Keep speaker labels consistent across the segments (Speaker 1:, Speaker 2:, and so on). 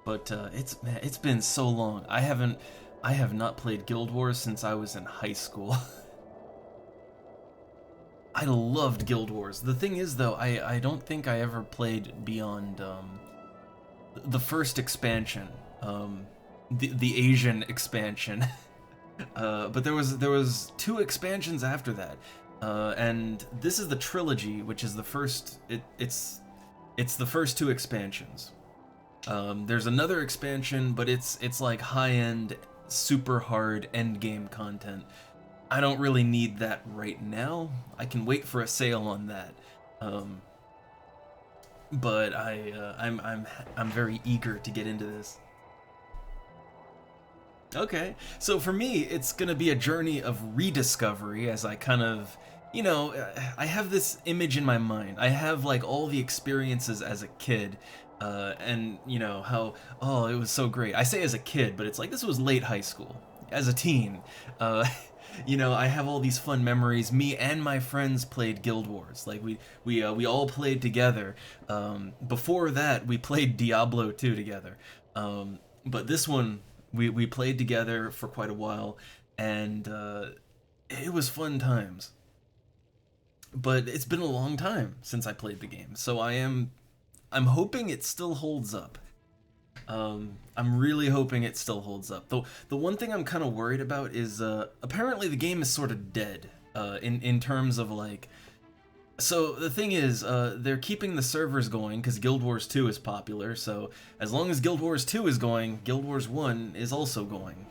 Speaker 1: But it's been so long. I have not played Guild Wars since I was in high school. I loved Guild Wars. The thing is, though, I don't think I ever played beyond the first expansion, the Asian expansion. But there was two expansions after that, and this is the trilogy, which is the first. It's the first two expansions. There's another expansion, but it's like high-end, super hard end game content. I don't really need that right now. I can wait for a sale on that. But I'm very eager to get into this. Okay, so for me, it's gonna be a journey of rediscovery as I kind of, I have this image in my mind. I have like all the experiences as a kid, and how, oh, it was so great. I say as a kid, but it's like this was late high school, as a teen. Uh, I have all these fun memories. Me and my friends played Guild Wars. Like we all played together. Before that, we played Diablo 2 together. But this one we played together for quite a while, and it was fun times. But it's been a long time since I played the game, so I'm hoping it still holds up. I'm really hoping it still holds up. Though the one thing I'm kind of worried about is apparently the game is sort of dead in terms of like. So the thing is, they're keeping the servers going because Guild Wars 2 is popular. So as long as Guild Wars 2 is going, Guild Wars 1 is also going.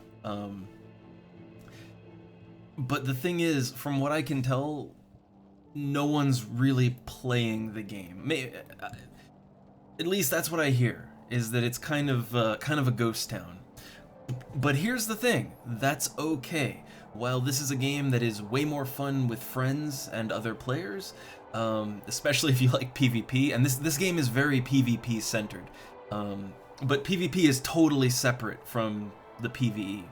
Speaker 1: But the thing is, from what I can tell, no one's really playing the game. At least that's what I hear. Is that it's kind of a ghost town. But here's the thing, that's okay. While this is a game that is way more fun with friends and other players, especially if you like PvP, and this game is very PvP centered, but PvP is totally separate from the PvE.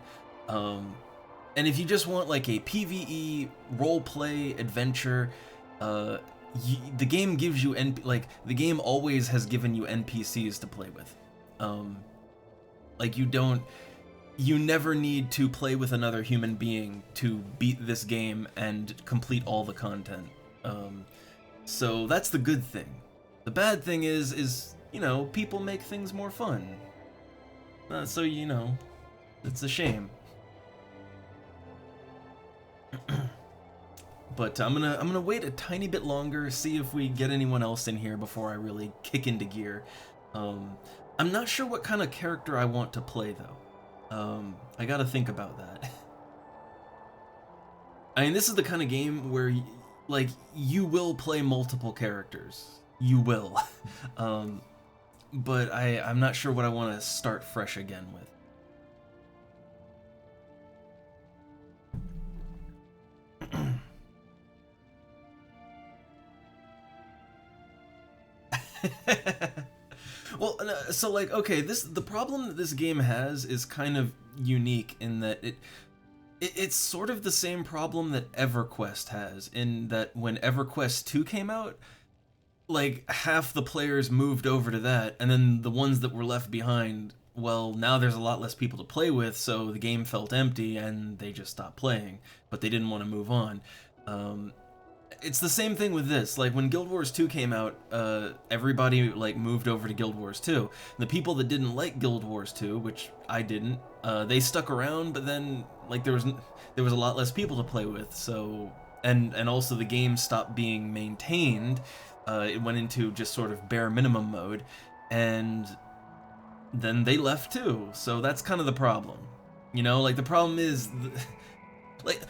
Speaker 1: And if you just want like a PvE roleplay adventure, the game gives you the game always has given you NPCs to play with. Like you never need to play with another human being to beat this game and complete all the content. So that's the good thing. The bad thing is people make things more fun. So it's a shame. But I'm gonna wait a tiny bit longer, see if we get anyone else in here before I really kick into gear. I'm not sure what kind of character I want to play though. I gotta think about that. I mean, this is the kind of game where you will play multiple characters. You will. But I'm not sure what I want to start fresh again with. Well, so okay, the problem that this game has is kind of unique in that it's sort of the same problem that EverQuest has, in that when EverQuest 2 came out, like half the players moved over to that, and then the ones that were left behind, well, now there's a lot less people to play with, so the game felt empty and they just stopped playing, but they didn't want to move on. It's the same thing with this. Like when Guild Wars 2 came out, everybody moved over to Guild Wars 2. The people that didn't like Guild Wars 2, which I didn't, they stuck around, but then there was a lot less people to play with. So and also the game stopped being maintained. It went into just sort of bare minimum mode, and then they left too. So that's kind of the problem. The problem is.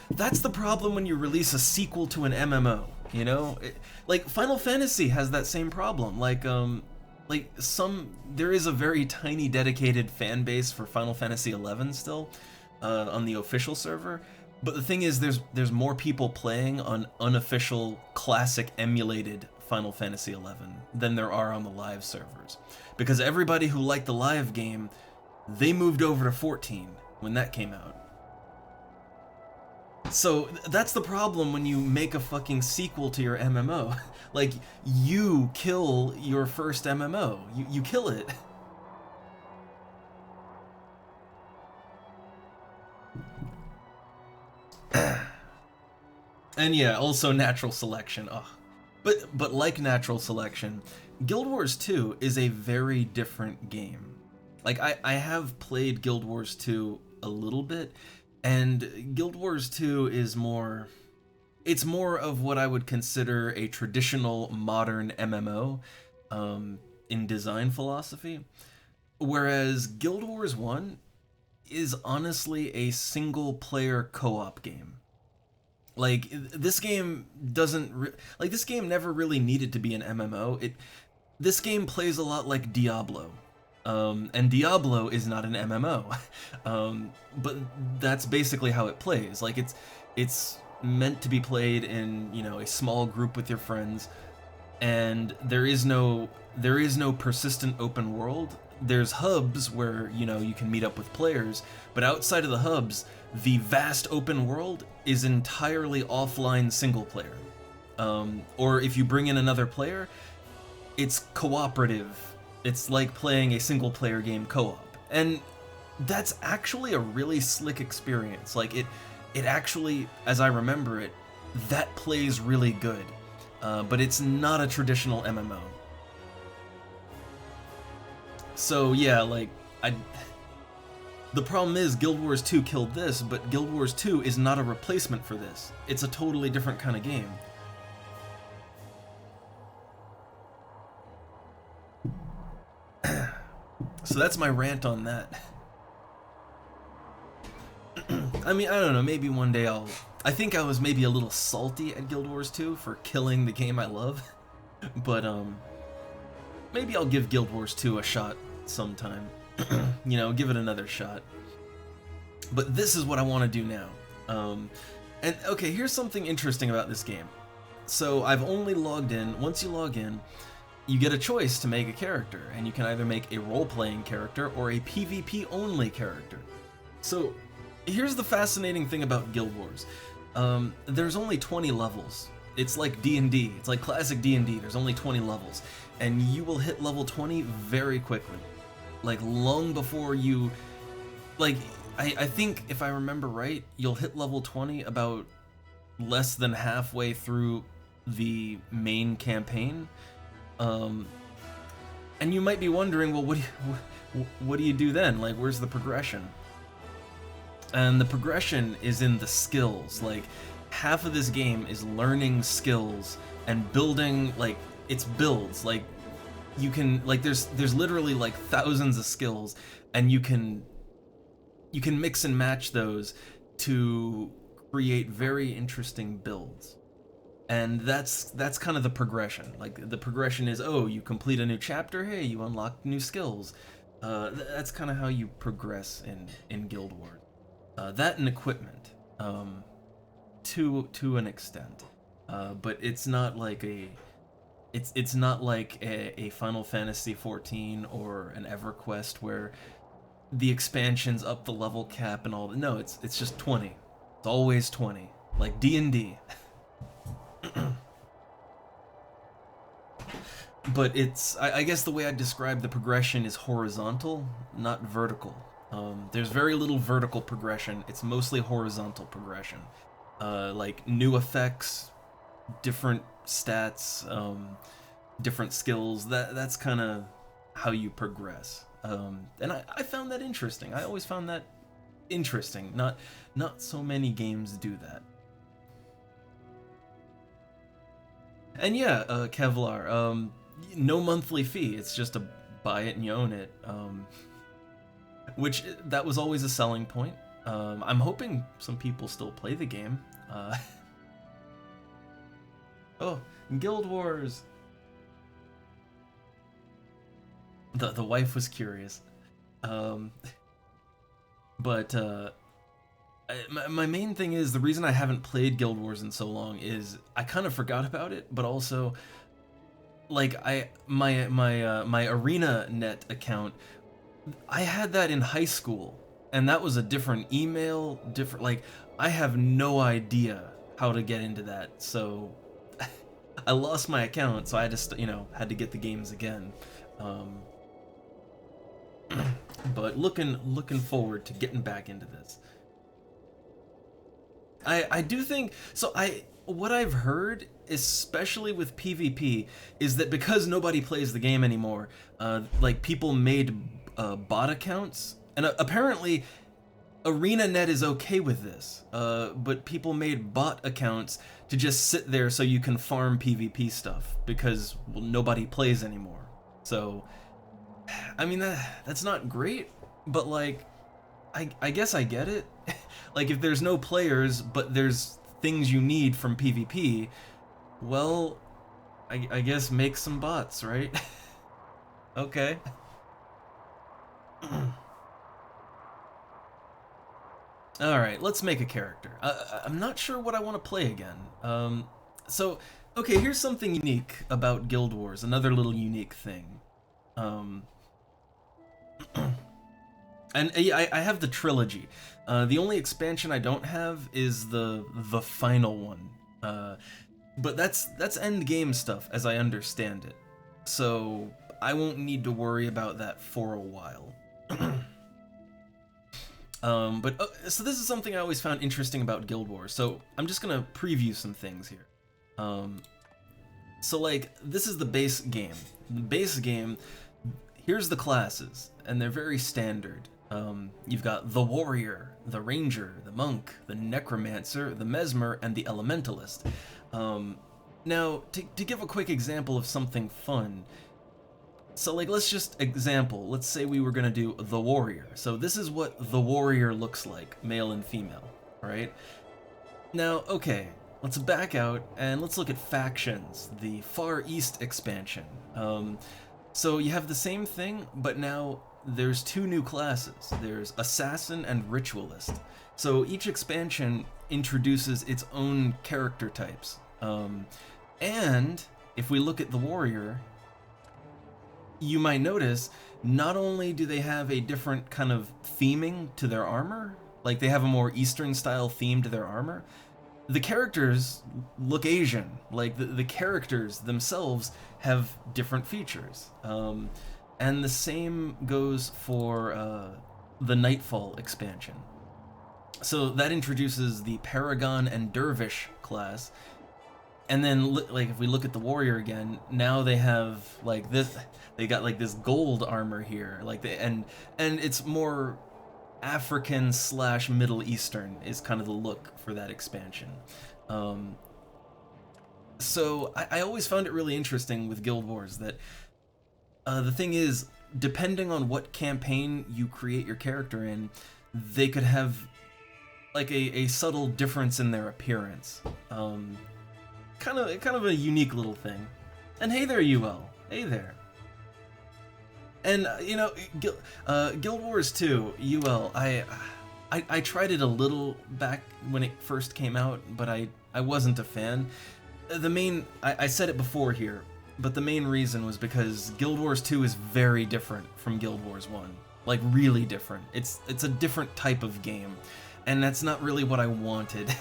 Speaker 1: That's the problem when you release a sequel to an MMO, Final Fantasy has that same problem. There is a very tiny dedicated fan base for Final Fantasy 11 still, on the official server, but the thing is there's more people playing on unofficial classic emulated Final Fantasy 11 than there are on the live servers. Because everybody who liked the live game, they moved over to 14 when that came out. So that's the problem when you make a fucking sequel to your MMO. You kill your first MMO. You kill it. And yeah, also natural selection. Oh. But like natural selection, Guild Wars 2 is a very different game. Like I have played Guild Wars 2 a little bit, and Guild Wars 2 is more, it's more of what I would consider a traditional modern MMO in design philosophy, whereas Guild Wars 1 is honestly a single player co-op game. Like this game like this game never really needed to be an MMO. This game plays a lot like Diablo. And Diablo is not an MMO. But that's basically how it plays. Like it's meant to be played in, you know, a small group with your friends, and there is no persistent open world. There's hubs where, you know, you can meet up with players, but outside of the hubs, the vast open world is entirely offline single player. Or if you bring in another player, it's cooperative. It's like playing a single player game co-op. And that's actually a really slick experience. Like it actually, as I remember it, that plays really good. But it's not a traditional MMO. So yeah, like the problem is Guild Wars 2 killed this, but Guild Wars 2 is not a replacement for this. It's a totally different kind of game. So that's my rant on that. I mean, I don't know, maybe one day I think I was maybe a little salty at Guild Wars 2 for killing the game I love. But maybe I'll give Guild Wars 2 a shot sometime. You know, give it another shot. But this is what I want to do now. And okay, here's something interesting about this game. So I've only logged in. Once you log in, you get a choice to make a character, and you can either make a role-playing character or a PvP-only character. So here's the fascinating thing about Guild Wars. There's only 20 levels. It's like D&D. It's like classic D&D. There's only 20 levels, and you will hit level 20 very quickly. Like long before you, like I think if I remember right, you'll hit level 20 about less than halfway through the main campaign. And you might be wondering, well, what do you do then? Like, where's the progression? And the progression is in the skills. Like, half of this game is learning skills and building, like, it's builds. Like, you can, like, there's literally like thousands of skills, and you can mix and match those to create very interesting builds. And that's kind of the progression. Like, the progression is, oh, you complete a new chapter, hey, you unlock new skills. That's kind of how you progress in Guild Wars. That and equipment, to an extent, but it's not like it's not like a Final Fantasy XIV or an EverQuest where the expansions up the level cap and all that. No, it's just 20. It's always 20, like D&D. But I guess the way I'd describe the progression is horizontal, not vertical. There's very little vertical progression. It's mostly horizontal progression. Like new effects, different stats, different skills. That's kind of how you progress. And I found that interesting. I always found that interesting. Not so many games do that. And yeah, Kevlar, no monthly fee. It's just a buy it and you own it. Which, that was always a selling point. I'm hoping some people still play the game. Oh, Guild Wars! The wife was curious. But my main thing is, the reason I haven't played Guild Wars in so long is I kind of forgot about it, but also, like, my ArenaNet account, I had that in high school, and that was a different email, like, I have no idea how to get into that, so I lost my account, so I just, you know, had to get the games again. But looking forward to getting back into this. I do think so. what I've heard, especially with PvP, is that because nobody plays the game anymore, like people made bot accounts, and apparently ArenaNet is okay with this, but people made bot accounts to just sit there so you can farm PvP stuff because, well, nobody plays anymore. So, I mean, that's not great, but like, I guess I get it. Like, if there's no players, but there's things you need from PvP, well, I guess make some bots, right? Okay. Alright, let's make a character. I'm not sure what I want to play again. So, okay, here's something unique about Guild Wars, another little unique thing. Um, and I have the trilogy. The only expansion I don't have is the final one. But that's end game stuff, as I understand it. So, I won't need to worry about that for a while. So this is something I always found interesting about Guild Wars, so I'm just gonna preview some things here. So like, this is the base game. The base game, here's the classes, and they're very standard. You've got the Warrior, the Ranger, the Monk, the Necromancer, the Mesmer, and the Elementalist. Now, to give a quick example of something fun, so like, let's say we were gonna do the Warrior. So this is what the Warrior looks like, male and female, right? Now, okay, let's back out and let's look at factions, the Far East expansion. So you have the same thing, but now there's two new classes. There's Assassin and Ritualist. So each expansion introduces its own character types. And if we look at the Warrior, you might notice not only do they have a different kind of theming to their armor, like they have a more Eastern style theme to their armor, the characters look Asian. Like the characters themselves have different features. And the same goes for the Nightfall expansion. So that introduces the Paragon and Dervish class. And then, like, if we look at the Warrior again, now they have like this. They got like this gold armor here, like and it's more African / Middle Eastern is kind of the look for that expansion. So I always found it really interesting with Guild Wars that the thing is, depending on what campaign you create your character in, they could have like a subtle difference in their appearance. Kind of a unique little thing. And hey there, UL. Hey there. And you know, Guild Wars 2, UL. I tried it a little back when it first came out, but I wasn't a fan. I said it before here, but the main reason was because Guild Wars 2 is very different from Guild Wars 1. Like, really different. It's a different type of game, and that's not really what I wanted.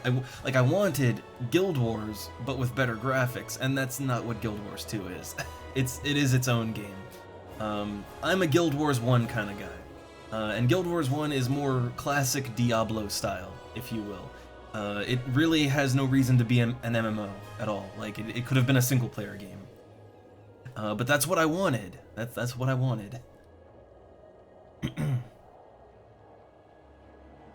Speaker 1: I wanted Guild Wars, but with better graphics, and that's not what Guild Wars 2 is. It is its own game. I'm a Guild Wars 1 kind of guy, and Guild Wars 1 is more classic Diablo style, if you will. It really has no reason to be an MMO at all. Like, it could have been a single-player game. But that's what I wanted. That's what I wanted.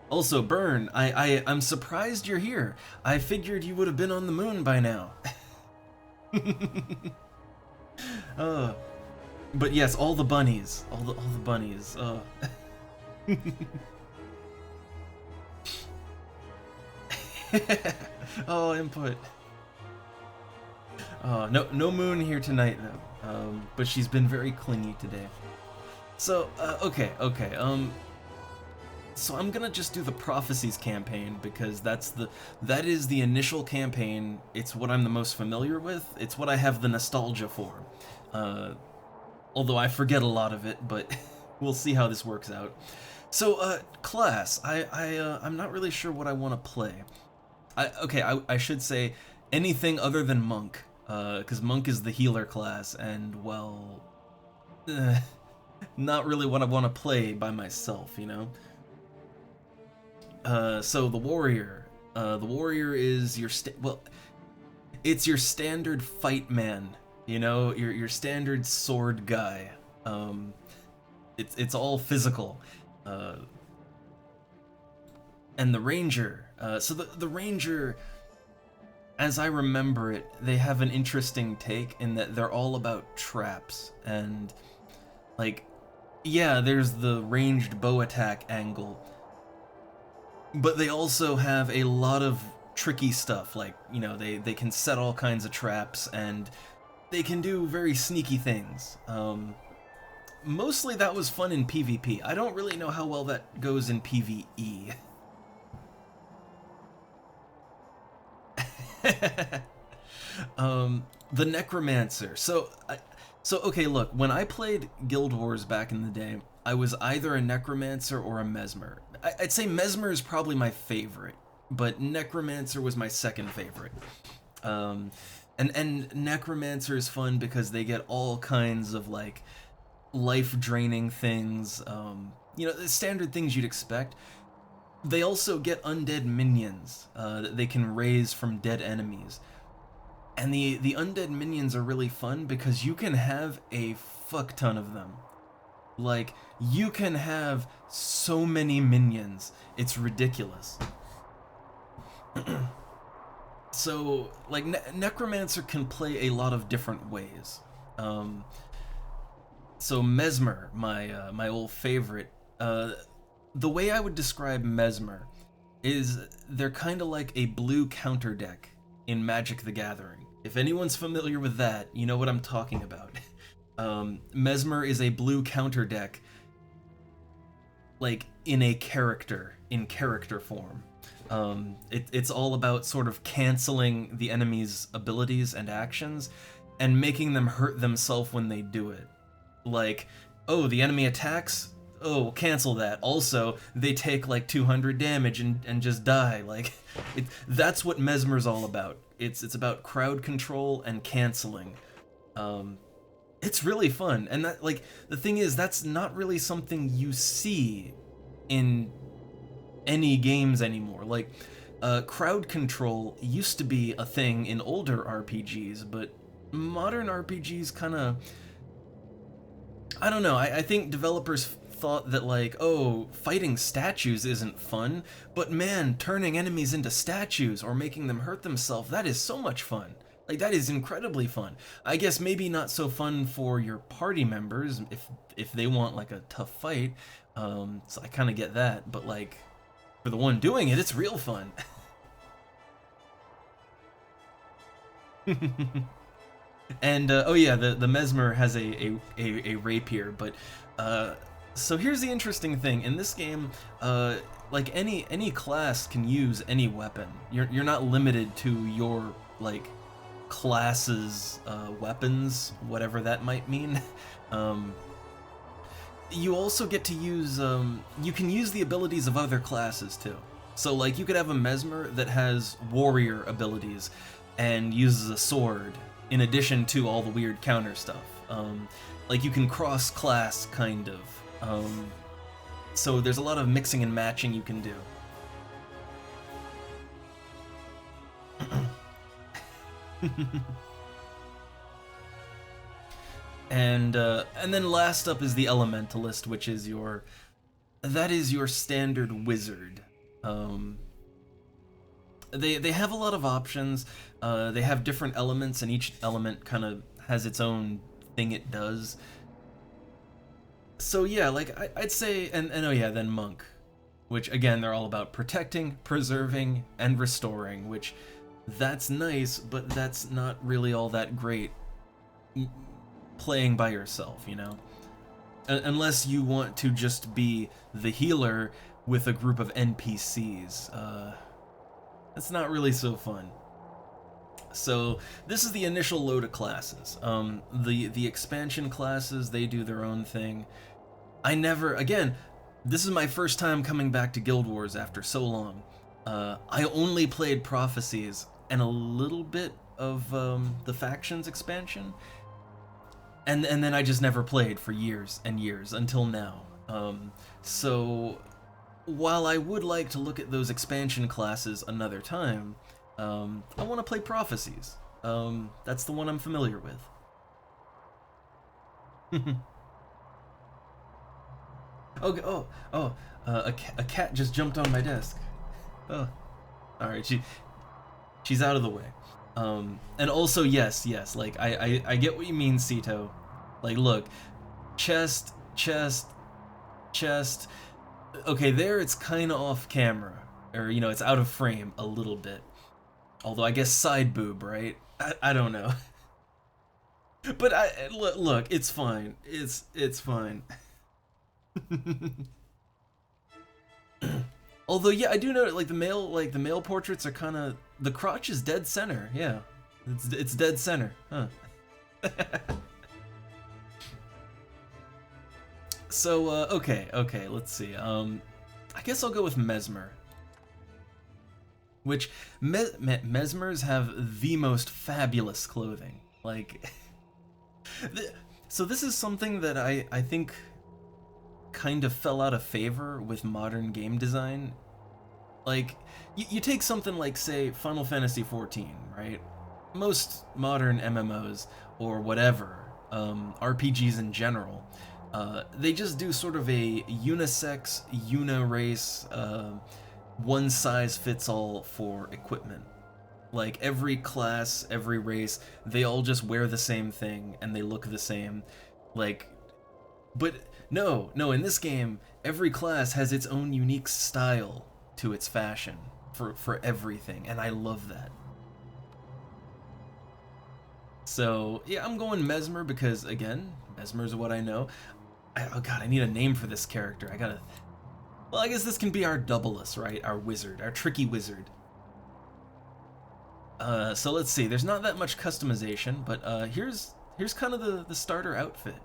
Speaker 1: Also, Burn, I'm surprised you're here. I figured you would have been on the moon by now. But yes, all the bunnies. All the bunnies. Oh, input. No moon here tonight though. But she's been very clingy today. So, okay. So I'm gonna just do the Prophecies campaign because that is the initial campaign. It's what I'm the most familiar with. It's what I have the nostalgia for. Although I forget a lot of it, but we'll see how this works out. So, class. I'm not really sure what I want to play. I should say anything other than Monk, because Monk is the healer class, and well, not really what I want to play by myself, you know. So the Warrior. The warrior is your well, it's your standard fight man. You know, your standard sword guy. It's all physical. And the ranger. So the ranger, as I remember it, they have an interesting take in that they're all about traps and like, yeah, there's the ranged bow attack angle, but they also have a lot of tricky stuff. Like, you know, they can set all kinds of traps and they can do very sneaky things. Mostly that was fun in PvP. I don't really know how well that goes in PvE. The Necromancer. So okay, look, when I played Guild Wars back in the day, I was either a Necromancer or a Mesmer. I'd say Mesmer is probably my favorite, but Necromancer was my second favorite. And Necromancer is fun because they get all kinds of like life-draining things, you know, the standard things you'd expect. They also get undead minions that they can raise from dead enemies. And the undead minions are really fun because you can have a fuck ton of them. Like, you can have so many minions. It's ridiculous. So, like, Necromancer can play a lot of different ways. So Mesmer, my old favorite, the way I would describe Mesmer is they're kind of like a blue counter deck in Magic the Gathering. If anyone's familiar with that, you know what I'm talking about. Mesmer is a blue counter deck, like in character form. It's all about sort of canceling the enemy's abilities and actions and making them hurt themselves when they do it. Like, oh, the enemy attacks? Oh, cancel that. Also, they take like 200 damage and just die. Like, that's what Mesmer's all about. It's about crowd control and canceling. It's really fun. And that, like, the thing is, that's not really something you see in any games anymore. Like, crowd control used to be a thing in older RPGs, but modern RPGs kind of, I don't know, I think developers thought that, like, oh, fighting statues isn't fun, but man, turning enemies into statues or making them hurt themselves, that is so much fun. Like, that is incredibly fun. I guess maybe not so fun for your party members if they want, like, a tough fight, so I kind of get that, but, like, for the one doing it, it's real fun. And, oh yeah, the Mesmer has a rapier, but, so here's the interesting thing. In this game, like, any class can use any weapon. You're not limited to your, like, class's, weapons, whatever that might mean. You also get to use, you can use the abilities of other classes, too. So, like, you could have a Mesmer that has warrior abilities and uses a sword, in addition to all the weird counter stuff. Like, you can cross-class, kind of. So there's a lot of mixing and matching you can do. And then last up is the Elementalist, which is your standard wizard. They have a lot of options. They have different elements, and each element kind of has its own thing it does. So yeah, like, I'd say, and oh yeah, then Monk, which again, they're all about protecting, preserving, and restoring, which, that's nice, but that's not really all that great playing by yourself, you know? Unless you want to just be the healer with a group of NPCs. That's not really so fun. So this is the initial load of classes. The expansion classes, they do their own thing. Again, this is my first time coming back to Guild Wars after so long. I only played Prophecies and a little bit of the Factions expansion, and then I just never played for years and years until now. So while I would like to look at those expansion classes another time, I want to play Prophecies. That's the one I'm familiar with. Okay. A cat just jumped on my desk. Oh, all right. She's out of the way. And also, yes, like I get what you mean, Sito. Like, look, chest, chest, chest. Okay, there it's kind of off camera, or it's out of frame a little bit. Although I guess side boob, right? I don't know. But look, it's fine. It's fine. Although yeah, I do know like the male portraits are kind of, the crotch is dead center. Yeah, it's dead center, huh? So okay, let's see. I guess I'll go with Mesmer. Which Mesmers have the most fabulous clothing. Like, so this is something that I think kind of fell out of favor with modern game design. Like, you take something like, say, Final Fantasy XIV, right? Most modern MMOs, or whatever, RPGs in general, they just do sort of a unisex, uni-race, one-size-fits-all for equipment. Like, every class, every race, they all just wear the same thing, and they look the same. Like, but no, in this game, every class has its own unique style to its fashion for everything, and I love that. So yeah, I'm going Mesmer because, again, Mesmer is what I know. Oh god, I need a name for this character. Well, I guess this can be our Doubleless, right? Our wizard, our tricky wizard. So let's see. There's not that much customization, but here's kind of the starter outfit.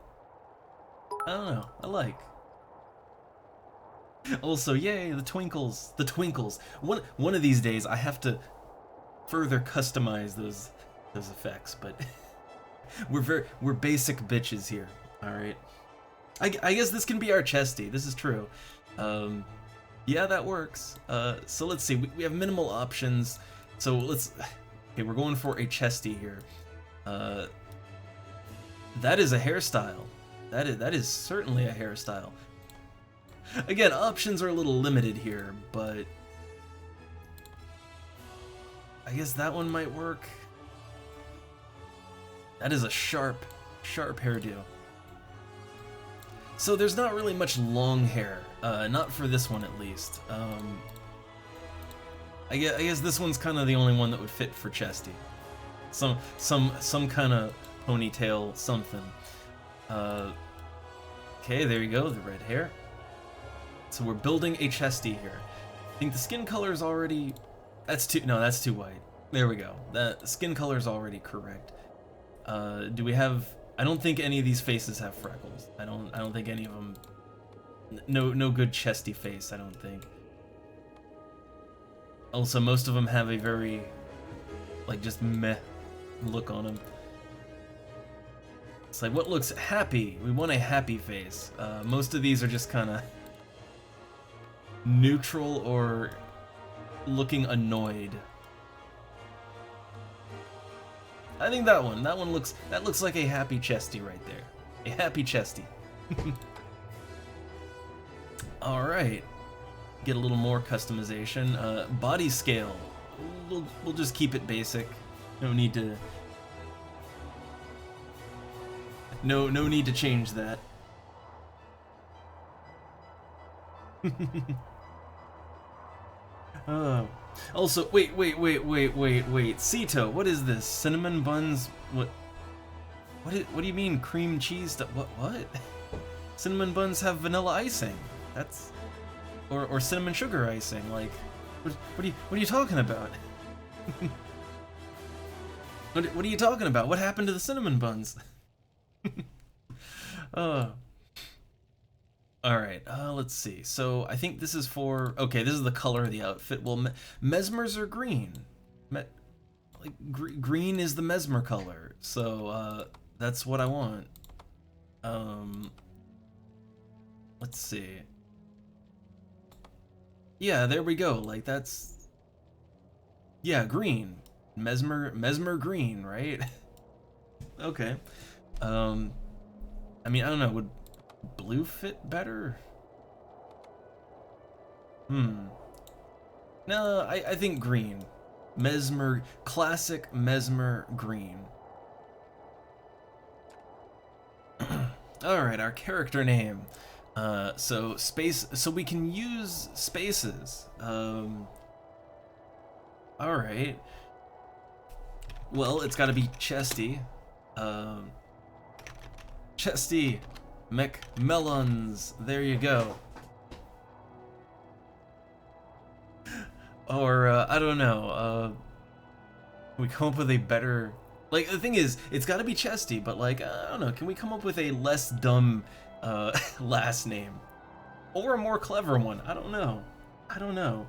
Speaker 1: I don't know. I like. Also, yay, the twinkles. The twinkles. One of these days, I have to further customize those effects, but we're basic bitches here. All right. I guess this can be our chesty. This is true. Yeah, that works. So let's see. We have minimal options. So okay, we're going for a chesty here. That is a hairstyle. That is certainly a hairstyle. Again, options are a little limited here, but I guess that one might work. That is a sharp hairdo. So there's not really much long hair, not for this one at least. I guess this one's kind of the only one that would fit for Chesty. Some kind of ponytail something. Okay, there you go, the red hair. So we're building a Chesty here. I think the skin color is already... that's too white. There we go. The skin color is already correct. Do we have... I don't think any of these faces have freckles. I don't think any of them... No good chesty face, I don't think. Also, most of them have a very, like, just meh look on them. It's like, what looks happy? We want a happy face. Most of these are just kind of neutral or looking annoyed. I think that one looks like a happy chesty right there. A happy chesty. Alright. Get a little more customization. Body scale. We'll just keep it basic. No need to... No need to change that. Also, wait. Sito, what is this? Cinnamon buns? What do you mean cream cheese stuff? What? Cinnamon buns have vanilla icing. That's... Or cinnamon sugar icing. Like, what are you talking about? What are you talking about? What happened to the cinnamon buns? Alright, let's see. So, I think this is for... Okay, this is the color of the outfit. Well, Mesmers are green. Green is the Mesmer color. So, that's what I want. Let's see. Yeah, there we go. Like that's yeah, green. Mesmer green, right? Okay. Um I mean, I don't know, would blue fit better? Hmm. No, I think green. Mesmer, classic Mesmer green. All right, our character name. So we can use spaces. All right. Well, it's got to be Chesty. Um, Chesty McMellons. There you go. Or I don't know. We come up with a better. Like the thing is, it's got to be Chesty, but like I don't know. Can we come up with a less dumb last name, or a more clever one? I don't know. I don't know.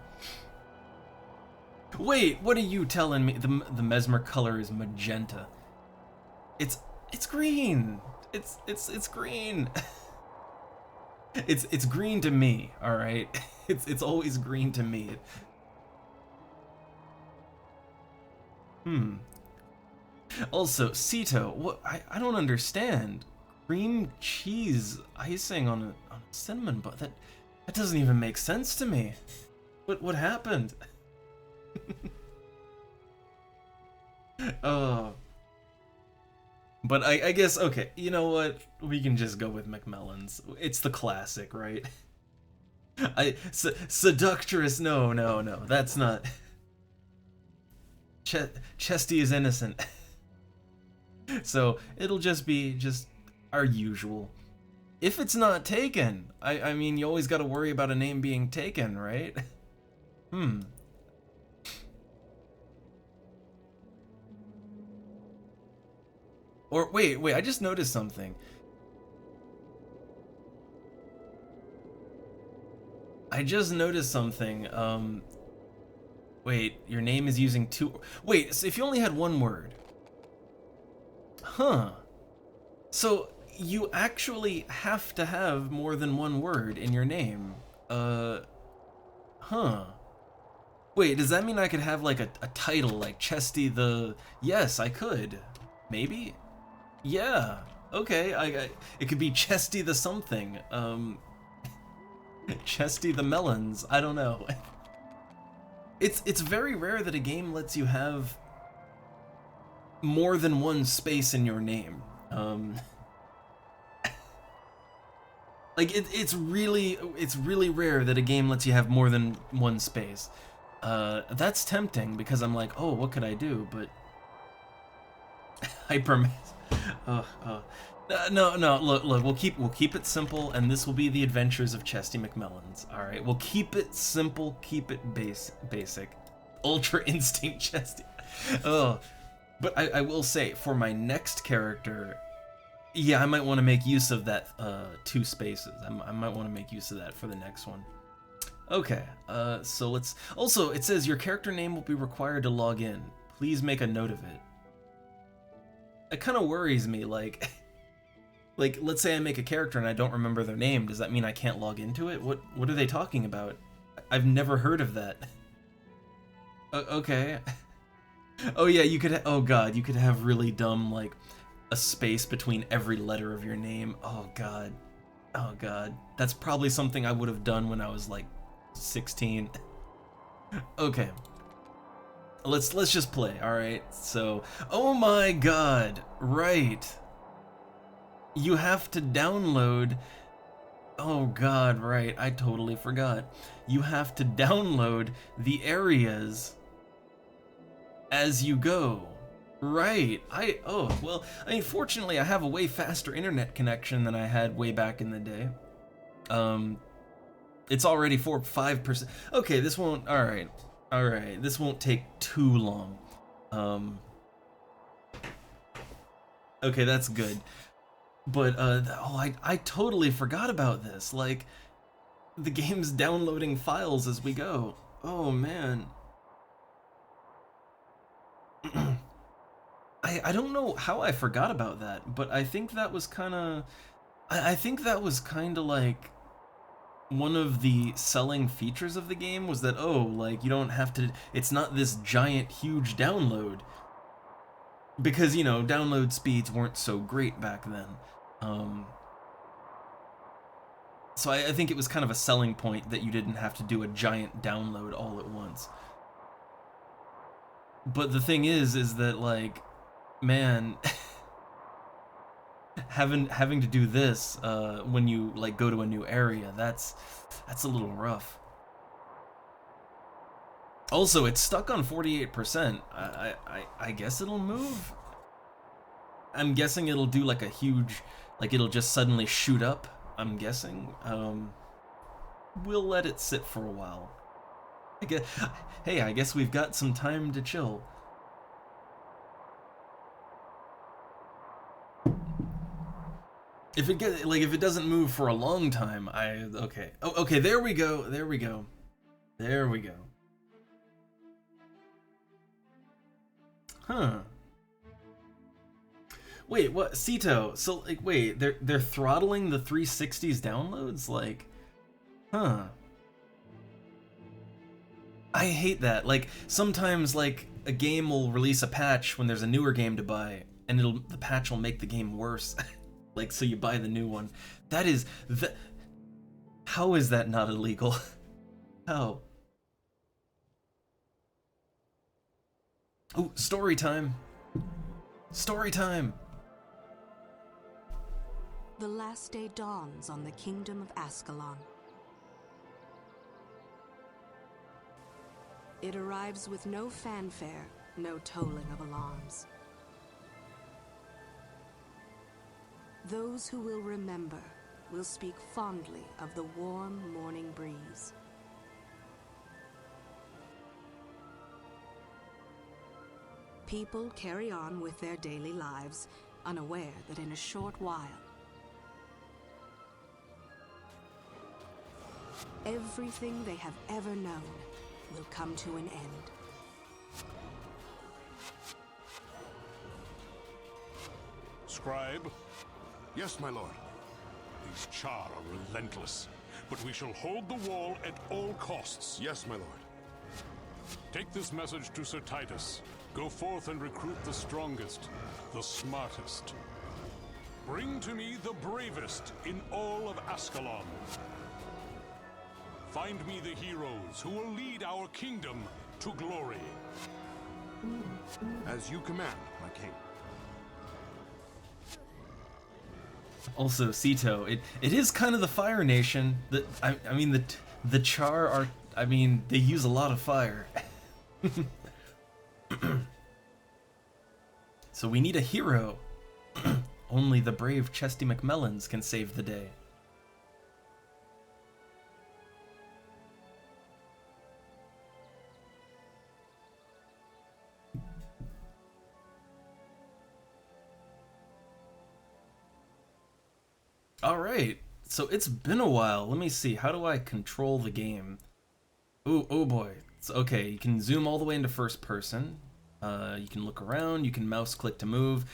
Speaker 1: Wait, what are you telling me? The Mesmer color is magenta. It's it's green. It's green. It's green to me. All right. It's always green to me. Hmm. Also, Cito, what I don't understand. Cream cheese icing on a cinnamon bun. That doesn't even make sense to me. What happened? Oh. But I guess okay, you know what? We can just go with McMellons. It's the classic, right? Seductress. No, no, no. That's not. Chesty is innocent. So it'll just be just our usual. If it's not taken, I mean, you always got to worry about a name being taken, right? Hmm. Or wait, I just noticed something. I just noticed something. Wait, your name is using two. Wait, so if you only had one word. Huh. So you actually have to have more than one word in your name. Huh. Wait, does that mean I could have like a title like Chesty the. Yes, I could. Maybe? Yeah. Okay, it could be Chesty the something. Chesty the melons. I don't know. It's very rare that a game lets you have more than one space in your name. Like it's really rare that a game lets you have more than one space. That's tempting because I'm like, oh, what could I do? But hyper. No. Look. We'll keep it simple, and this will be the adventures of Chesty McMellons. All right. We'll keep it simple. Keep it basic. Ultra Instinct Chesty. Oh, but I will say for my next character, yeah, I might want to make use of that two spaces. I might want to make use of that for the next one. Okay. So let's. Also, it says your character name will be required to log in. Please make a note of it. It kind of worries me, like. Like, let's say I make a character and I don't remember their name. Does that mean I can't log into it? What are they talking about? I've never heard of that. Okay. Oh yeah, you could. Oh god, you could have really dumb like a space between every letter of your name. Oh god. Oh god. That's probably something I would have done when I was like 16. Okay. Let's just play. All right. So, oh my god. Right. You have to download. Oh god, right. I totally forgot. You have to download the areas as you go. Right. Well, I mean, fortunately I have a way faster internet connection than I had way back in the day. It's already 5%. Okay, this won't. All right. This won't take too long. Okay, that's good. But I totally forgot about this. Like, the game's downloading files as we go. Oh man. I don't know how I forgot about that, but I think that was kind of. I think that was kind of like one of the selling features of the game was that, oh, like, you don't have to, it's not this giant, huge download. Because, you know, download speeds weren't so great back then. Um, so I think it was kind of a selling point that you didn't have to do a giant download all at once. But the thing is that, like, man, having to do this when you like go to a new area, that's a little rough. Also, it's stuck on 48%. I guess it'll move. I'm guessing it'll do like a huge, like it'll just suddenly shoot up. I'm guessing. We'll let it sit for a while. Hey, I guess we've got some time to chill. If it doesn't move for a long time, okay. Oh, okay, there we go. There we go. There we go. Huh. Wait, what? Sito, so like wait, they're throttling the 360's downloads? Like, huh. I hate that. Like, sometimes like a game will release a patch when there's a newer game to buy, and the patch will make the game worse. Like, so you buy the new one. That is how is that not illegal? How? Oh, story time. Story time.
Speaker 2: The last day dawns on the kingdom of Ascalon. It arrives with no fanfare, no tolling of alarms. Those who will remember will speak fondly of the warm morning breeze. People carry on with their daily lives, unaware that in a short while, everything they have ever known will come to an end.
Speaker 3: Scribe?
Speaker 4: Yes, my lord.
Speaker 3: These Char are relentless, but we shall hold the wall at all costs.
Speaker 4: Yes, my lord.
Speaker 3: Take this message to Sir Titus. Go forth and recruit the strongest, the smartest. Bring to me the bravest in all of Ascalon. Find me the heroes who will lead our kingdom to glory.
Speaker 4: As you command, my king.
Speaker 1: Also, Sito, it is kind of the Fire Nation. I mean the Char are, I mean, they use a lot of fire. So we need a hero. Only the brave Chesty McMellans can save the day. Alright, so it's been a while. Let me see, how do I control the game? Ooh, oh boy. It's okay, you can zoom all the way into first person. You can look around, you can mouse click to move.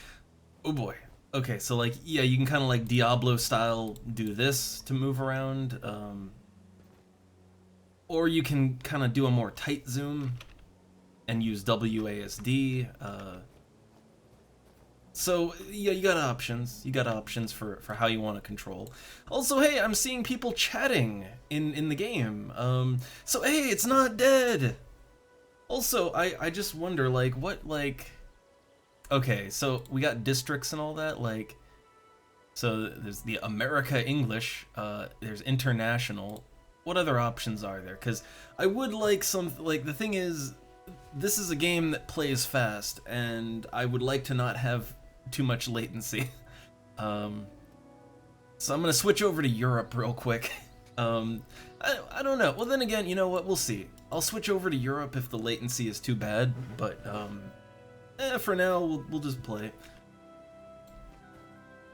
Speaker 1: Oh boy. Okay, so like, yeah, you can kind of like Diablo style do this to move around. Or you can kind of do a more tight zoom and use WASD. So, yeah, you got options. You got options for how you want to control. Also, hey, I'm seeing people chatting in the game. So, hey, it's not dead! Also, I just wonder, like, what, like... Okay, so we got districts and all that, like... So, there's the America English, there's international. What other options are there? Because I would like some... Like, the thing is, this is a game that plays fast, and I would like to not have too much latency. So I'm gonna switch over to Europe real quick. I don't know. Well, then again, you know what? We'll see. I'll switch over to Europe if the latency is too bad, but for now, we'll just play.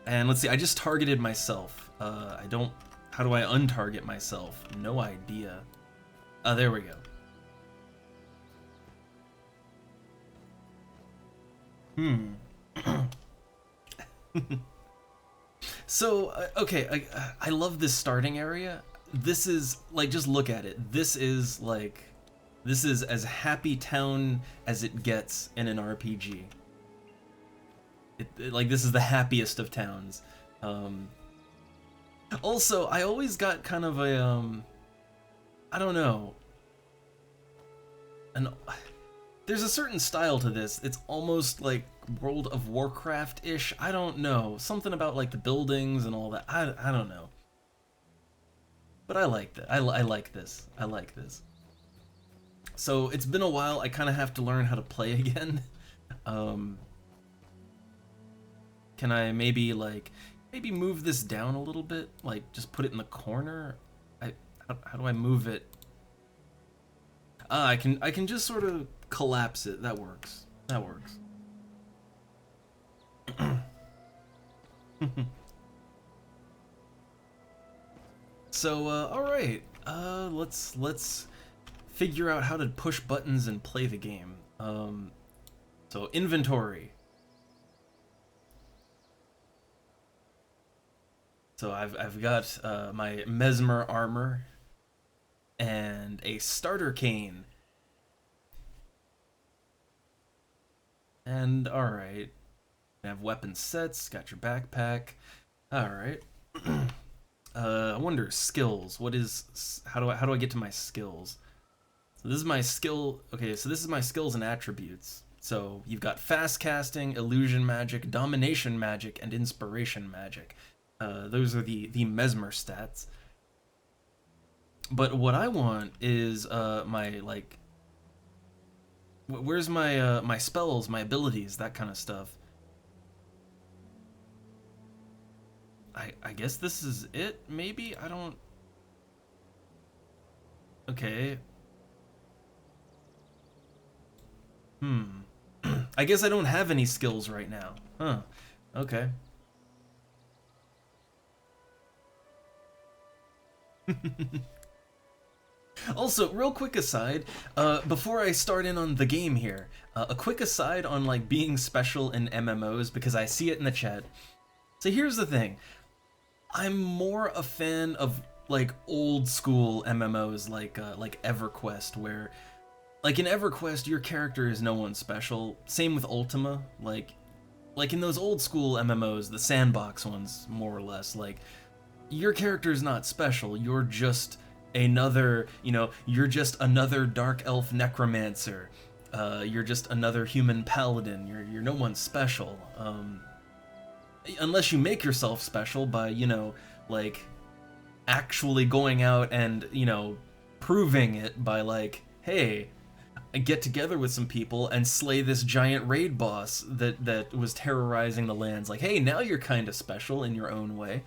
Speaker 1: And let's see, I just targeted myself. I don't... How do I untarget myself? No idea. There we go. So, okay, I love this starting area. this is like, just look at it. This is as happy town as it gets in an RPG. Like, this is the happiest of towns. Also, I always got kind of a I don't know. There's a certain style to this. It's almost like World of Warcraft-ish. I don't know. Something about like the buildings and all that. I don't know. But I like that. I like this. I like this. So it's been a while. I kind of have to learn how to play again. Can I maybe move this down a little bit? Like, just put it in the corner? How do I move it? I can just sort of collapse it. That works. That works. So, alright. Let's figure out how to push buttons and play the game. So inventory. So I've got my Mesmer armor and a starter cane. And alright. You have weapon sets, got your backpack. Alright. I wonder, skills. What is, how do I get to my skills? So this is my skill, okay, so this is my skills and attributes. So you've got fast casting, illusion magic, domination magic, and inspiration magic. Those are the Mesmer stats. But what I want is my, like, where's my my spells, my abilities, that kind of stuff. I guess this is it, maybe? I don't... Okay. I guess I don't have any skills right now. Huh. Okay. Also, real quick aside, before I start in on the game here, a quick aside on, like, being special in MMOs, because I see it in the chat. So here's the thing. I'm more a fan of, like, old school MMOs like EverQuest, where, like, in EverQuest, your character is no one special. Same with Ultima. Like in those old school MMOs, the sandbox ones, more or less, like, your character is not special. You're just another, you're just another dark elf necromancer. You're just another human paladin. You're no one special. Unless you make yourself special by, like, actually going out and, proving it by, like, hey, get together with some people and slay this giant raid boss that was terrorizing the lands. Like, hey, now you're kind of special in your own way.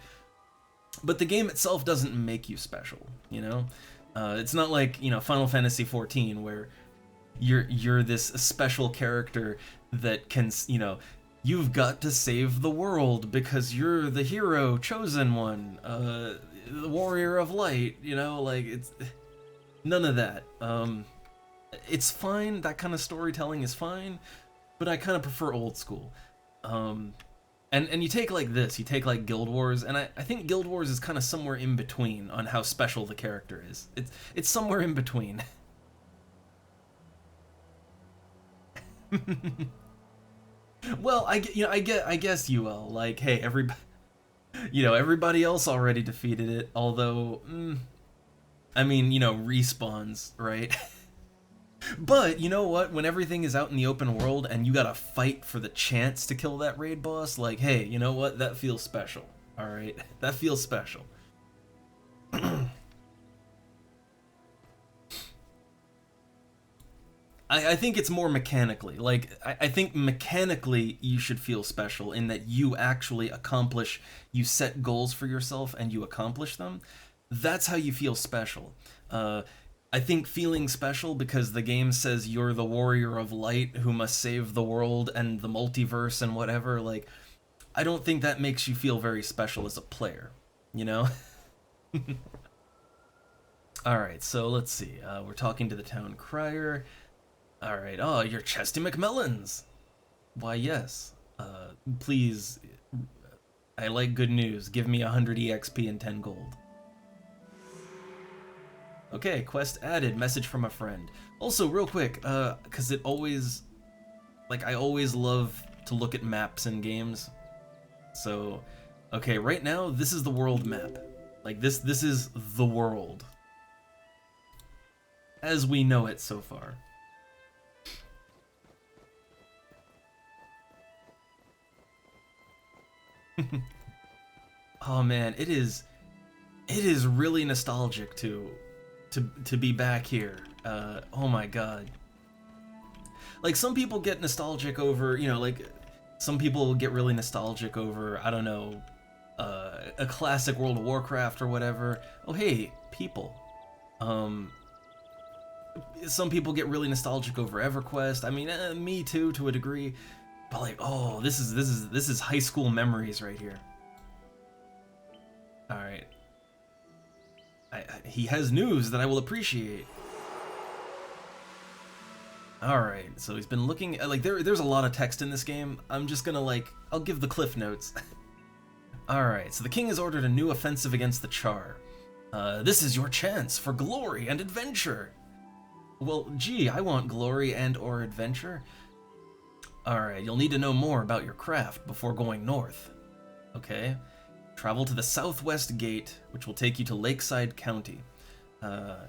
Speaker 1: But the game itself doesn't make you special, It's not like, Final Fantasy XIV, where you're this special character that can, you've got to save the world because you're the hero, chosen one, the warrior of light, like, it's none of that. It's fine, that kind of storytelling is fine, but I kind of prefer old school. And you take like this, you take like Guild Wars, and I think Guild Wars is kind of somewhere in between on how special the character is. It's somewhere in between. Well, I guess you will. Like, hey, everybody else already defeated it. Although, I mean, respawns, right? But you know what? When everything is out in the open world and you gotta fight for the chance to kill that raid boss, like, hey, you know what? That feels special. All right, that feels special. I think it's more mechanically. Like, I think mechanically you should feel special in that you actually you set goals for yourself and you accomplish them. That's how you feel special. I think feeling special because the game says you're the warrior of light who must save the world and the multiverse and whatever, like, I don't think that makes you feel very special as a player, Alright, so let's see. We're talking to the town crier. Alright, oh, you're Chesty McMillans! Why, yes. Please, I like good news. Give me 100 EXP and 10 gold. Okay, quest added, message from a friend. Also, real quick, because it always, like, I always love to look at maps in games. So, okay, right now, this is the world map. Like, this is the world. As we know it so far. Oh man, it is really nostalgic to be back here. Oh my god. Like, some people get nostalgic over, you know, like, some people get really nostalgic over, I don't know, a classic World of Warcraft or whatever. Oh hey, people. Some people get really nostalgic over EverQuest. I mean, me too, to a degree. But like, oh, this is high school memories right here. All right. He has news that I will appreciate. All right, so he's been looking at, like, there's a lot of text in this game. I'm just gonna, like, I'll give the cliff notes. All right, so the king has ordered a new offensive against the Charr. This is your chance for glory and adventure. Well, gee, I want glory and or adventure. Alright, you'll need to know more about your craft before going north. Okay. Travel to the southwest gate, which will take you to Lakeside County.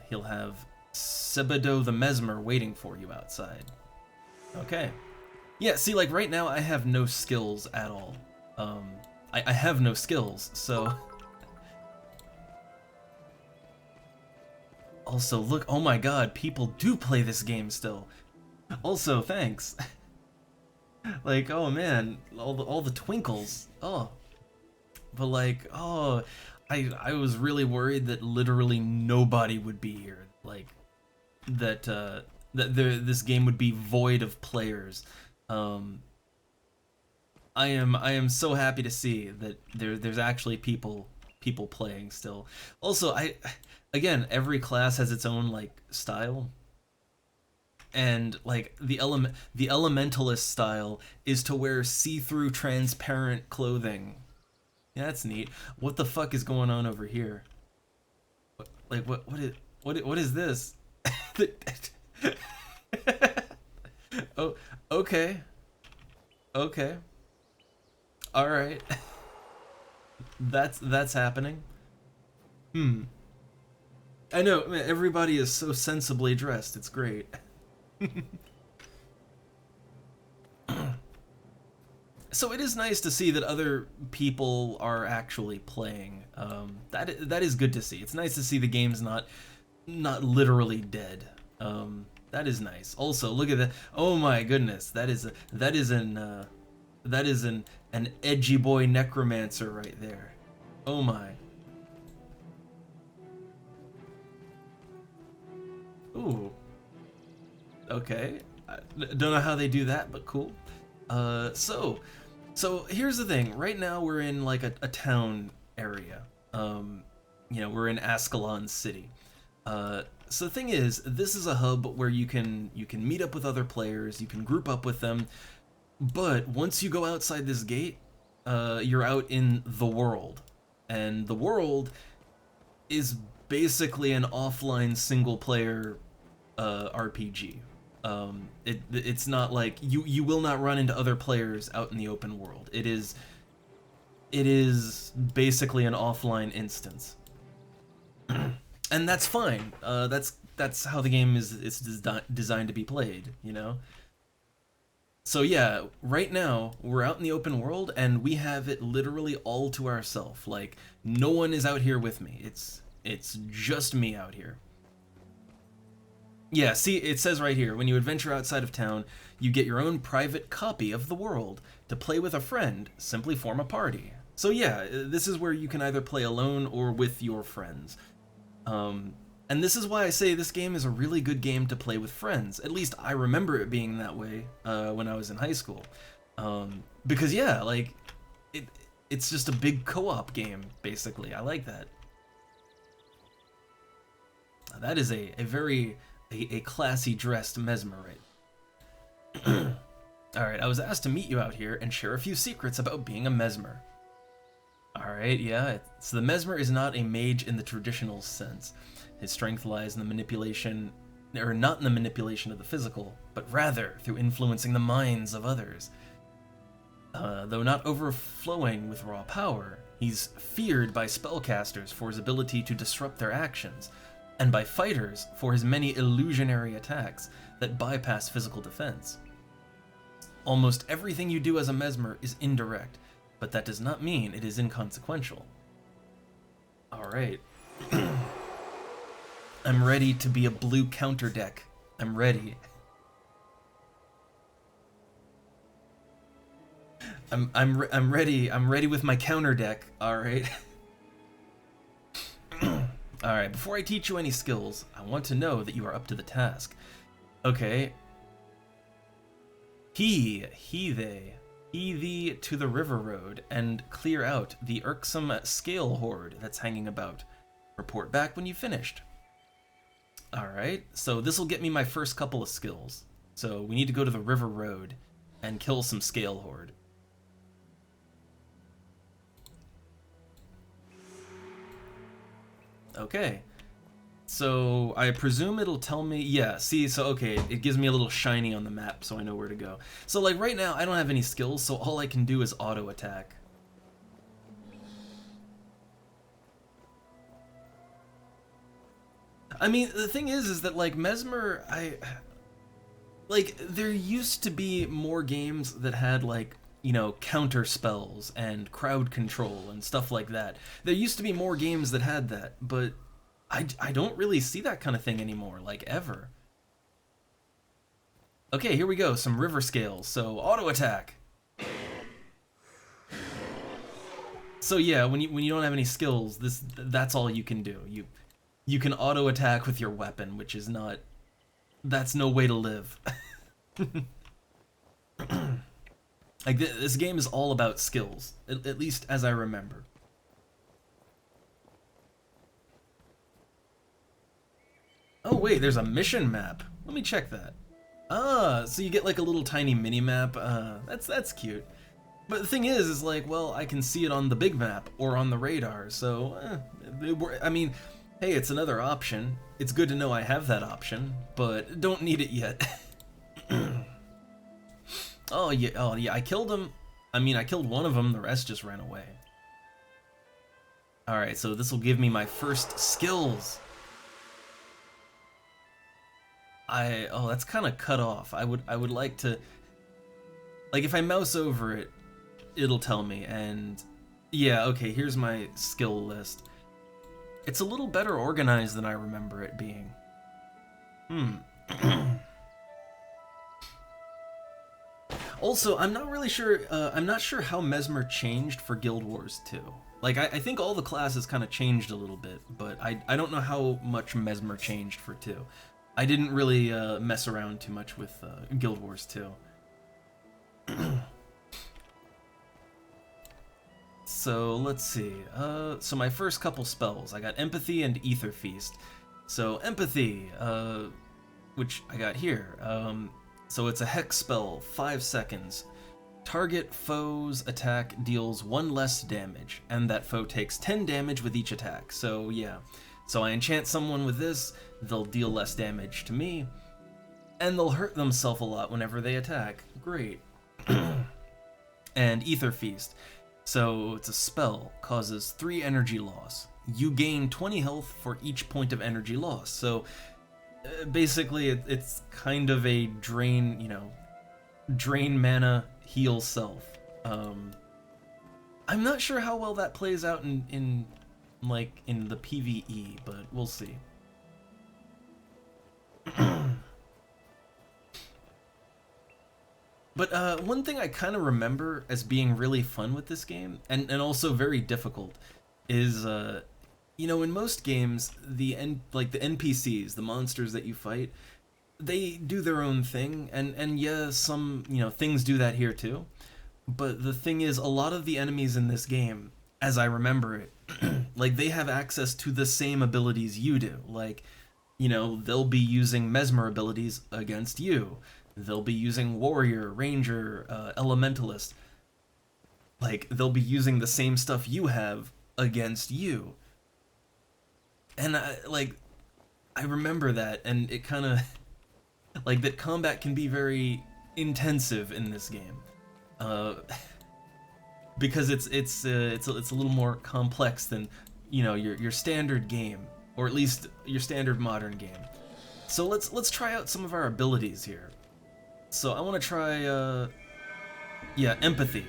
Speaker 1: He'll have Sebadoh the Mesmer waiting for you outside. Okay. Yeah, see, like, right now I have no skills at all. I have no skills, so... Also, look, oh my god, people do play this game still. Also, thanks. Like, oh man, all the twinkles. Oh. But like, oh, I was really worried that literally nobody would be here. Like, that this game would be void of players. I am so happy to see that there's actually people playing still. Also, again, every class has its own, like, style. And, like, the elementalist style is to wear see-through transparent clothing. Yeah, that's neat. What the fuck is going on over here? What is this? Oh, okay. Okay. All right. That's happening. I know, man, everybody is so sensibly dressed. It's great. So it is nice to see that other people are actually playing. That is good to see. It's nice to see the game's not literally dead. That is nice. Also, look at that. Oh my goodness, that is an edgy boy necromancer right there. Oh my. Ooh. Okay. I don't know how they do that, but cool. So here's the thing. Right now we're in, like, a town area. You know, we're in Ascalon City. So the thing is, this is a hub where you can meet up with other players, you can group up with them, but once you go outside this gate, you're out in the world. And the world is basically an offline single-player RPG. It's not like you will not run into other players out in the open world. It is basically an offline instance, and that's fine. That's how the game is designed to be played, you know. So yeah, right now we're out in the open world and we have it literally all to ourselves. Like, no one is out here with me. It's just me out here. Yeah, see, it says right here, when you adventure outside of town, you get your own private copy of the world. To play with a friend, simply form a party. So yeah, this is where you can either play alone or with your friends. And this is why I say this game is a really good game to play with friends. At least I remember it being that way when I was in high school. Because yeah, like, it's just a big co-op game, basically. I like that. That is a very... A classy dressed Mesmerite. Alright, I was asked to meet you out here and share a few secrets about being a Mesmer. Alright, yeah. So the Mesmer is not a mage in the traditional sense. His strength lies in the manipulation, or not in the manipulation of the physical, but rather through influencing the minds of others. Though not overflowing with raw power, he's feared by spellcasters for his ability to disrupt their actions, and by fighters for his many illusionary attacks that bypass physical defense. Almost everything you do as a Mesmer is indirect, but that does not mean it is inconsequential. Alright. I'm ready to be a blue counter deck. I'm ready. I'm ready. I'm ready with my counter deck. Alright. Alright, before I teach you any skills, I want to know that you are up to the task. Okay. He thee to the river road and clear out the irksome scale horde that's hanging about. Report back when you've finished. Alright, so this will get me my first couple of skills. So we need to go to the river road and kill some scale horde. Okay. So I presume it'll tell me, yeah, see, so okay, it gives me a little shiny on the map so I know where to go. So like right now I don't have any skills, so all I can do is auto attack. I mean, the thing is that like Mesmer, like there used to be more games that had like, you know, counter spells and crowd control and stuff like that. There used to be more games that had that, but I don't really see that kind of thing anymore, like ever. Okay, here we go, some river scales. So auto attack. So yeah, when you don't have any skills, that's all you can do. You can auto attack with your weapon, which is not, that's no way to live. Like this game is all about skills, at least as I remember. Oh wait, there's a mission map. Let me check that. Ah, so you get like a little tiny mini map. That's cute. But the thing is like, well, I can see it on the big map or on the radar. So, I mean, hey, it's another option. It's good to know I have that option, but don't need it yet. Oh yeah, I killed him. I mean, I killed one of them. The rest just ran away. All right, so this will give me my first skills. Oh, that's kind of cut off. I would like to, like, if I mouse over it, it'll tell me. And yeah, okay, here's my skill list. It's a little better organized than I remember it being. Also, I'm not really sure. I'm not sure how Mesmer changed for Guild Wars 2. Like, I think all the classes kind of changed a little bit, but I don't know how much Mesmer changed for 2. I didn't really mess around too much with Guild Wars 2. So let's see. So my first couple spells, I got Empathy and Ether Feast. So Empathy, which I got here. So it's a hex spell, 5 seconds. Target foe's attack deals 1 less damage, and that foe takes 10 damage with each attack. So yeah. So I enchant someone with this, they'll deal less damage to me, and they'll hurt themselves a lot whenever they attack. Great. And Ether Feast. So it's a spell, causes 3 energy loss. You gain 20 health for each point of energy loss. So basically it's kind of a drain, you know, drain mana, heal self. I'm not sure how well that plays out in the PvE, but we'll see. But one thing I kind of remember as being really fun with this game, and also very difficult, is you know, in most games, the NPCs, the monsters that you fight, they do their own thing, and yeah, some, you know, things do that here too. But the thing is, a lot of the enemies in this game, as I remember it, like, they have access to the same abilities you do. Like, you know, they'll be using Mesmer abilities against you. They'll be using Warrior, Ranger, Elementalist. Like, they'll be using the same stuff you have against you. And I remember that, and it kind of like that combat can be very intensive in this game, because it's a little more complex than, you know, your standard game, or at least your standard modern game. So let's try out some of our abilities here. So I want to try yeah, empathy.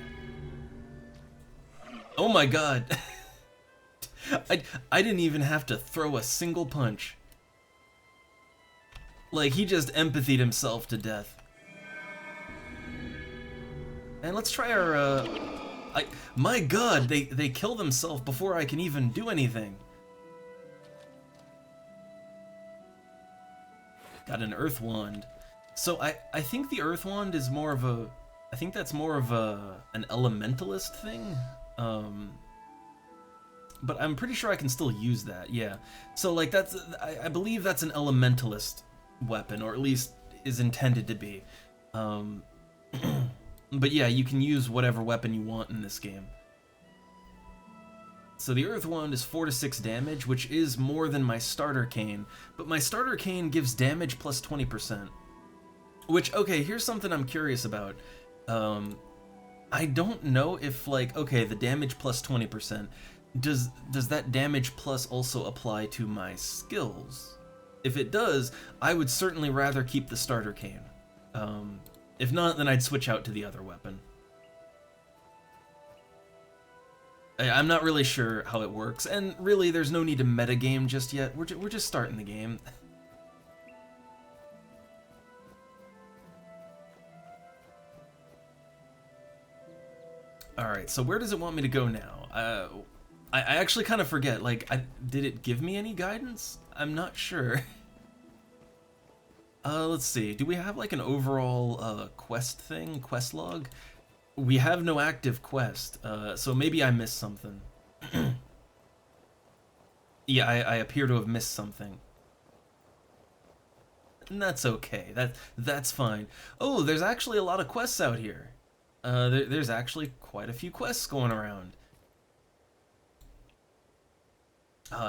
Speaker 1: Oh my god. I didn't even have to throw a single punch. Like, he just empathied himself to death. And let's try our, my god, they kill themselves before I can even do anything. Got an Earth Wand. So I think the Earth Wand is more of a, I think that's more of an elementalist thing. But I'm pretty sure I can still use that, yeah. So, like, that's, I believe that's an elementalist weapon, or at least is intended to be. But yeah, you can use whatever weapon you want in this game. So the Earth Wand is 4 to 6 damage, which is more than my starter cane, but my starter cane gives damage plus 20%. Which, okay, here's something I'm curious about. I don't know if, like, okay, the damage plus 20%, does that damage plus also apply to my skills? If it does, I would certainly rather keep the starter cane. If not, then I'd switch out to the other weapon. I'm not really sure how it works, and really, there's no need to metagame just yet. We're just starting the game. Alright, so where does it want me to go now? I actually kind of forget, like, did it give me any guidance? I'm not sure. Let's see, do we have like an overall quest thing, quest log? We have no active quest, so maybe I missed something. Yeah, I appear to have missed something. And that's okay, that's fine. Oh, there's actually a lot of quests out here. There's actually quite a few quests going around.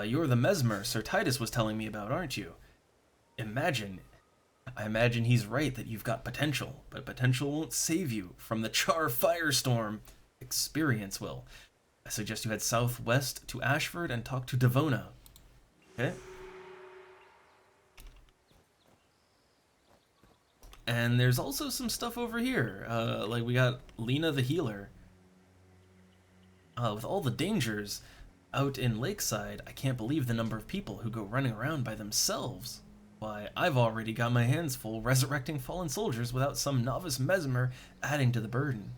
Speaker 1: You're the Mesmer Sir Titus was telling me about, aren't you? I imagine he's right that you've got potential, but potential won't save you from the Char firestorm. Experience will. I suggest you head southwest to Ashford and talk to Devona. Okay? And there's also some stuff over here. Like, we got Lena the Healer. With all the dangers out in Lakeside, I can't believe the number of people who go running around by themselves. Why, I've already got my hands full resurrecting fallen soldiers without some novice mesmer adding to the burden.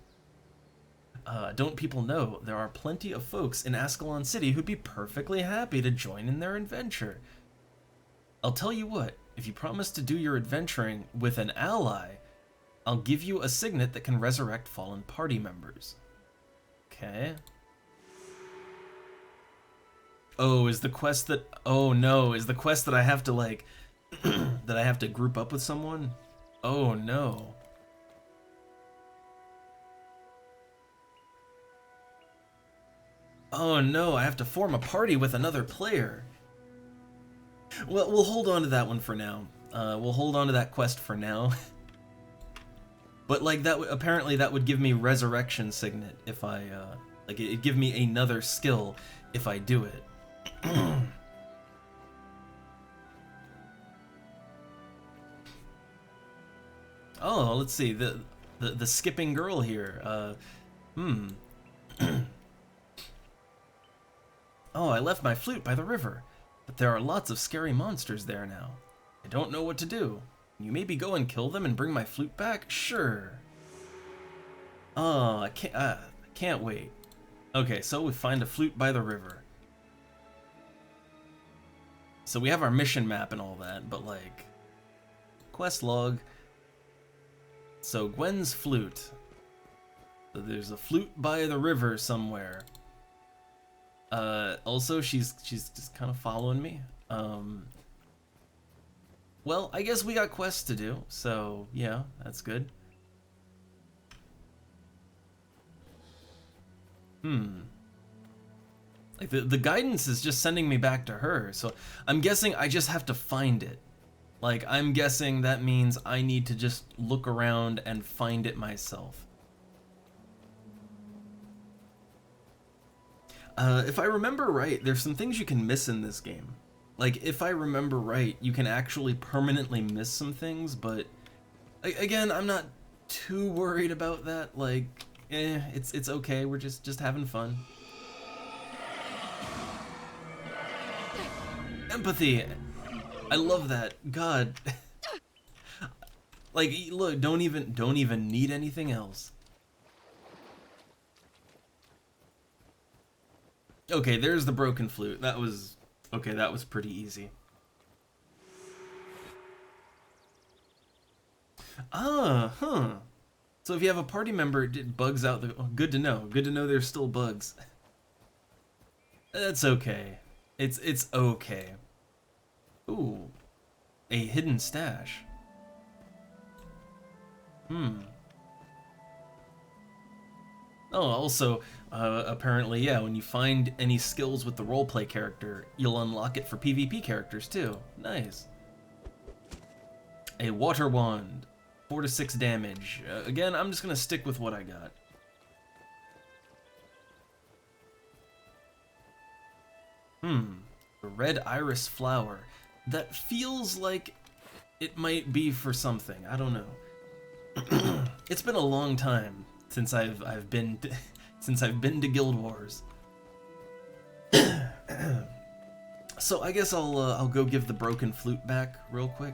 Speaker 1: Don't people know there are plenty of folks in Ascalon City who'd be perfectly happy to join in their adventure? I'll tell you what, if you promise to do your adventuring with an ally, I'll give you a signet that can resurrect fallen party members. Okay. Oh, is the quest that... Oh no, is the quest that I have to, like... that I have to group up with someone? Oh no. Oh no, I have to form a party with another player. Well, we'll hold on to that one for now. We'll hold on to that quest for now. But like that, apparently that would give me resurrection signet if I, like it'd give me another skill if I do it. Oh, let's see, the skipping girl here, Oh, I left my flute by the river, but there are lots of scary monsters there now. I don't know what to do. You maybe go and kill them and bring my flute back? Sure. Oh, I can't wait. Okay, so we find a flute by the river. So we have our mission map and all that, but like, quest log. So Gwen's flute. So there's a flute by the river somewhere. Also she's just kind of following me. Well, I guess we got quests to do, so yeah, that's good. Like, the guidance is just sending me back to her, so I'm guessing I just have to find it. Like, I'm guessing that means I need to just look around and find it myself. If I remember right, there's some things you can miss in this game. Like, if I remember right, you can actually permanently miss some things, but again, I'm not too worried about that. Like, it's okay. We're just having fun. Empathy. I love that. God. Like, look, don't even need anything else. Okay, there's the broken flute. That was pretty easy. So if you have a party member, it bugs out the... Oh, good to know. Good to know there's still bugs. That's okay. It's okay. Ooh. A hidden stash. Oh, also, apparently, yeah, when you find any skills with the roleplay character, you'll unlock it for PvP characters, too. Nice. A water wand. 4 to 6 damage. Again, I'm just gonna stick with what I got. A red iris flower. That feels like it might be for something. I don't know. It's been a long time since I've been to Guild Wars. So I guess I'll go give the broken flute back real quick.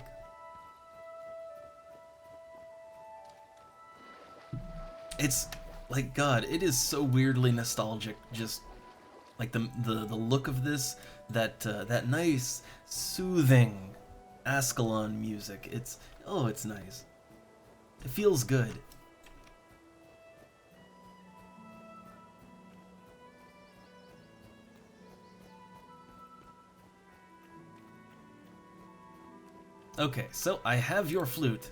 Speaker 1: It's like, God, it is so weirdly nostalgic. Just like the look of this, that nice soothing Ascalon music. It's nice. It feels good. Okay, so I have your flute.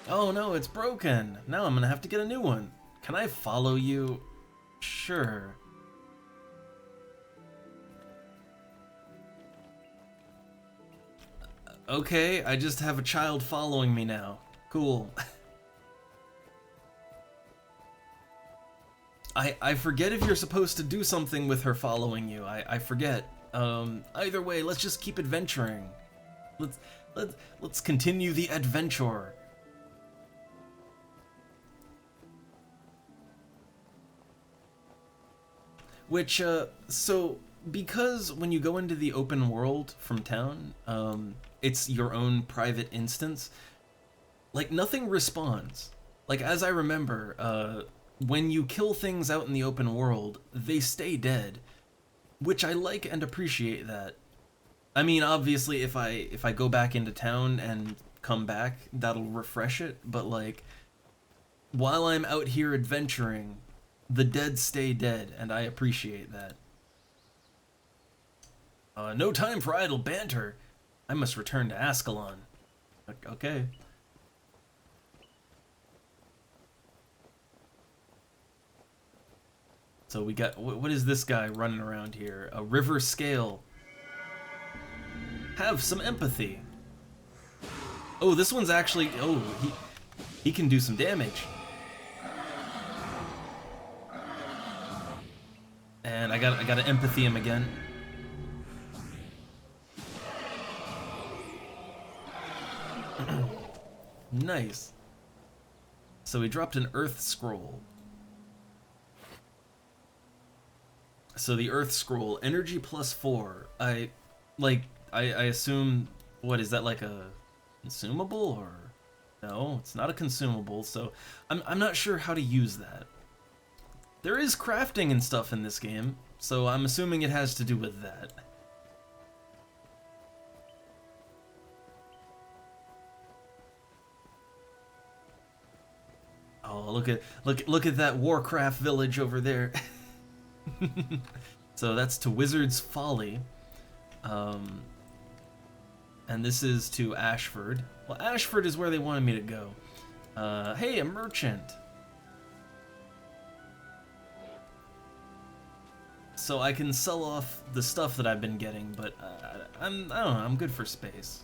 Speaker 1: Oh no, it's broken. Now I'm gonna have to get a new one. Can I follow you? Sure. Okay, I just have a child following me now. Cool. I forget if you're supposed to do something with her following you. I forget. Either way, let's just keep adventuring. Let's continue the adventure. Which, so, because when you go into the open world from town, it's your own private instance, like, nothing respawns. Like, as I remember, when you kill things out in the open world, they stay dead, which I like and appreciate that. I mean, obviously, if I go back into town and come back, that'll refresh it, but, like, while I'm out here adventuring, the dead stay dead, and I appreciate that. No time for idle banter. I must return to Ascalon. Okay. So we got, what is this guy running around here? A river scale. Have some empathy. Oh, this one's actually, oh, he can do some damage. And I gotta empathy him again. Nice. So we dropped an earth scroll. So the earth scroll, energy +4. I assume, what is that, like a consumable, or no? It's not a consumable. So I'm not sure how to use that. There is crafting and stuff in this game, so I'm assuming it has to do with that. Oh, look at that Warcraft village over there. So that's to Wizard's Folly. And this is to Ashford. Well, Ashford is where they wanted me to go. Hey, a merchant. so I can sell off the stuff that I've been getting, but I don't know, I'm good for space.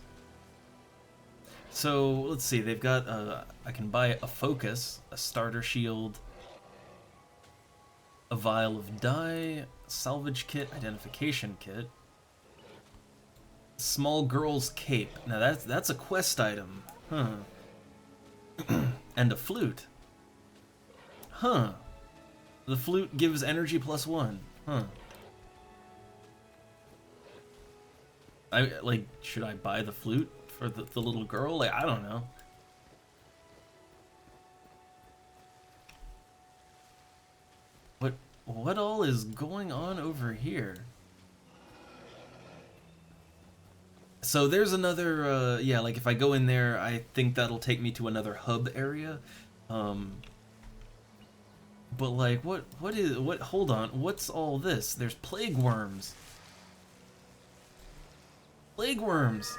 Speaker 1: So let's see, they've got I can buy a focus, a starter shield, a vial of dye, salvage kit, identification kit, small girl's cape. Now that's a quest item, huh? And a flute, huh? The flute gives energy +1, huh? Should I buy the flute for the little girl? Like, I don't know. What all is going on over here? So there's another, yeah, like if I go in there, I think that'll take me to another hub area. But like, hold on, what's all this? There's plague worms. Plague worms!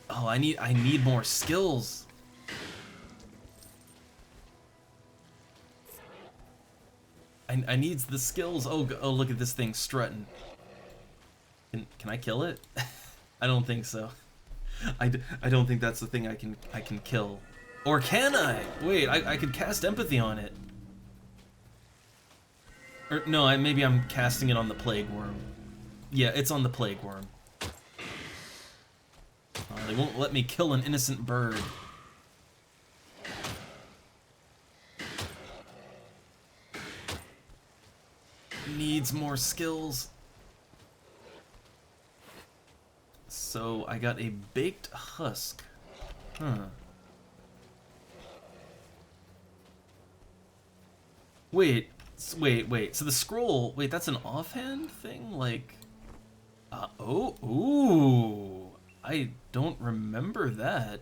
Speaker 1: Oh, I need more skills. I needs the skills. Oh, look at this thing strutting. Can I kill it? I don't think so. I don't think that's the thing I can kill. Or can I? Wait, I could cast empathy on it. Or no, maybe I'm casting it on the plague worm. Yeah, it's on the plague worm. They won't let me kill an innocent bird. Needs more skills. So I got a baked husk. Huh. Wait. So the scroll, wait, that's an offhand thing? Like, ooh. I don't remember that.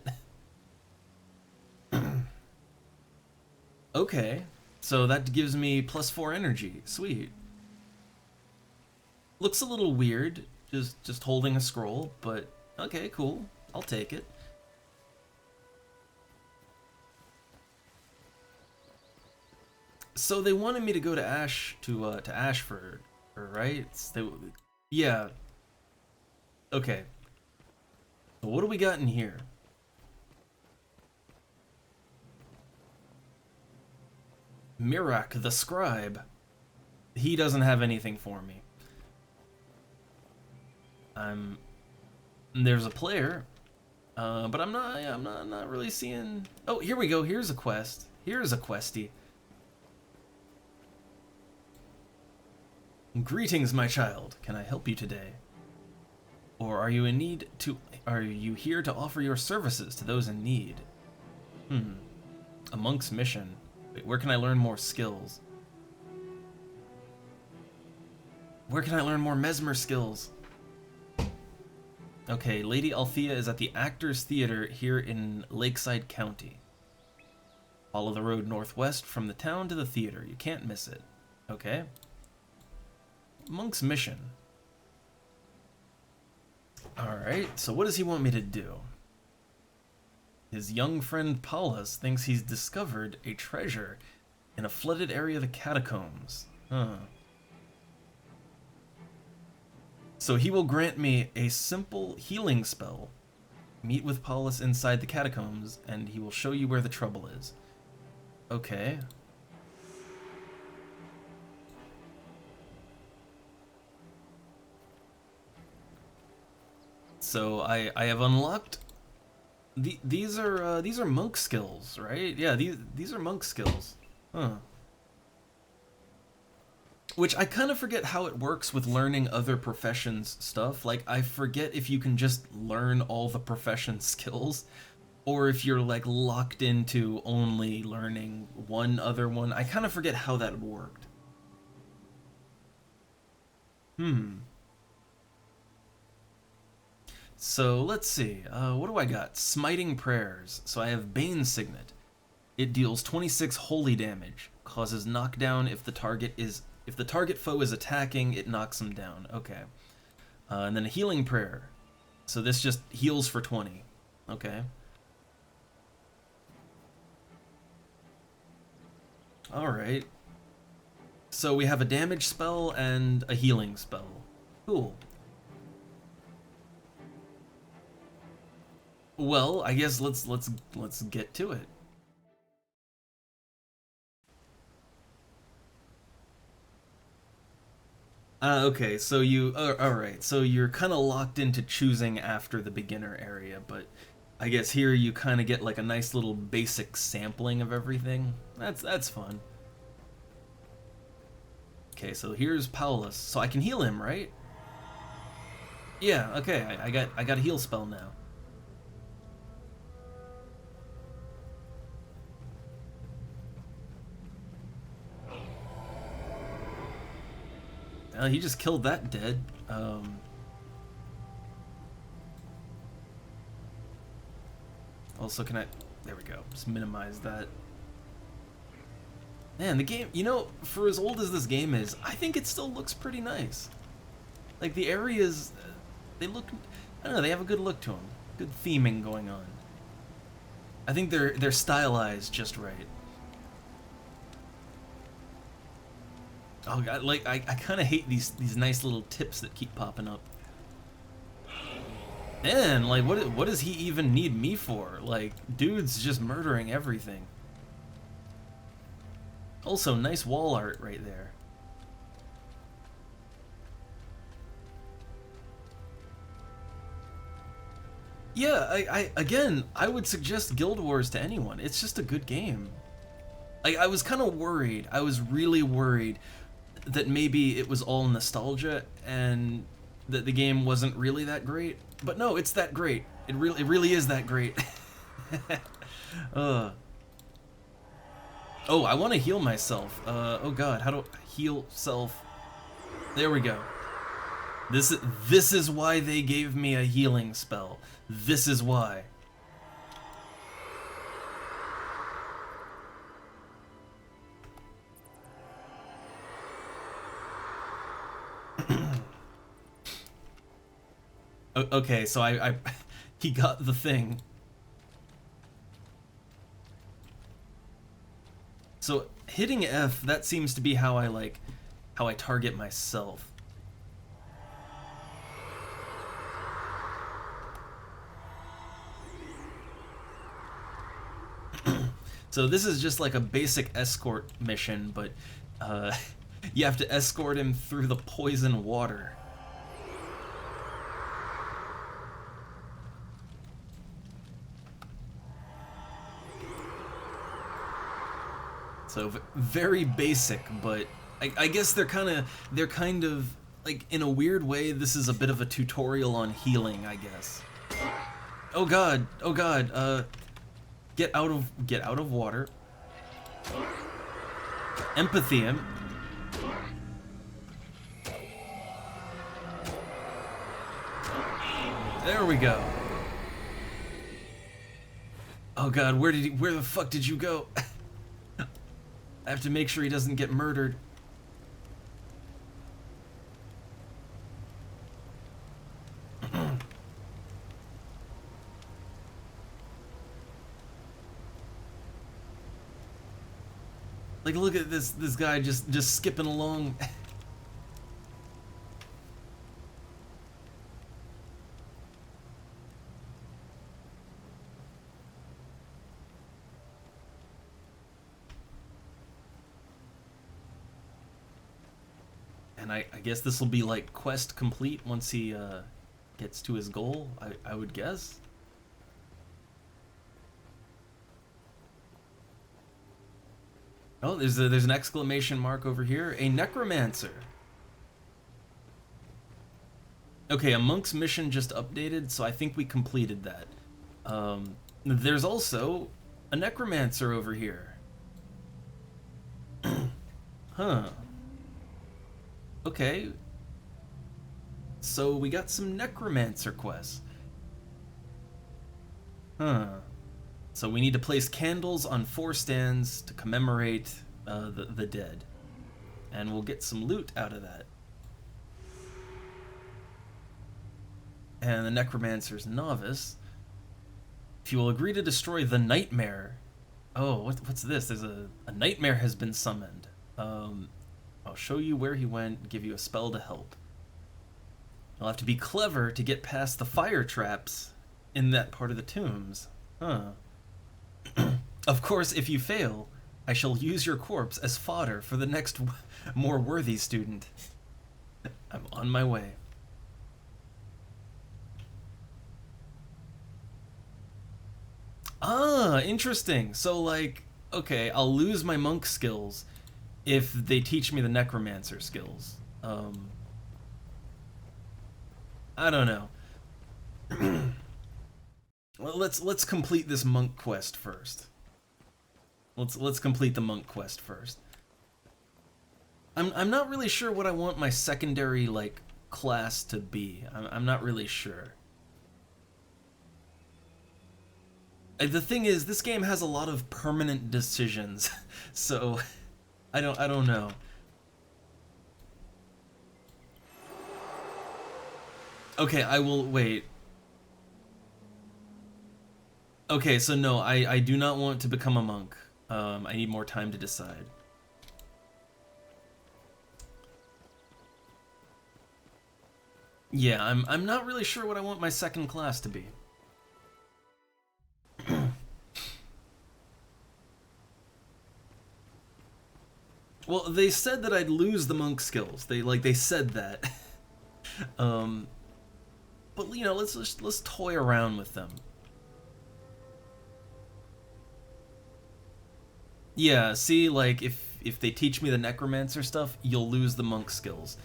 Speaker 1: Okay, so that gives me +4 energy. Sweet. Looks a little weird, just holding a scroll, but okay, cool. I'll take it. So they wanted me to go to Ashford, right? Yeah. Okay. So what do we got in here? Mirak the Scribe. He doesn't have anything for me. There's a player, but I'm not really seeing. Oh, here we go. Here's a quest. Here's a questie. Greetings, my child. Can I help you today? Or are you here to offer your services to those in need? A monk's mission. Wait, where can I learn more skills? Where can I learn more mesmer skills? Okay, Lady Althea is at the Actors Theater here in Lakeside County. Follow the road northwest from the town to the theater. You can't miss it. Okay. Monk's mission. Alright, so what does he want me to do? His young friend Paulus thinks he's discovered a treasure in a flooded area of the catacombs. Huh. So he will grant me a simple healing spell. Meet with Paulus inside the catacombs, and he will show you where the trouble is. Okay. So I have unlocked. These are monk skills, right? Yeah, these are monk skills. Huh. Which I kind of forget how it works with learning other professions stuff. Like, I forget if you can just learn all the profession skills, or if you're like locked into only learning one other one. I kind of forget how that worked. So let's see, what do I got? Smiting Prayers. So I have Bane Signet. It deals 26 holy damage, causes knockdown if the target foe is attacking, it knocks them down. Okay. And then a Healing Prayer. So this just heals for 20. Okay. Alright. So we have a damage spell and a healing spell. Cool. Well, I guess let's get to it. Okay, so alright, so you're kind of locked into choosing after the beginner area, but I guess here you kind of get like a nice little basic sampling of everything. That's fun. Okay, so here's Paulus. So I can heal him, right? Yeah, okay, I got a heal spell now. He just killed that dead. Also, can I... There we go. Just minimize that. Man, the game... You know, for as old as this game is, I think it still looks pretty nice. Like, the areas... They look... I don't know, they have a good look to them. Good theming going on. I think they're stylized just right. Oh god, like I kind of hate these nice little tips that keep popping up. Man, like what does he even need me for? Like, dude's just murdering everything. Also, nice wall art right there. Yeah, I would suggest Guild Wars to anyone. It's just a good game. Like, I was kind of worried. I was really worried that maybe it was all nostalgia and that the game wasn't really that great. But no, it's that great. It really is that great. Oh, I want to heal myself. Oh god, how do I heal self? There we go. This is why they gave me a healing spell. This is why. Okay, so he got the thing. So hitting F, that seems to be how I target myself. So this is just like a basic escort mission, but you have to escort him through the poison water. So very basic, but I guess they're kind of like, in a weird way, this is a bit of a tutorial on healing, I guess. Oh god, get out of water. Empathy him. There we go. Oh god, where the fuck did you go? I have to make sure he doesn't get murdered. Like, look at this guy just skipping along. And I guess this will be like quest complete once he gets to his goal, I would guess. Oh, there's an exclamation mark over here. A necromancer. Okay, a monk's mission just updated, so I think we completed that. There's also a necromancer over here. Huh. Okay. So we got some necromancer quests. Huh. So we need to place candles on 4 stands to commemorate the dead. And we'll get some loot out of that. and the Necromancer's Novice. If you will agree to destroy the Nightmare... Oh, what's this? There's a Nightmare has been summoned. I'll show you where he went and give you a spell to help. You'll have to be clever to get past the fire traps in that part of the tombs. Huh. Of course, if you fail, I shall use your corpse as fodder for the next more worthy student. I'm on my way. Ah, interesting. So, like, okay, I'll lose my monk skills if they teach me the necromancer skills. I don't know. Well, let's complete this monk quest first. Let's complete the monk quest first. I'm not really sure what I want my secondary, like, class to be. I'm not really sure. The thing is, this game has a lot of permanent decisions, so I don't know. Okay, I will wait. Okay, so no, I do not want to become a monk. I need more time to decide. Yeah, I'm not really sure what I want my second class to be. Well, they said that I'd lose the monk skills. They said that. But you know, let's toy around with them. Yeah, see, like if they teach me the necromancer stuff, you'll lose the monk skills.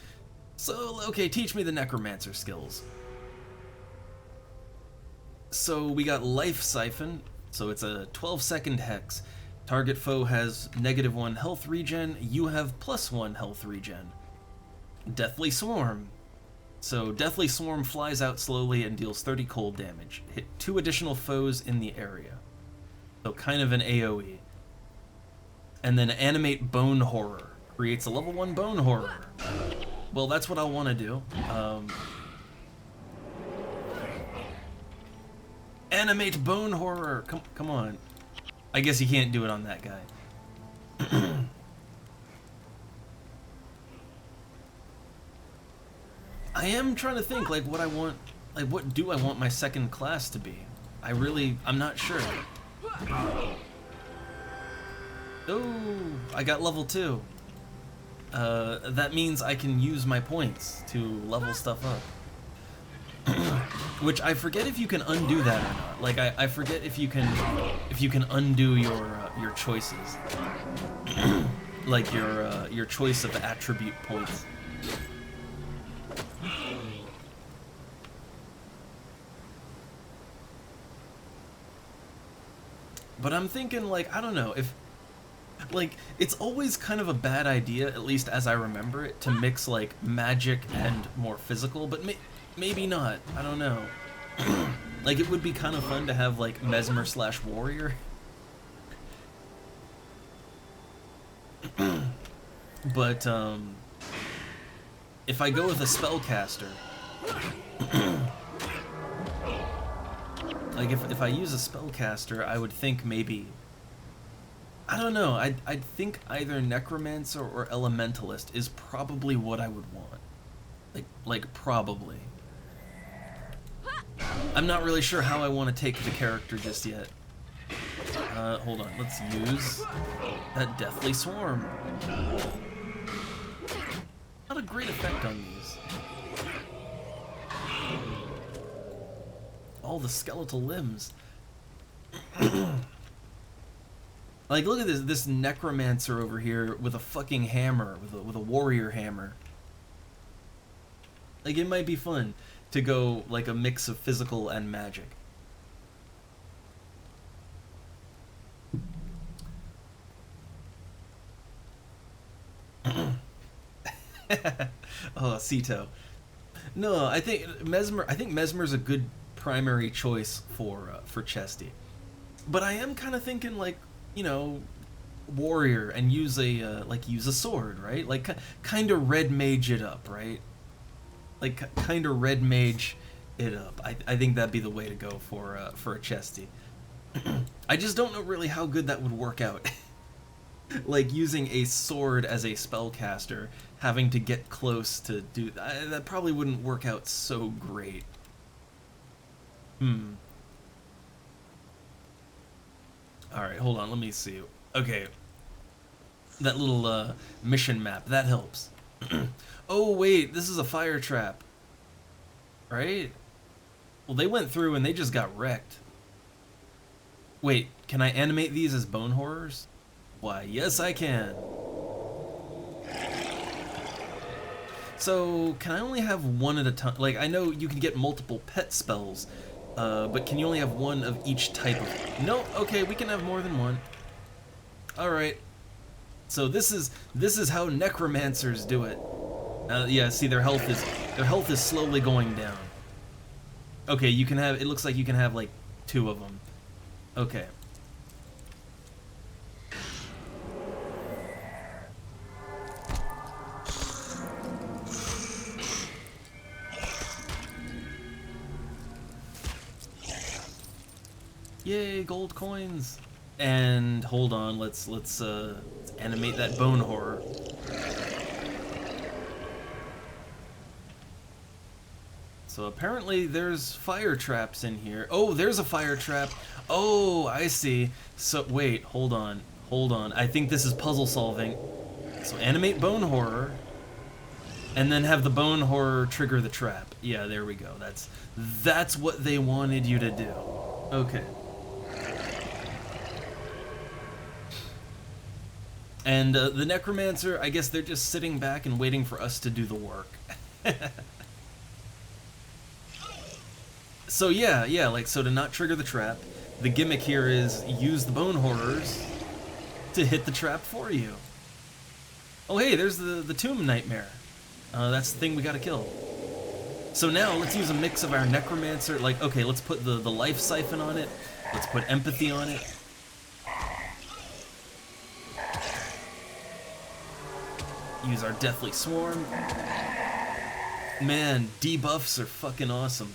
Speaker 1: So, okay, teach me the necromancer skills. So we got Life Siphon, so it's a 12-second hex. Target foe has -1 health regen, you have +1 health regen. Deathly Swarm. So Deathly Swarm flies out slowly and deals 30 cold damage. Hit 2 additional foes in the area. So kind of an AoE. And then Animate Bone Horror. Creates a level 1 Bone Horror. Well, that's what I want to do. Animate Bone Horror! Come on. I guess you can't do it on that guy. I am trying to think, like, what I want... Like, what do I want my second class to be? I'm not sure. Oh, I got level 2. That means I can use my points to level stuff up. Which I forget if you can undo that or not. Like I forget if you can undo your choices. Like your choice of attribute points. But I'm thinking, like, I don't know, if... Like, it's always kind of a bad idea, at least as I remember it, to mix, like, magic and more physical, but maybe not. I don't know. Like, it would be kind of fun to have, like, Mesmer/Warrior. But, if I go with a Spellcaster... Like, if I use a Spellcaster, I would think maybe... I don't know, I'd think either Necromancer or Elementalist is probably what I would want. Like probably. I'm not really sure how I want to take the character just yet. Hold on, let's use that Deathly Swarm. Not a great effect on these. All the skeletal limbs. Like, look at this necromancer over here with a fucking hammer, with a warrior hammer. Like, it might be fun to go like a mix of physical and magic. Oh, Sito. No, I think Mesmer's a good primary choice for Chesty. But I am kind of thinking, like, you know, warrior and use a sword, right? Like kind of red mage it up, right? Like kind of red mage it up. I think that'd be the way to go for a chesty. I just don't know really how good that would work out. Like using a sword as a spellcaster, having to get close to do that probably wouldn't work out so great. Alright, hold on, let me see. Okay. That little mission map, that helps. Oh wait, this is a fire trap. Right? Well, they went through and they just got wrecked. Wait, can I animate these as bone horrors? Why, yes I can. So, can I only have one at a time? Like, I know you can get multiple pet spells, but can you only have one of each type of... No, okay, we can have more than one. Alright. So this is how necromancers do it. Yeah, see, their health is slowly going down. Okay, you can have, it looks like you can have like 2 of them. Okay. Yay, gold coins. And hold on, let's animate that bone horror. So apparently there's fire traps in here. Oh, there's a fire trap. Oh, I see. So wait, hold on. I think this is puzzle solving. So animate bone horror, and then have the bone horror trigger the trap. Yeah, there we go. That's what they wanted you to do. Okay. And the necromancer, I guess they're just sitting back and waiting for us to do the work. So yeah, like, so to not trigger the trap, the gimmick here is use the bone horrors to hit the trap for you. Oh hey, there's the tomb nightmare. That's the thing we gotta kill. So now let's use a mix of our necromancer, like, okay, let's put the life siphon on it, let's put empathy on it. Use our deathly swarm. Man, debuffs are fucking awesome.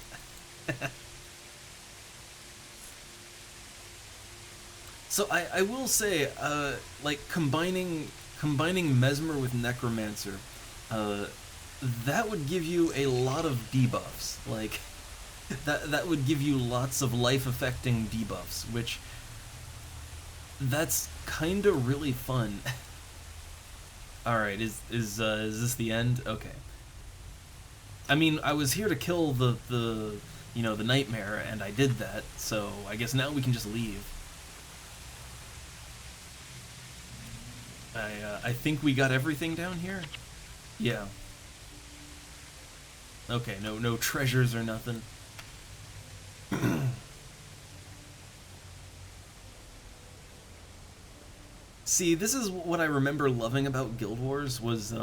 Speaker 1: So I will say, like combining Mesmer with Necromancer, that would give you a lot of debuffs. Like that would give you lots of life-affecting debuffs, which that's kind of really fun. All right, is this the end? Okay. I mean, I was here to kill the nightmare, and I did that, so I guess now we can just leave. I think we got everything down here? Yeah. Okay, no treasures or nothing. See, this is what I remember loving about Guild Wars was,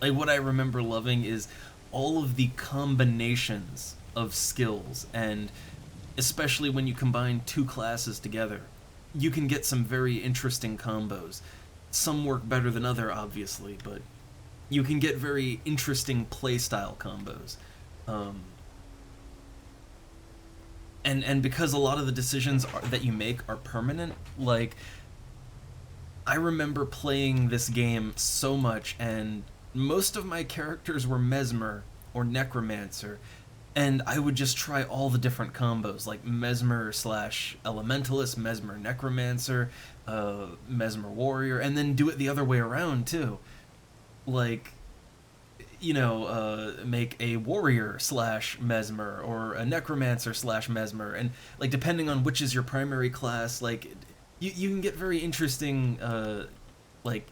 Speaker 1: like, what I remember loving is all of the combinations of skills, and especially when you combine 2 classes together, you can get some very interesting combos. Some work better than other, obviously, but you can get very interesting playstyle combos. And because a lot of the decisions that you make are permanent, like, I remember playing this game so much, and most of my characters were Mesmer or Necromancer, and I would just try all the different combos, like Mesmer / Elementalist, Mesmer Necromancer, Mesmer Warrior, and then do it the other way around too. Like, make a Warrior / Mesmer, or a Necromancer / Mesmer, and like depending on which is your primary class, like you can get very interesting like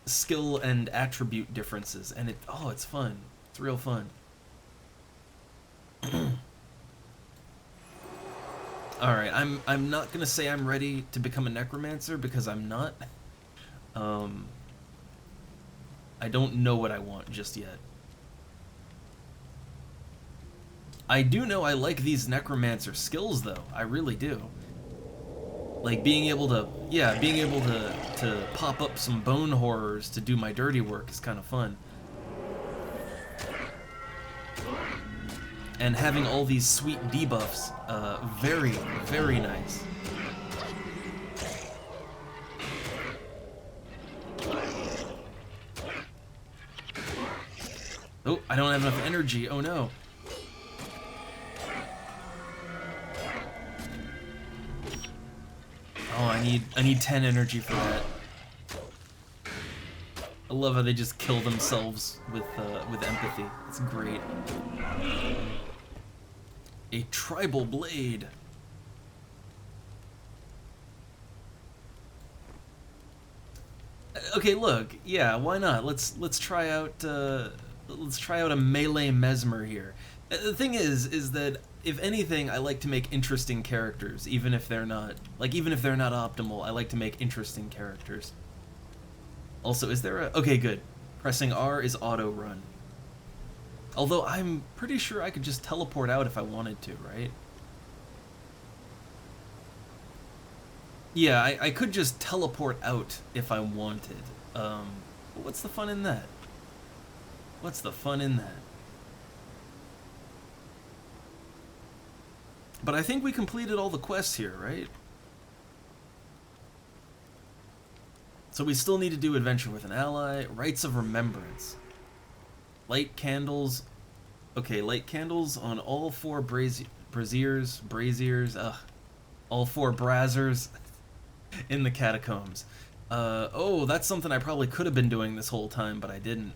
Speaker 1: skill and attribute differences, and it's fun. It's real fun. Alright, I'm not gonna say I'm ready to become a necromancer because I'm not. I don't know what I want just yet. I do know I like these necromancer skills though. I really do. Like being able to pop up some bone horrors to do my dirty work is kind of fun. and having all these sweet debuffs, very, very nice. Oh, I don't have enough energy. Oh no. Oh, I need 10 energy for that. I love how they just kill themselves with empathy. It's great. A tribal blade. Okay, look, yeah, why not? Let's try out a melee mesmer here. The thing is that if anything, I like to make interesting characters, even if they're not optimal. I like to make interesting characters. Also, is there a... Okay, good. Pressing R is auto run. Although I'm pretty sure I could just teleport out if I wanted to, right? Yeah, I could just teleport out if I wanted. But what's the fun in that? What's the fun in that? But I think we completed all the quests here, right? So we still need to do Adventure with an Ally, Rites of Remembrance. Light candles. Okay, light candles on all 4 braziers, all 4 brazzers in the catacombs. Oh, that's something I probably could have been doing this whole time, but I didn't.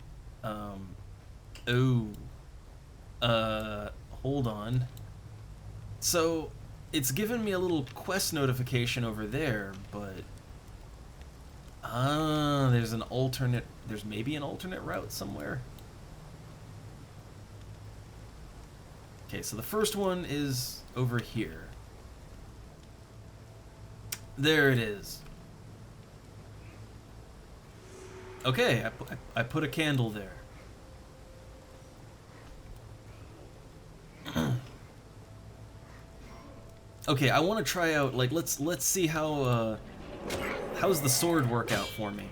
Speaker 1: Hold on. So, it's given me a little quest notification over there, but... there's maybe an alternate route somewhere? Okay, so the first one is over here. There it is. Okay, I put a candle there. Okay, I want to try out, like, let's see how, how's the sword work out for me?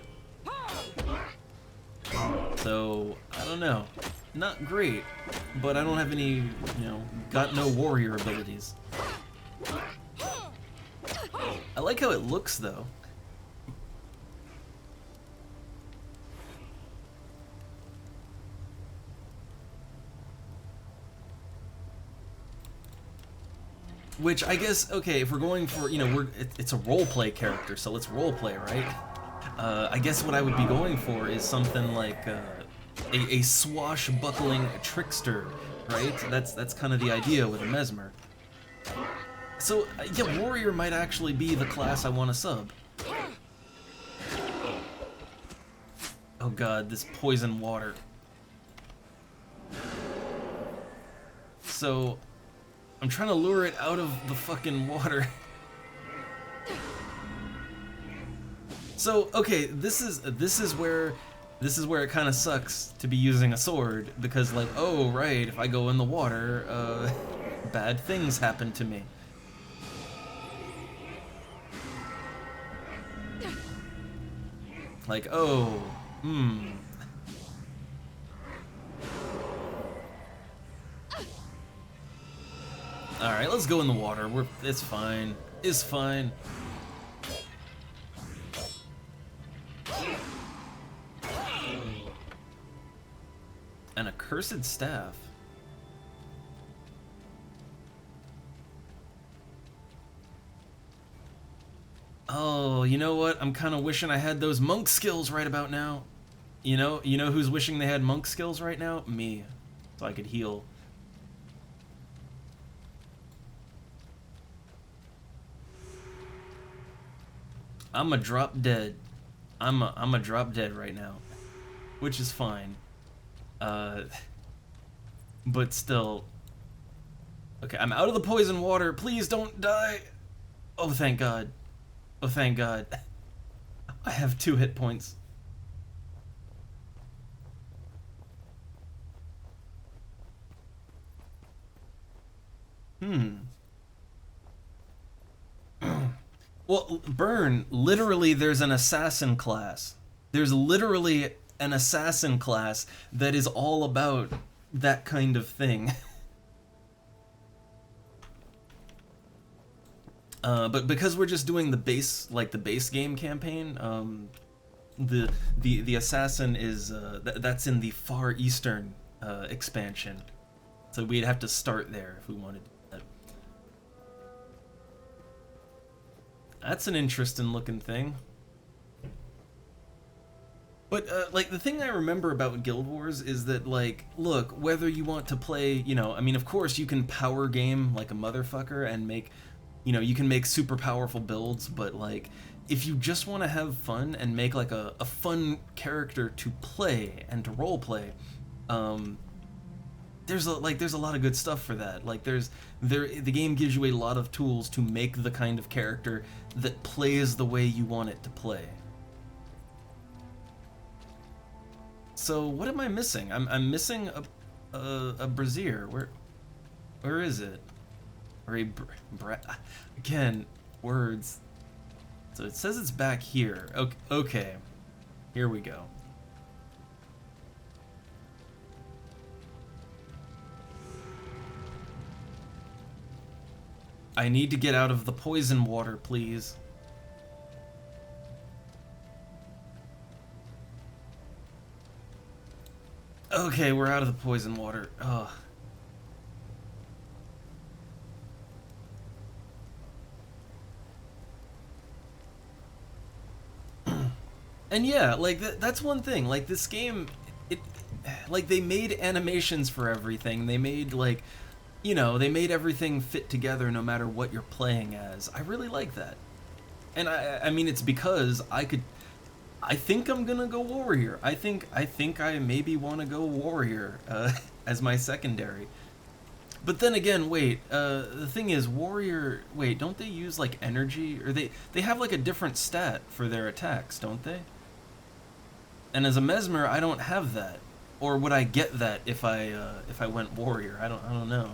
Speaker 1: So, I don't know. Not great, but I don't have any, got no warrior abilities. I like how it looks, though. Which, I guess, okay, if we're going for, it's a roleplay character, so let's roleplay, right? I guess what I would be going for is something like a swashbuckling trickster, right? That's kind of the idea with a mesmer. So, yeah, warrior might actually be the class I want to sub. Oh god, this poison water. So... I'm trying to lure it out of the fucking water. So, okay, this is where it kind of sucks to be using a sword, because, like, oh right, if I go in the water, bad things happen to me. Like, oh, Alright, let's go in the water. It's fine. It's fine. An accursed staff. Oh, you know what? I'm kind of wishing I had those monk skills right about now. You know who's wishing they had monk skills right now? Me. So I could heal. I'm a drop dead. I'm a drop dead right now, which is fine. But still. Okay, I'm out of the poison water. Please don't die. Oh, thank God. Oh, thank God. I have 2 hit points. Well, Burn, literally there's an assassin class. There's literally an assassin class that is all about that kind of thing. But because we're just doing the base, like the base game campaign, the assassin is that's in the Far Eastern expansion, so we'd have to start there if we wanted to do that. That's an interesting looking thing. But, like, the thing I remember about Guild Wars is that, like, look, whether you want to play, you know, I mean, of course you can power game like a motherfucker and make, you know, you can make super powerful builds, but, like, if you just want to have fun and make, like, a fun character to play and to roleplay, there's a lot of good stuff for that. Like, the game gives you a lot of tools to make the kind of character that plays the way you want it to play. So what am I missing? I'm missing a brazier. Where is it? Or again, words. So it says it's back here. Okay. Here we go. I need to get out of the poison water, please. Okay, we're out of the poison water. Ugh. And yeah, like that's one thing. Like this game, like they made animations for everything. They made like, you know, they made everything fit together no matter what you're playing as. I really like that. And I mean, it's because I think I'm gonna go warrior. I think I maybe want to go warrior as my secondary. But then again, wait. The thing is, warrior. Wait, don't they use like energy, or they have like a different stat for their attacks, don't they? And as a mesmer, I don't have that. Or would I get that if I went warrior? I don't know.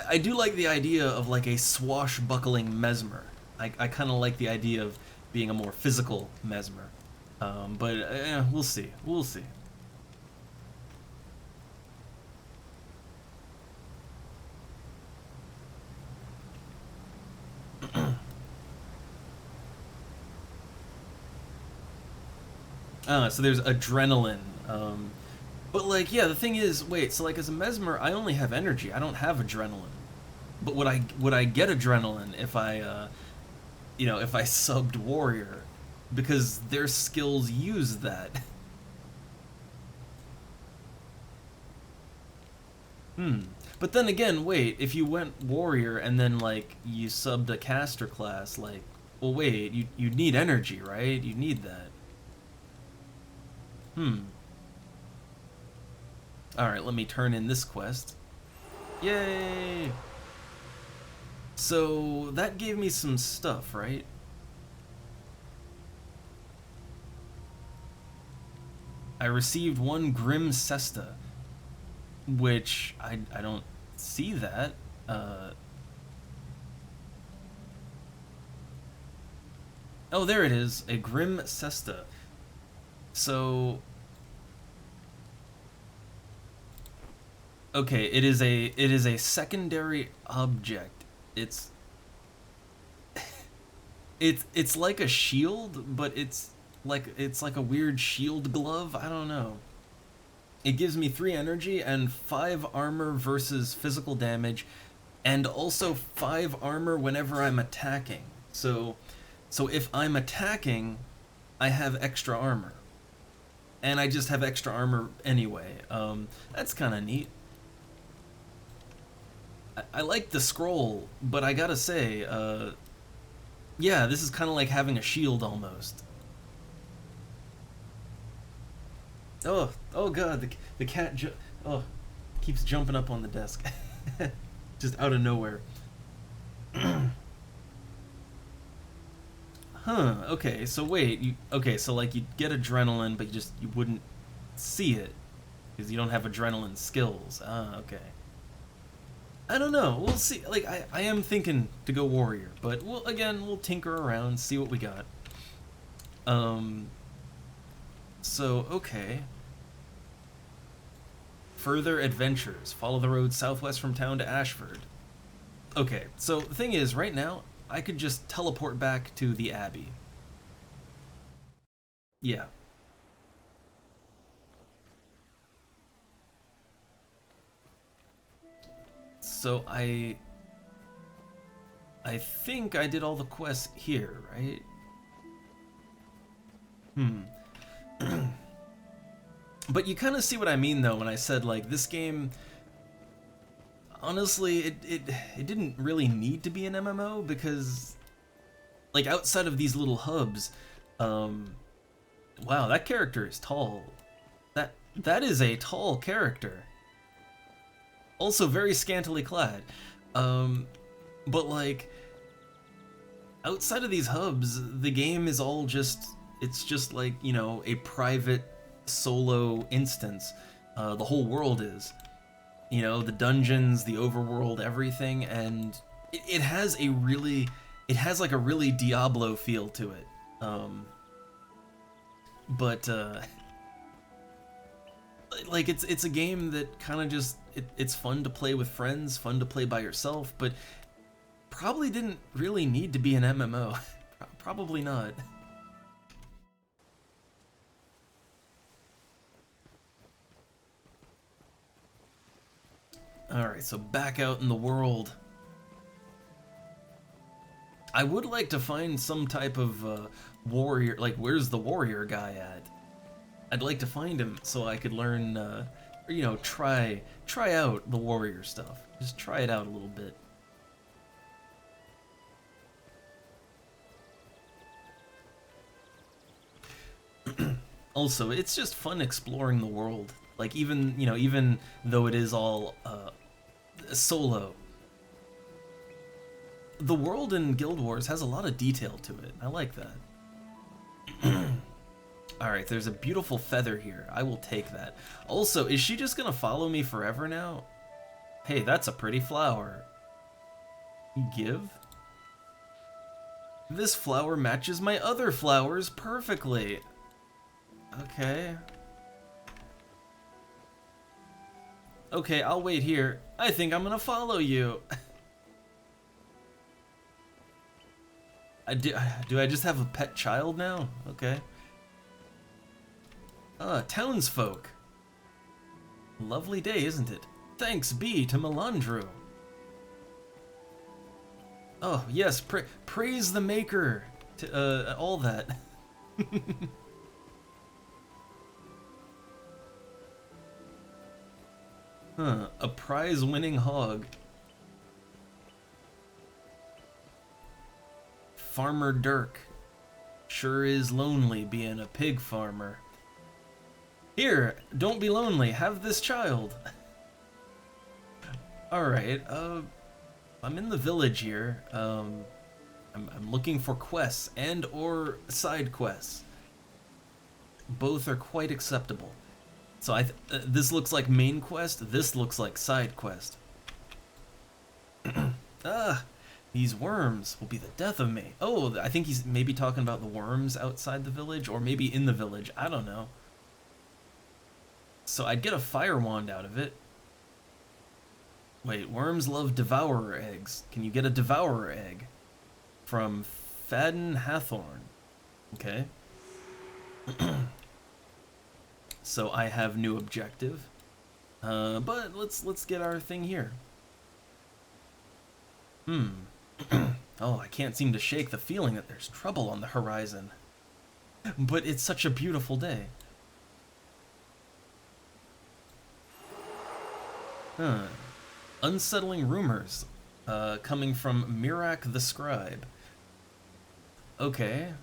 Speaker 1: I do like the idea of like a swashbuckling mesmer. I kind of like the idea of being a more physical mesmer, but we'll see. We'll see. So there's adrenaline. But like, yeah, the thing is, wait. So like, as a mesmer, I only have energy. I don't have adrenaline. But would I get adrenaline if I you know, if I subbed warrior, because their skills use that. But then again, wait, if you went warrior and then like you subbed a caster class, like, well, wait, you need energy, right? You need that. Alright, let me turn in this quest. Yay! So, that gave me some stuff, right? I received one Grim Cesta, which I don't see that. Oh, there it is, a Grim Cesta. So, okay, it is a secondary object. It's like a shield, but it's like a weird shield glove. I don't know. It gives me 3 energy and 5 armor versus physical damage, and also 5 armor whenever I'm attacking. So if I'm attacking, I have extra armor. And I just have extra armor anyway. That's kind of neat. I like the scroll, but I gotta say, yeah, this is kind of like having a shield almost. Oh god, the cat keeps jumping up on the desk. Just out of nowhere. Huh, okay, so wait, so like you get adrenaline, but you wouldn't see it, because you don't have adrenaline skills. Okay. I don't know, we'll see. Like, I am thinking to go warrior, but we'll tinker around, see what we got. So, okay. Further adventures. Follow the road southwest from town to Ashford. Okay, so the thing is, right now, I could just teleport back to the Abbey. Yeah. So I think I did all the quests here, right? But you kind of see what I mean though when I said like this game, honestly, it didn't really need to be an MMO because like outside of these little hubs, wow, that character is tall. That is a tall character. Also very scantily clad. But like outside of these hubs, the game is all just it's just like, you know, a private solo instance. The whole world is. You know, the dungeons, the overworld, everything, and it has like a really Diablo feel to it. But like it's a game that kind of just it's fun to play with friends, fun to play by yourself, but probably didn't really need to be an MMO. Probably not. Alright, so back out in the world. I would like to find some type of warrior, like where's the warrior guy at? I'd like to find him so I could learn, or, you know, try out the warrior stuff. Just try it out a little bit. Also, it's just fun exploring the world. Like even, you know, even though it is all solo, the world in Guild Wars has a lot of detail to it. I like that. Alright, there's a beautiful feather here. I will take that. Also, is she just gonna follow me forever now? Hey, that's a pretty flower. Give? This flower matches my other flowers perfectly. Okay. Okay, I'll wait here. I think I'm gonna follow you. Do I just have a pet child now? Okay. Townsfolk. Lovely day, isn't it? Thanks be to Melandru. Oh, yes, praise the maker. To, all that. Huh, a prize-winning hog. Farmer Dirk. Sure is lonely being a pig farmer. Here, don't be lonely, have this child. Alright, I'm in the village here. I'm looking for quests and or side quests. Both are quite acceptable. So this looks like main quest, this looks like side quest. These worms will be the death of me. Oh, I think he's maybe talking about the worms outside the village, or maybe in the village, I don't know. So I'd get a fire wand out of it. Wait, worms love devourer eggs. Can you get a devourer egg? From Fadden Hathorn. Okay. So I have new objective. But let's get our thing here. Oh, I can't seem to shake the feeling that there's trouble on the horizon. But it's such a beautiful day. Unsettling rumors coming from Mirak the Scribe. Okay.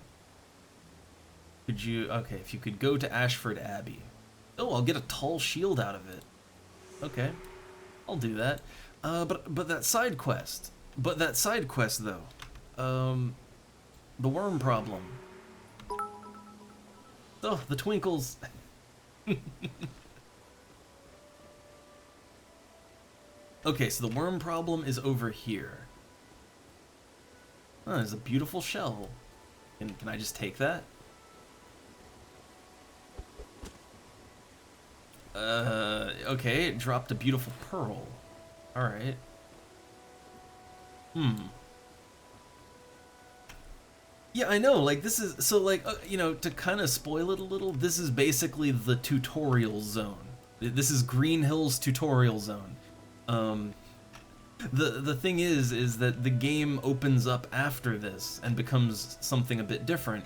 Speaker 1: Okay, if you could go to Ashford Abbey. Oh, I'll get a tall shield out of it. Okay. I'll do that. But that side quest. Though. The worm problem. Oh, the twinkles. Okay, so the worm problem is over here. Oh, there's a beautiful shell. Can I just take that? Okay, it dropped a beautiful pearl. Alright. Yeah, I know, like, this is, so, like, you know, to kind of spoil it a little, this is basically the tutorial zone. This is Green Hill's tutorial zone. The thing is that the game opens up after this and becomes something a bit different.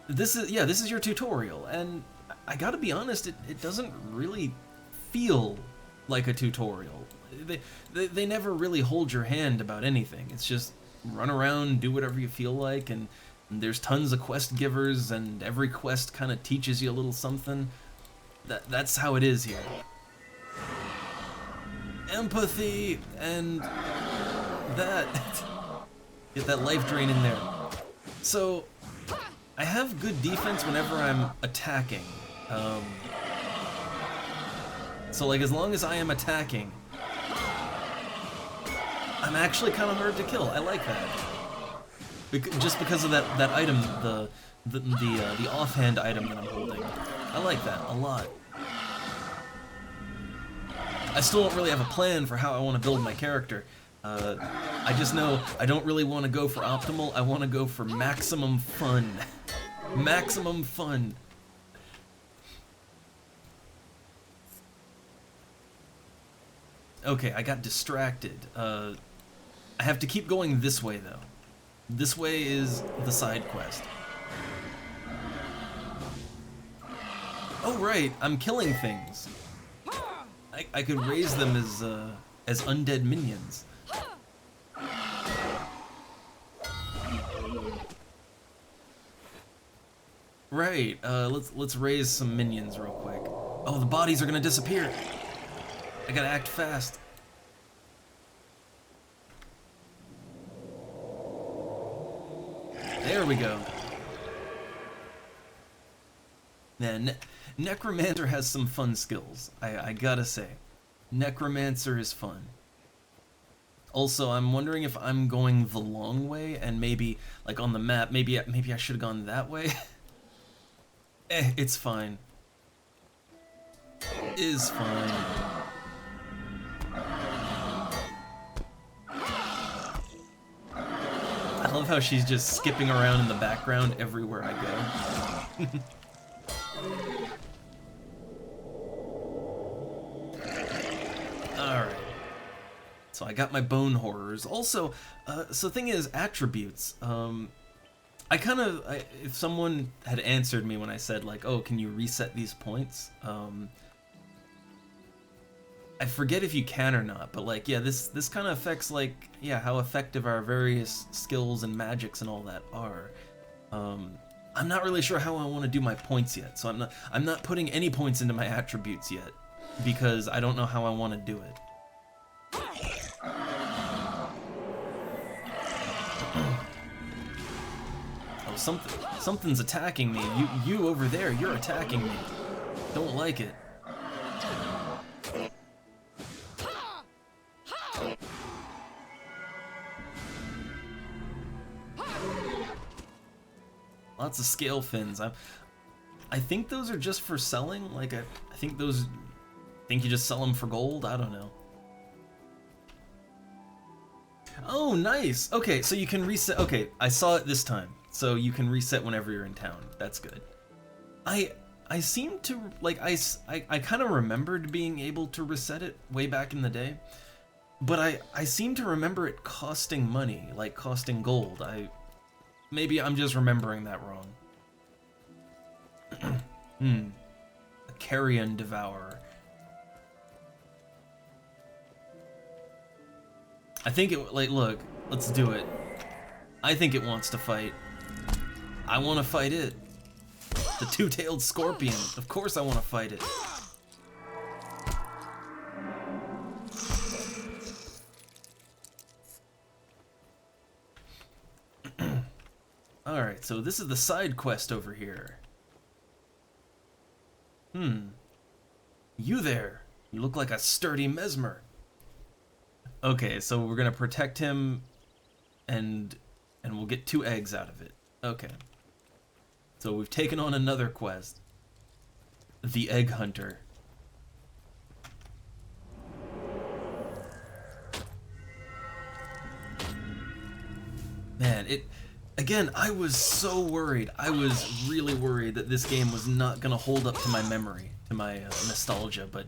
Speaker 1: This is your tutorial, and I gotta be honest, it doesn't really feel like a tutorial. They never really hold your hand about anything. It's just run around, do whatever you feel like, and there's tons of quest givers, and every quest kind of teaches you a little something. That's how it is here. Empathy and that. Get that life drain in there. So I have good defense whenever I'm attacking. So like as long as I am attacking, I'm actually kind of hard to kill. I like that. Just because of that item, the offhand item that I'm holding. I like that a lot. I still don't really have a plan for how I want to build my character. I just know I don't really want to go for optimal. I want to go for maximum fun. Maximum fun. Okay, I got distracted. I have to keep going this way, though. This way is the side quest. Oh, right, I'm killing things. I could raise them as undead minions. Right, let's raise some minions real quick. Oh, the bodies are gonna disappear. I gotta act fast. There we go. Man, Necromancer has some fun skills, I gotta say. Necromancer is fun. Also, I'm wondering if I'm going the long way, and maybe, like on the map, maybe I should have gone that way. It's fine. Is fine. I love how she's just skipping around in the background everywhere I go. Alright. So I got my bone horrors. Also, so the thing is, attributes. I kind of, if someone had answered me when I said, like, oh, can you reset these points? I forget if you can or not, but like, yeah, this kind of affects, like, yeah, how effective our various skills and magics and all that are. I'm not really sure how I want to do my points yet, so I'm not putting any points into my attributes yet, because I don't know how I want to do it. Oh, something's attacking me. You over there, you're attacking me. Don't like it. Lots of scale fins. I think those are just for selling. Like I think you just sell them for gold. I don't know. Oh, nice. Okay, so you can reset. Okay, I saw it this time. So you can reset whenever you're in town. That's good. I seem to like I kind of remembered being able to reset it way back in the day, but I seem to remember it costing money, like costing gold. Maybe I'm just remembering that wrong. A Carrion Devourer. I think it, like, look, let's do it. I think it wants to fight. I want to fight it. The two-tailed scorpion. Of course I want to fight it. Alright, so this is the side quest over here. You there. You look like a sturdy mesmer. Okay, so we're gonna protect him and we'll get 2 eggs out of it. Okay. So we've taken on another quest. The Egg Hunter. Man, again, I was so worried. I was really worried that this game was not gonna hold up to my memory, to my nostalgia, but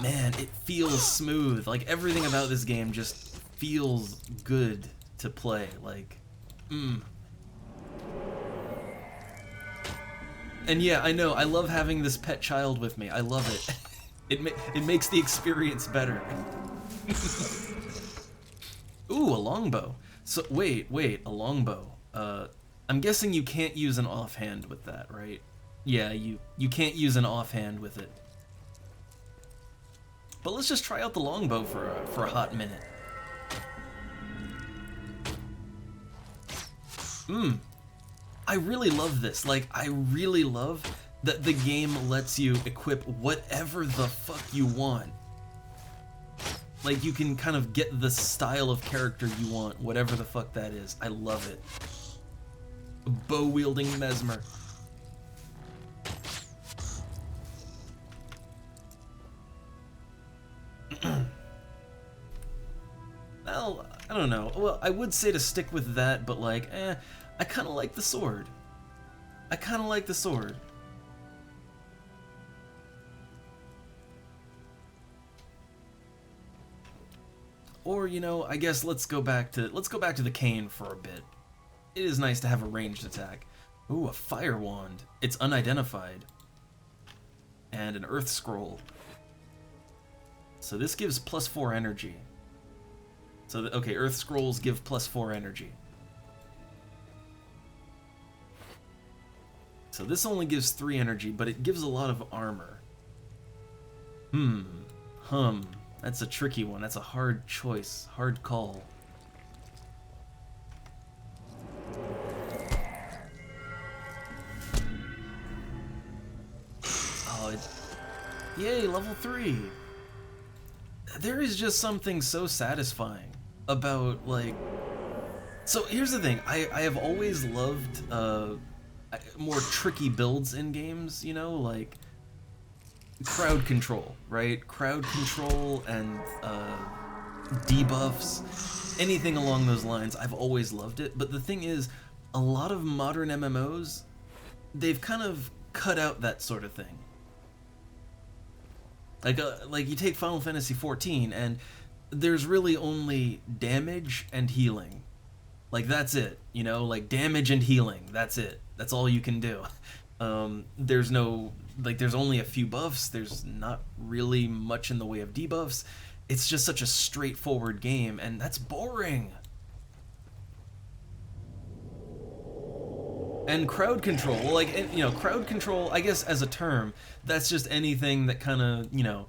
Speaker 1: man, it feels smooth. Like, everything about this game just feels good to play. Like, And yeah, I know, I love having this pet child with me. I love it. It makes the experience better. Ooh, a longbow. So, wait, a longbow. I'm guessing you can't use an offhand with that, right? Yeah, you can't use an offhand with it. But let's just try out the longbow for a hot minute. I really love this. Like, I really love that the game lets you equip whatever the fuck you want. Like, you can kind of get the style of character you want, whatever the fuck that is. I love it. A bow-wielding Mesmer. Well, I don't know. Well, I would say to stick with that, but like, I kind of like the sword. I kind of like the sword. Or, you know, I guess let's go back to the cane for a bit. It is nice to have a ranged attack. Ooh, a fire wand. It's unidentified. And an earth scroll. So this gives +4 energy. So, okay, earth scrolls give +4 energy. So this only gives 3 energy, but it gives a lot of armor. That's a tricky one. That's a hard choice. Hard call. Oh, yay, level 3! There is just something so satisfying about, like... So here's the thing. I have always loved more tricky builds in games, you know, like crowd control, right? Crowd control and debuffs, anything along those lines. I've always loved it, but the thing is, a lot of modern MMOs, they've kind of cut out that sort of thing. Like you take Final Fantasy XIV, and there's really only damage and healing. Like, that's it, you know? Like, damage and healing, that's it. That's all you can do. There's no... Like, there's only a few buffs, there's not really much in the way of debuffs. It's just such a straightforward game, and that's boring! And crowd control, well, like, you know, crowd control, I guess as a term, that's just anything that kind of, you know,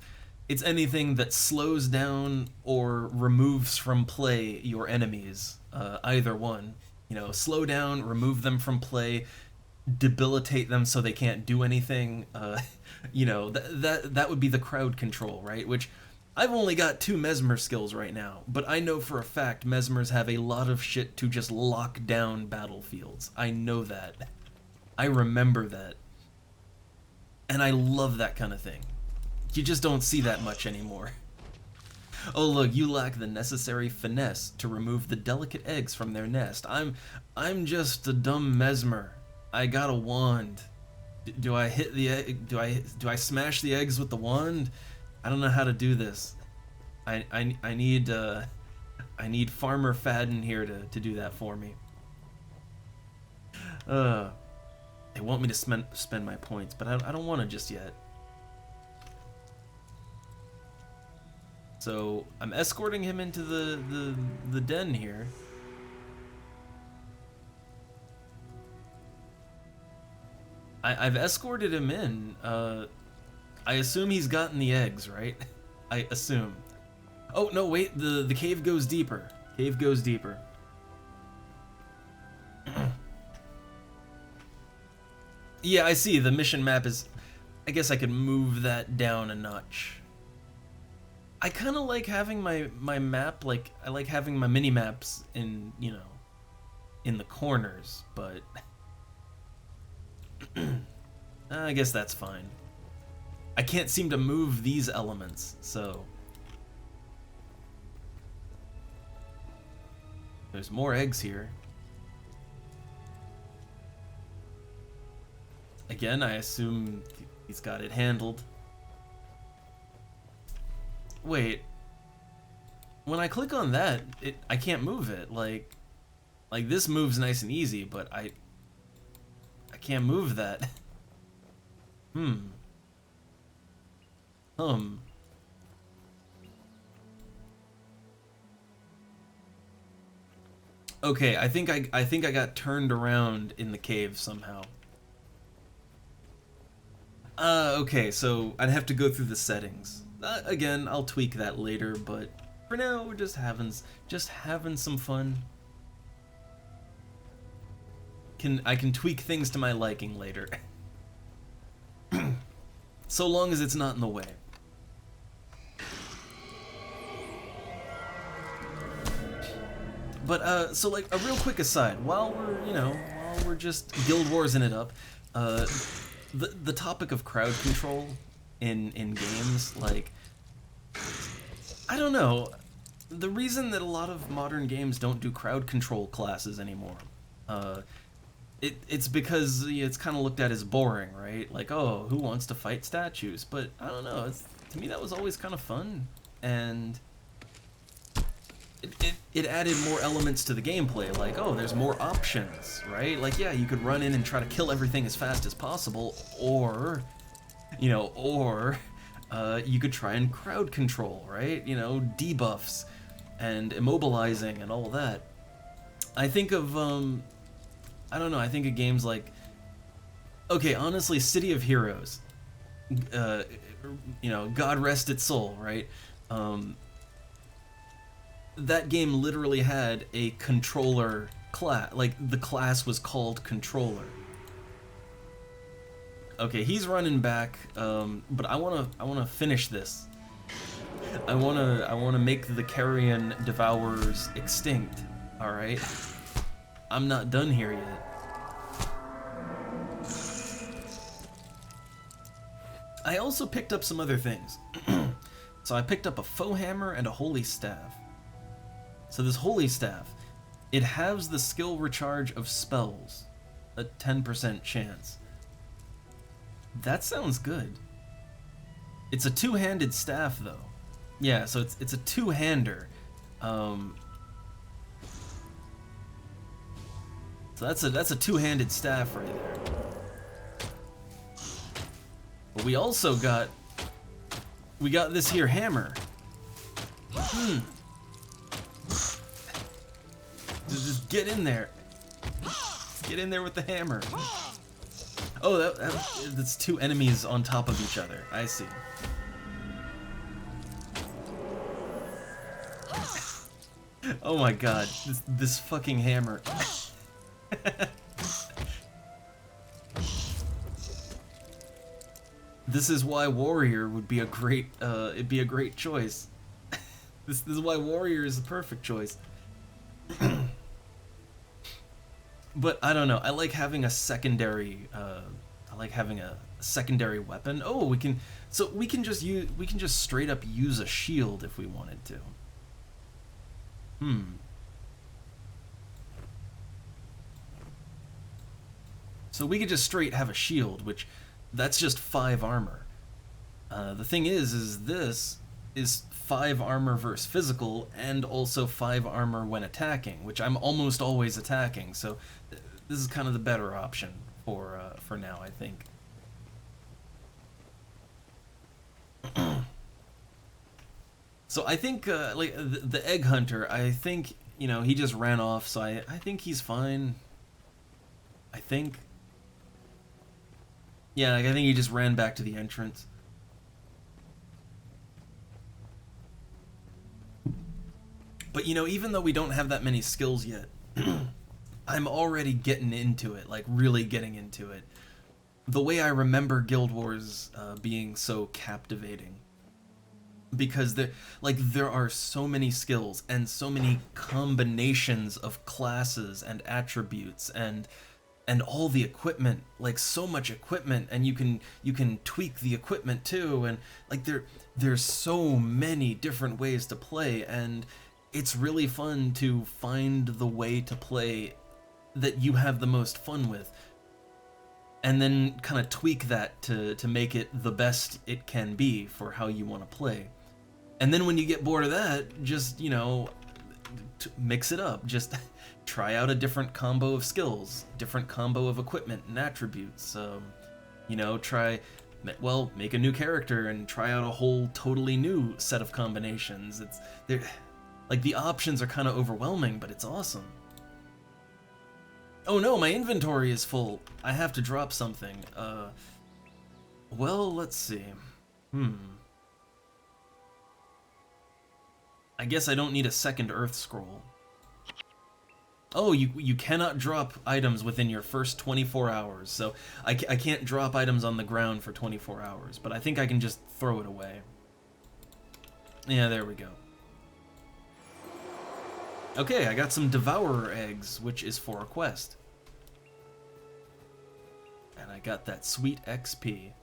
Speaker 1: it's anything that slows down or removes from play your enemies. Either one. You know, slow down, remove them from play, debilitate them so they can't do anything. You know, that would be the crowd control, right? Which, I've only got 2 Mesmer skills right now, but I know for a fact Mesmers have a lot of shit to just lock down battlefields. I know that. I remember that. And I love that kind of thing. You just don't see that much anymore. Oh look, you lack the necessary finesse to remove the delicate eggs from their nest. I'm just a dumb Mesmer. I got a wand. Do I hit the egg? Do I smash the eggs with the wand? I don't know how to do this. I need Farmer Fadden here to do that for me. They want me to spend my points, but I don't want to just yet. So I'm escorting him into the den here. I've escorted him in. I assume he's gotten the eggs, right? I assume. Oh no, wait. The cave goes deeper. Cave goes deeper. Yeah, I see. The mission map is... I guess I could move that down a notch. I kind of like having my map, like, I like having my mini-maps in, you know, in the corners, but... I guess that's fine. I can't seem to move these elements, so... There's more eggs here. again, I assume he's got it handled. Wait. When I click on that, I can't move it. Like this moves nice and easy, but I can't move that. Okay, I think I got turned around in the cave somehow. Okay, so I'd have to go through the settings. Again, I'll tweak that later, but for now, we're just having some fun. I can tweak things to my liking later. So long as it's not in the way. But so like a real quick aside, while we're just Guild Warsing it up, the topic of crowd control in games, like, I don't know, the reason that a lot of modern games don't do crowd control classes anymore, it's because it's kind of looked at as boring, right? Like, oh, who wants to fight statues? But I don't know, to me that was always kind of fun, and it added more elements to the gameplay, like, oh, there's more options, right? Like, yeah, you could run in and try to kill everything as fast as possible, or you could try and crowd control, right? Debuffs and immobilizing and all that. I think of, I don't know, I think of games like, okay, honestly, City of Heroes, God rest its soul, right? That game literally had a controller class, like the class was called controller. Okay, he's running back, but I wanna finish this. I wanna make the carrion devourers extinct. All right, I'm not done here yet. I also picked up some other things. So I picked up a foe hammer and a holy staff. So this holy staff, it has the skill recharge of spells, a 10% chance. That sounds good. It's a two-handed staff though. Yeah, so it's a two-hander. So that's a two-handed staff right there. But we also got this here hammer. Just get in there. Get in there with the hammer. Oh, that's two enemies on top of each other. I see. Oh my god, this fucking hammer. This is why warrior would be a great it'd be a great choice. This is why warrior is the perfect choice. But I don't know. I like having a secondary. I like having a secondary weapon. Oh, we can just straight up use a shield if we wanted to. So we could just straight have a shield, which that's just 5 armor. The thing is this is 5 armor versus physical, and also 5 armor when attacking, which I'm almost always attacking. So this is kind of the better option for now, I think. So I think like the egg hunter, I think he just ran off, so I think he's fine. I think. Yeah, like, I think he just ran back to the entrance. But even though we don't have that many skills yet, I'm already getting into it, like really getting into it. The way I remember Guild Wars being so captivating. Because there are so many skills and so many combinations of classes and attributes and all the equipment, like so much equipment, and you can tweak the equipment too, and like there's so many different ways to play, and it's really fun to find the way to play that you have the most fun with. and then kind of tweak that to make it the best it can be for how you want to play. And then when you get bored of that, just, you know, mix it up. Just try out a different combo of skills, different combo of equipment and attributes. You know, make a new character and try out a whole totally new set of combinations. Like, the options are kind of overwhelming, but it's awesome. Oh no, my inventory is full. I have to drop something. Well, let's see. I guess I don't need a second Earth Scroll. Oh, you cannot drop items within your first 24 hours, so I can't drop items on the ground for 24 hours, but I think I can just throw it away. Yeah, there we go. Okay, I got some Devourer eggs, which is for a quest. And I got that sweet XP.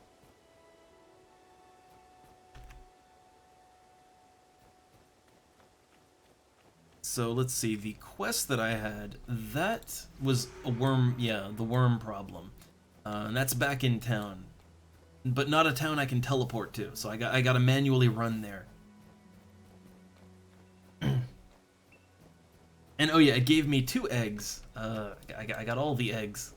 Speaker 1: So let's see, the quest that I had, that was a worm, yeah, the worm problem. And that's back in town. But not a town I can teleport to, so I got to manually run there. And oh yeah, it gave me 2 eggs. I got all the eggs.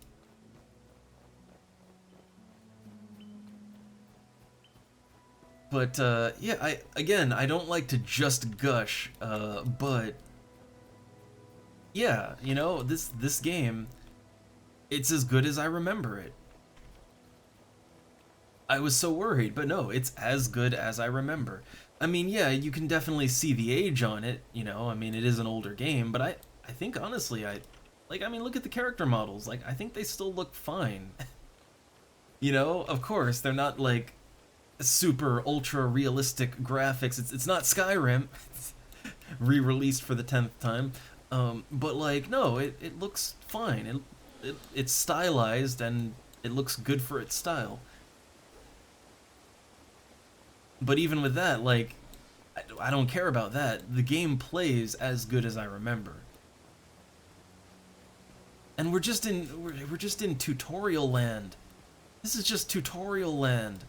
Speaker 1: But yeah, I don't like to just gush, but yeah, you know, this game, it's as good as I remember it. I was so worried, but no, it's as good as I remember. I mean, yeah, you can definitely see the age on it, you know, I mean, it is an older game, but I think, honestly, I mean, look at the character models, like, I think they still look fine. You know, of course, they're not, like, super ultra-realistic graphics, it's not Skyrim, re-released for the 10th time, but, like, no, it looks fine, it's stylized, and it looks good for its style. But even with that, like, I don't care about that. The game plays as good as I remember. And we're just in tutorial land. This is just tutorial land.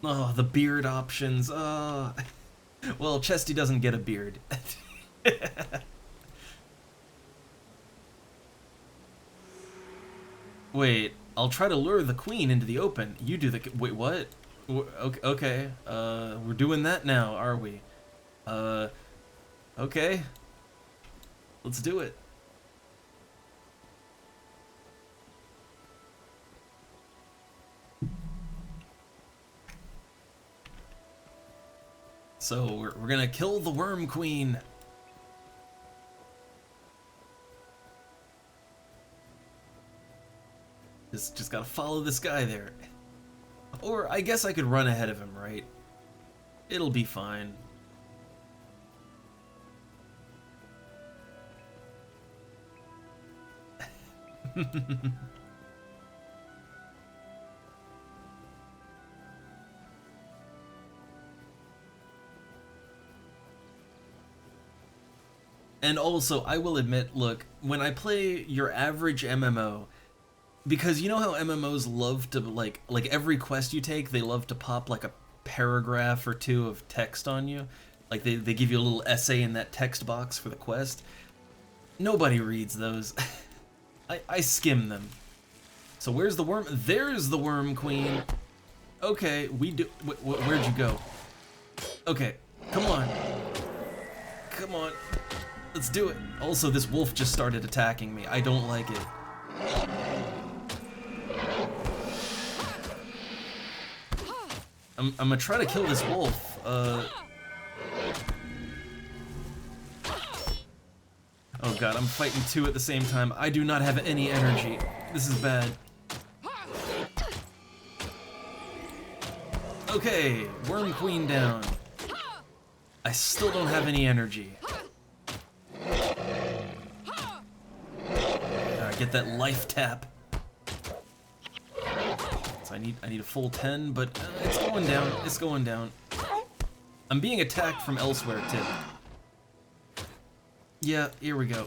Speaker 1: Oh, the beard options. Well, Chesty doesn't get a beard. Wait, I'll try to lure the queen into the open. You do the... Wait, what? Okay, we're doing that now, are we? Okay. Let's do it. So, we're gonna kill the Worm Queen. Just gotta follow this guy there. Or I guess I could run ahead of him, right? It'll be fine. And also, I will admit, look, when I play your average MMO, because you know how MMOs love to, like every quest you take, they love to pop like a paragraph or 2 of text on you. Like they give you a little essay in that text box for the quest. Nobody reads those. I skim them. So where's the worm? There's the Worm Queen. Okay, where'd you go? Okay, come on. Come on. Let's do it. Also, this wolf just started attacking me. I don't like it. I'm gonna try to kill this wolf. Oh god, I'm fighting 2 at the same time. I do not have any energy. This is bad. Okay, Worm Queen down. I still don't have any energy. Get that life tap. So I need a full 10, but it's going down. It's going down. I'm being attacked from elsewhere too. Yeah, here we go.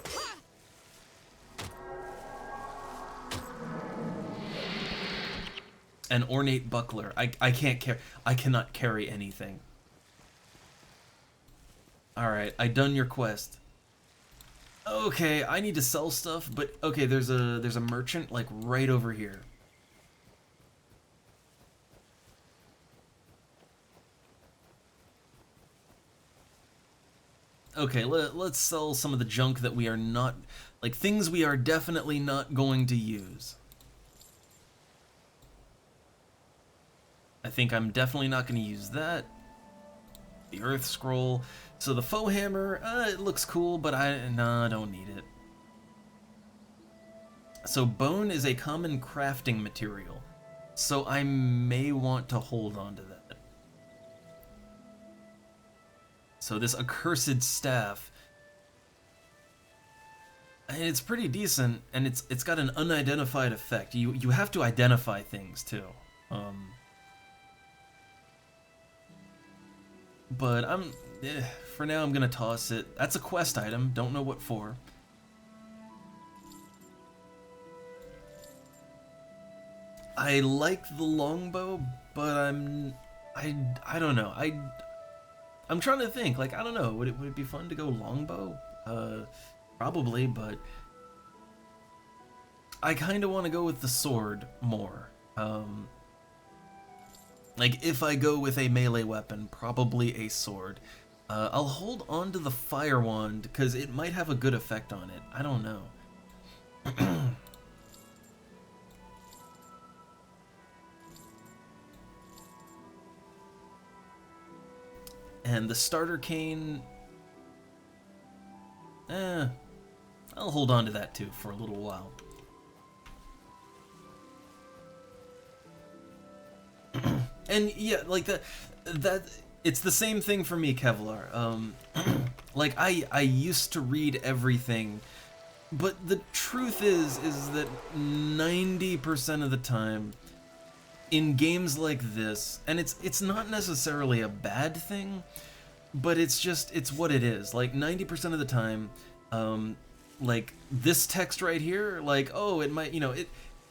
Speaker 1: An ornate buckler. I can't carry. I cannot carry anything. All right, I done your quest. Okay, I need to sell stuff, but okay, there's a merchant like right over here. Okay, let's sell some of the junk that we are not, like things we are definitely not going to use. I think I'm definitely not going to use that. The Earth Scroll. So the Foe Hammer, it looks cool, but I don't need it. So bone is a common crafting material, so I may want to hold on to that. So this accursed staff, and it's pretty decent, and it's got an unidentified effect. You have to identify things too. But for now I'm gonna toss it. That's a quest item. Don't know what for. I like the longbow, but I don't know. I'm trying to think. Like, I don't know. Would it be fun to go longbow? Probably, but I kind of want to go with the sword more. Like, if I go with a melee weapon, probably a sword. I'll hold on to the fire wand because it might have a good effect on it. I don't know. And the starter cane, I'll hold on to that too for a little while. And yeah, like that it's the same thing for me, Kevlar. Like I used to read everything, but the truth is that 90% of the time in games like this, and it's not necessarily a bad thing, but it's what it is. Like 90% of the time, like this text right here, like, oh, it might,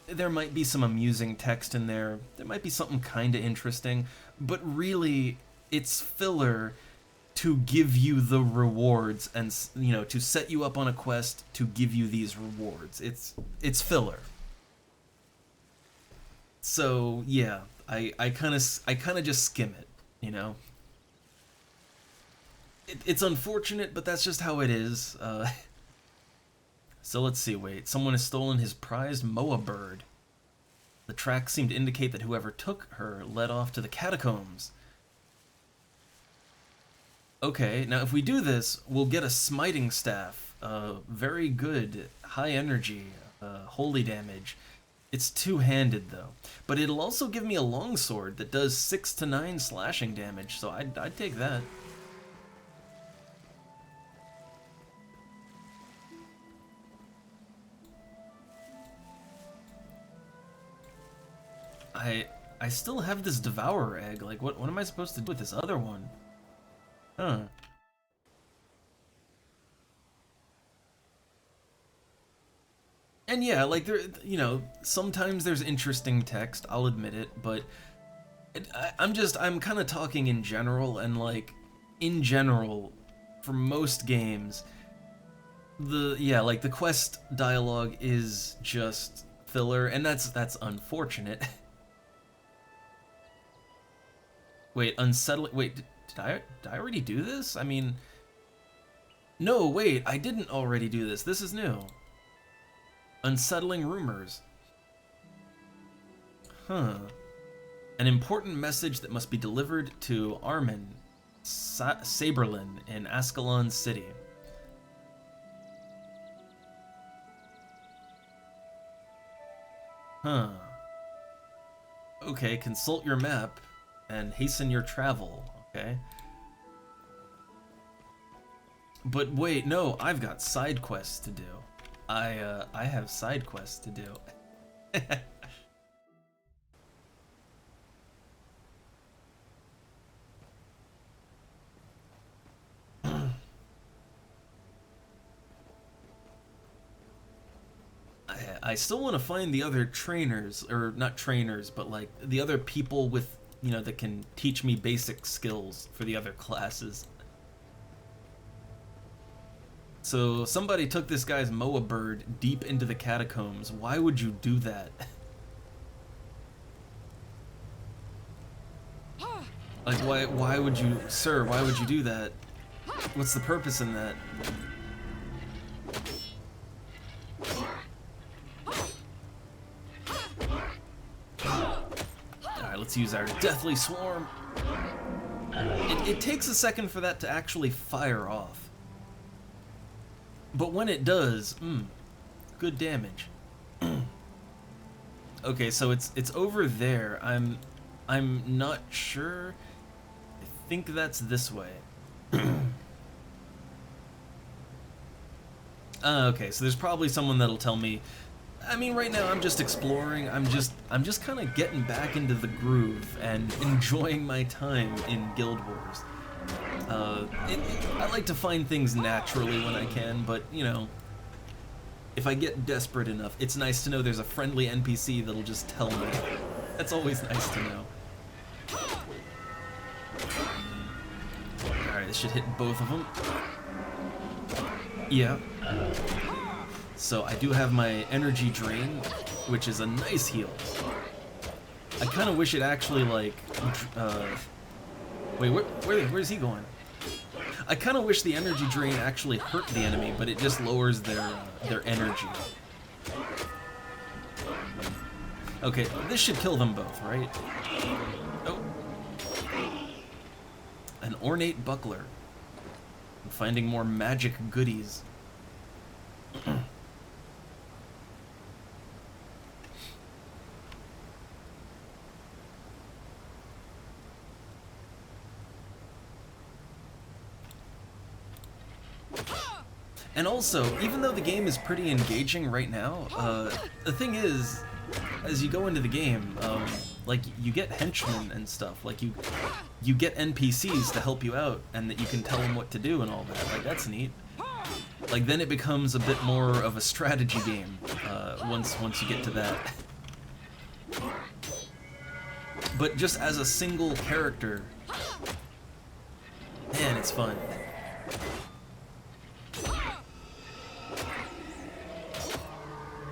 Speaker 1: there might be some amusing text in there. There might be something kind of interesting, but really it's filler to give you the rewards and, to set you up on a quest to give you these rewards. It's filler. So yeah, I kind of just skim it, It's unfortunate, but that's just how it is. So let's see, wait, someone has stolen his prized Moa bird. The tracks seem to indicate that whoever took her led off to the catacombs. Okay, now if we do this, we'll get a smiting staff. Very good, high energy, holy damage. It's two-handed though, but it'll also give me a longsword that does 6 to 9 slashing damage, so I'd take that. I still have this Devourer egg. Like, what am I supposed to do with this other one? Huh. And yeah, like there, sometimes there's interesting text, I'll admit it, but I'm kind of talking in general, and like, in general, for most games, the quest dialogue is just filler, and that's unfortunate. Wait, unsettling. Wait, did I already do this? I mean, no, wait, I didn't already do this. This is new. Unsettling rumors. Huh. An important message that must be delivered to Armin Saberlin in Ascalon City. Huh. Okay, consult your map and hasten your travel, okay? But wait, no, I've got side quests to do. I have side quests to do. I still want to find the other trainers, or not trainers, but like the other people with, you know, that can teach me basic skills for the other classes. So somebody took this guy's Moa bird deep into the catacombs. Why would you do that? Like, why would you, sir, why would you do that? What's the purpose in that? Alright, let's use our Deathly Swarm. It takes a second for that to actually fire off. But when it does, good damage. Okay, so it's over there. I'm not sure. I think that's this way. Okay, so there's probably someone that'll tell me. I mean, right now I'm just exploring. I'm just kind of getting back into the groove and enjoying my time in Guild Wars. I like to find things naturally when I can, but, you know, if I get desperate enough, it's nice to know there's a friendly NPC that'll just tell me. That's always nice to know. Alright, this should hit both of them. Yeah. So I do have my energy drain, which is a nice heal. I kind of wish it actually, like, wait, where's he going? I kind of wish the energy drain actually hurt the enemy, but it just lowers their energy. Okay, this should kill them both, right? Oh. An ornate buckler. I'm finding more magic goodies. And also, even though the game is pretty engaging right now, the thing is, as you go into the game, like, you get henchmen and stuff. Like, you get NPCs to help you out, and that you can tell them what to do and all that. Like, that's neat. Like, then it becomes a bit more of a strategy game, once you get to that. But just as a single character, man, it's fun.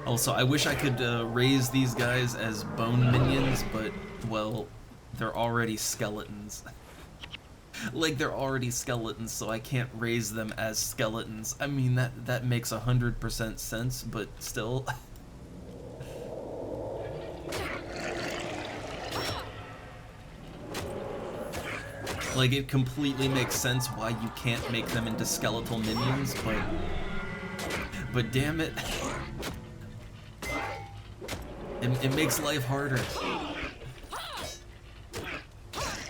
Speaker 1: Also, I wish I could raise these guys as bone minions, but, well, they're already skeletons. Like, they're already skeletons, so I can't raise them as skeletons. I mean, that makes 100% sense, but still. Like, it completely makes sense why you can't make them into skeletal minions, but damn it. It makes life harder.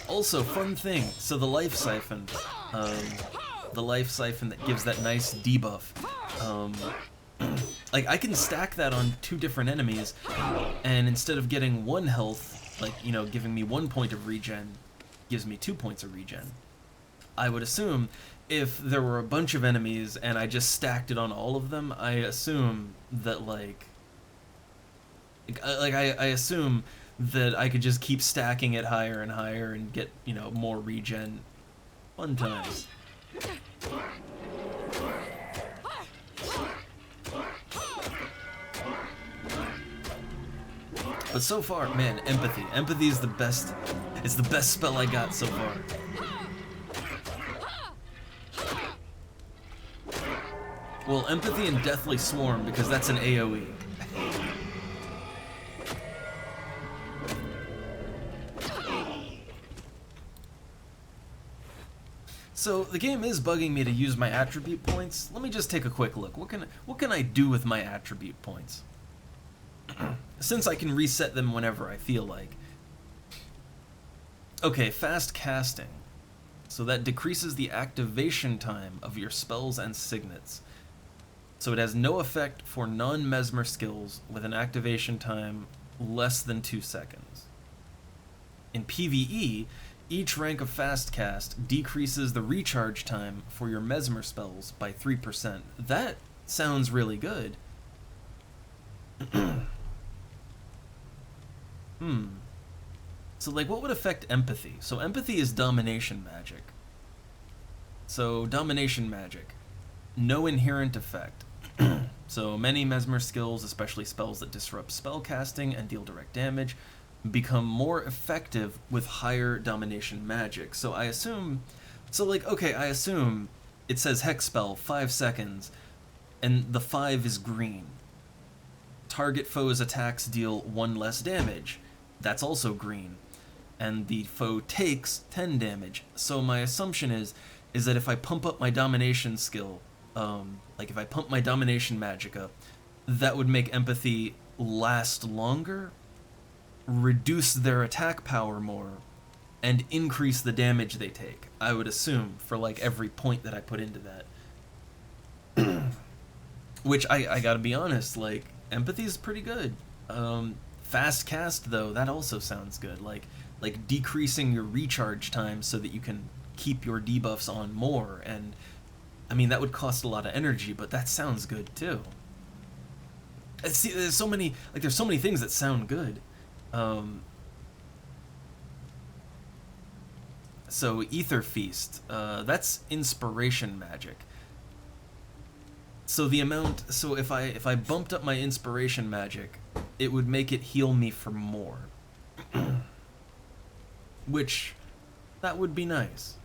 Speaker 1: Also, fun thing, so the life siphon that gives that nice debuff, like, I can stack that on 2 different enemies, and instead of getting 1 health, like, you know, giving me 1 point of regen, gives me 2 points of regen. I would assume if there were a bunch of enemies and I just stacked it on all of them, I assume that, I assume that I could just keep stacking it higher and higher and get, you know, more regen. Fun times. But so far, man, empathy. Empathy is the best. It's the best spell I got so far. Well, empathy and Deathly Swarm, because that's an AoE. So the game is bugging me to use my attribute points. Let me just take a quick look. What can I do with my attribute points? Since I can reset them whenever I feel like. Okay, fast casting. So that decreases the activation time of your spells and signets. So it has no effect for non-mesmer skills with an activation time less than 2 seconds. In PvE, each rank of fast cast decreases the recharge time for your mesmer spells by 3%. That sounds really good. So, like, what would affect empathy? So, empathy is domination magic. So, domination magic. No inherent effect. So, many mesmer skills, especially spells that disrupt spellcasting and deal direct damage, become more effective with higher domination magic. So, I assume... So, like, okay, I assume it says Hex Spell, 5 seconds, and the 5 is green. Target foe's attacks deal 1 less damage. That's also green. And the foe takes 10 damage. So my assumption is that if I pump up my domination skill, like if I pump my domination magic up, that would make empathy last longer, reduce their attack power more, and increase the damage they take. I would assume, for like every point that I put into that. Which I gotta be honest, like, empathy is pretty good. Fast cast though, that also sounds good. Like decreasing your recharge time so that you can keep your debuffs on more, and I mean that would cost a lot of energy, but that sounds good too. See, there's so many things that sound good. So Ether Feast, that's inspiration magic. So the amount, so if I bumped up my inspiration magic, it would make it heal me for more. Which, that would be nice.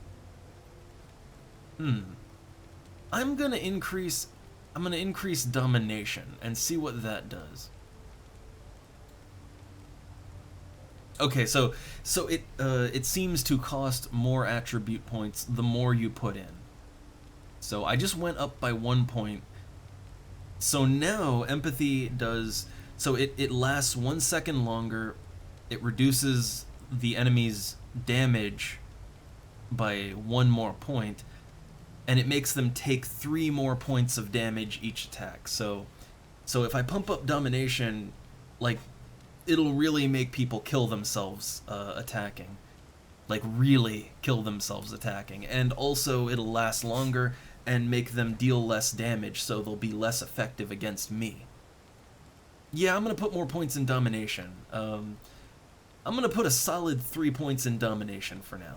Speaker 1: I'm gonna increase domination and see what that does. Okay, so it seems to cost more attribute points the more you put in. So I just went up by 1 point. So now empathy does, so it lasts 1 second longer. It reduces the enemy's damage by 1 more point, and it makes them take 3 more points of damage each attack. So if I pump up domination, like, it'll really make people kill themselves attacking. Like, really kill themselves attacking. And also it'll last longer and make them deal less damage, so they'll be less effective against me. Yeah, I'm gonna put more points in domination. I'm gonna put a solid 3 points in domination for now.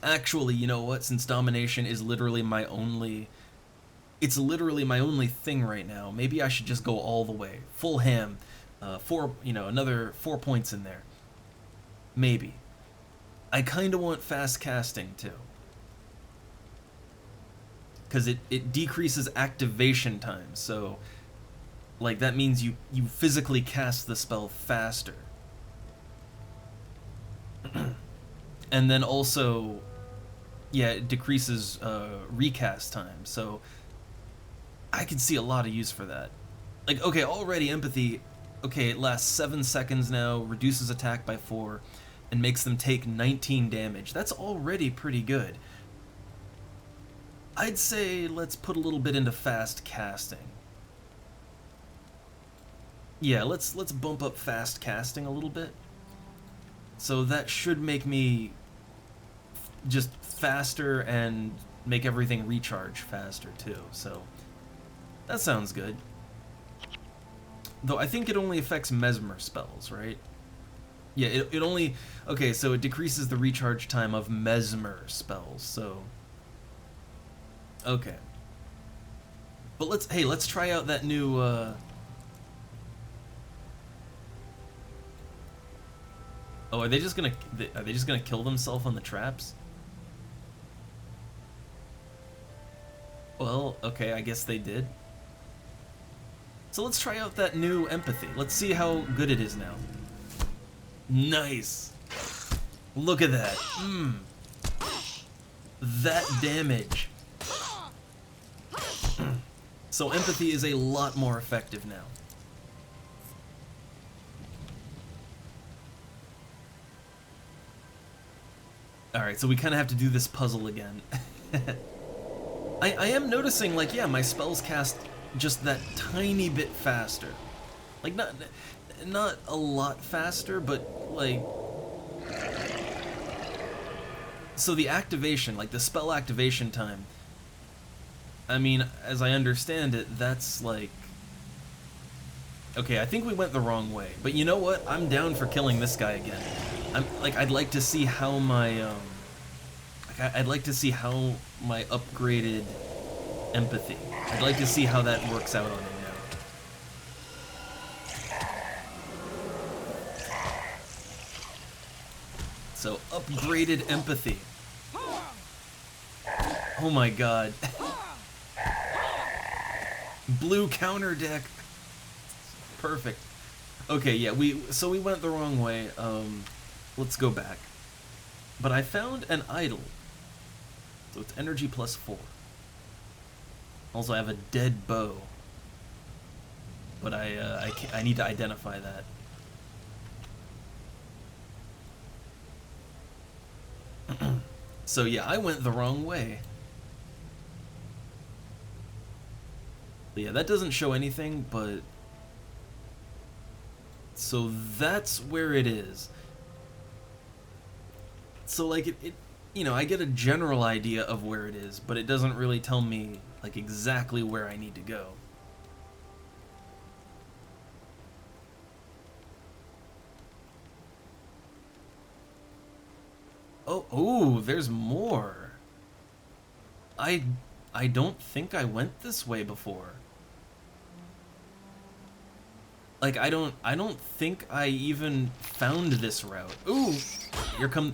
Speaker 1: Actually, you know what? Since domination is literally my only... It's literally my only thing right now. Maybe I should just go all the way. Full ham. Another 4 points in there. Maybe. I kinda want fast casting, too. Because it decreases activation time, so... Like, that means you physically cast the spell faster. And then also, yeah, it decreases recast time, so I can see a lot of use for that. Like, okay, already empathy, okay, it lasts 7 seconds now, reduces attack by 4, and makes them take 19 damage. That's already pretty good. I'd say let's put a little bit into fast casting. Yeah, let's bump up fast casting a little bit. So that should make me just faster and make everything recharge faster too. So that sounds good. Though I think it only affects mesmer spells, right? Yeah, it only... Okay, so it decreases the recharge time of mesmer spells, so... Okay. But let's try out that new, Oh, are they just gonna kill themselves on the traps? Well, okay, I guess they did. So let's try out that new empathy. Let's see how good it is now. Nice! Look at that. That damage. So empathy is a lot more effective now. Alright, so we kind of have to do this puzzle again. I am noticing, like, yeah, my spells cast just that tiny bit faster. Like, not a lot faster, but, like... So the activation, like, the spell activation time, I mean, as I understand it, that's, like... Okay, I think we went the wrong way. But you know what? I'm down for killing this guy again. I'd like to see how my, I'd like to see how my upgraded empathy. I'd like to see how that works out on him now. So, upgraded empathy. Oh my god. Blue counter deck. Perfect. Okay, yeah, we went the wrong way. Let's go back. But I found an idol. So it's energy plus 4. Also, I have a dead bow. But I need to identify that. So yeah, I went the wrong way. Yeah, that doesn't show anything, but... So that's where it is. So, like, it you know, I get a general idea of where it is, but it doesn't really tell me, like, exactly where I need to go. Oh, there's more. I don't think I went this way before. Like, I don't think I even found this route. Ooh, here come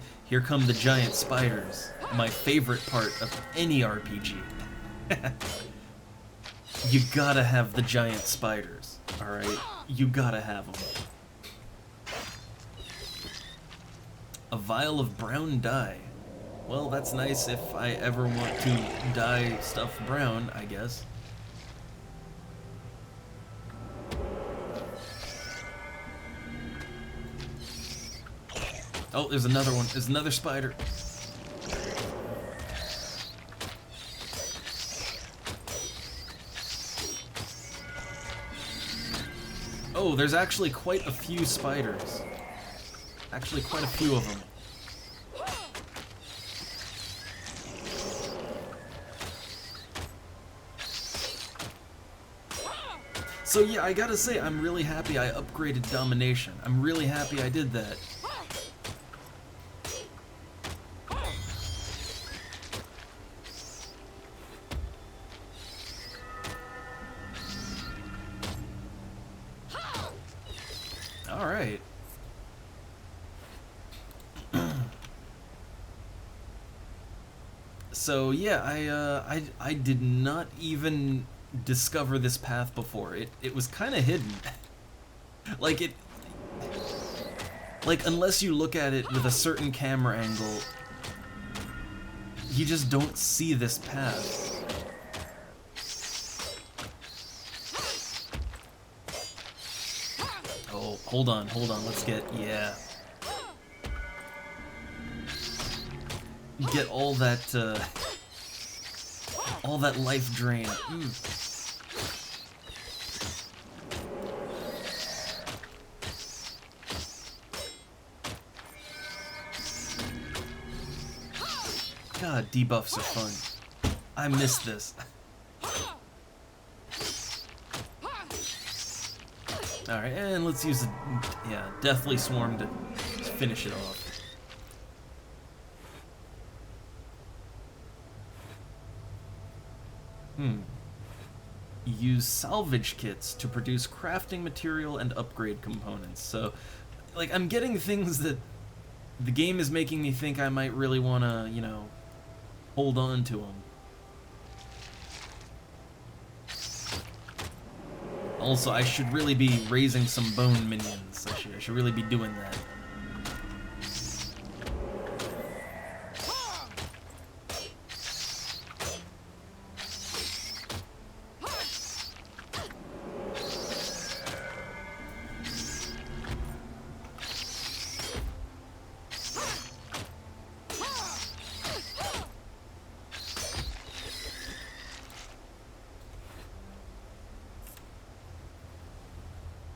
Speaker 1: the giant spiders. My favorite part of any RPG. You gotta have the giant spiders, alright? You gotta have them. A vial of brown dye. Well, that's nice if I ever want to dye stuff brown, I guess. Oh, there's another one. There's another spider. Oh, there's actually quite a few spiders. Actually, quite a few of them. So yeah, I gotta say, I'm really happy I upgraded Domination. I'm really happy I did that. Alright. So yeah, I did not even discover this path before. It was kind of hidden. Like unless you look at it with a certain camera angle, you just don't see this path. Oh, hold on, let's get, yeah. Get all that life drain. God, debuffs are fun. I miss this. Alright, and let's use the, Deathly Swarm to finish it off. Use salvage kits to produce crafting material and upgrade components. So, like, I'm getting things that the game is making me think I might really want to, you know, hold on to them. Also, I should really be raising some bone minions. I should really be doing that.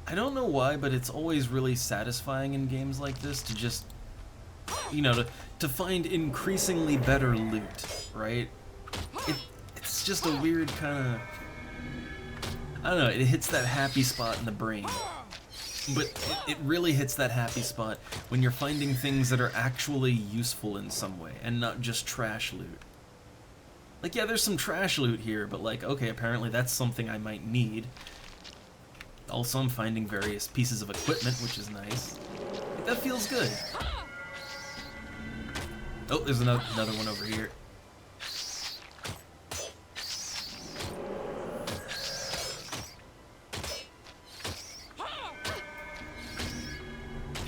Speaker 1: I don't know why, but it's always really satisfying in games like this to just, you know, to find increasingly better loot, right? It's just a weird kind of... I don't know, it hits that happy spot in the brain. But it really hits that happy spot when you're finding things that are actually useful in some way, and not just trash loot. Like, yeah, there's some trash loot here, but like, okay, apparently that's something I might need. Also, I'm finding various pieces of equipment, which is nice. Like, that feels good. Oh, there's another one over here.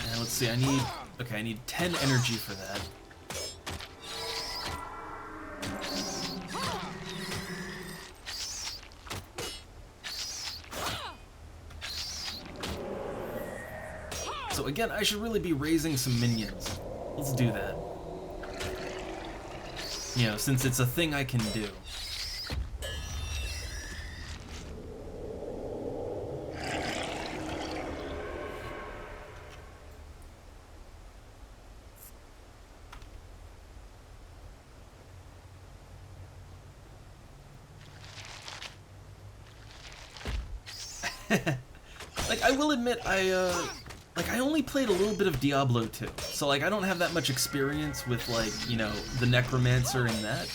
Speaker 1: And let's see, I need 10 energy for that. So again, I should really be raising some minions. Let's do that. You know, since it's a thing I can do. Like, I will admit, I only played a little bit of Diablo 2, so like I don't have that much experience with, like, you know, the Necromancer and that.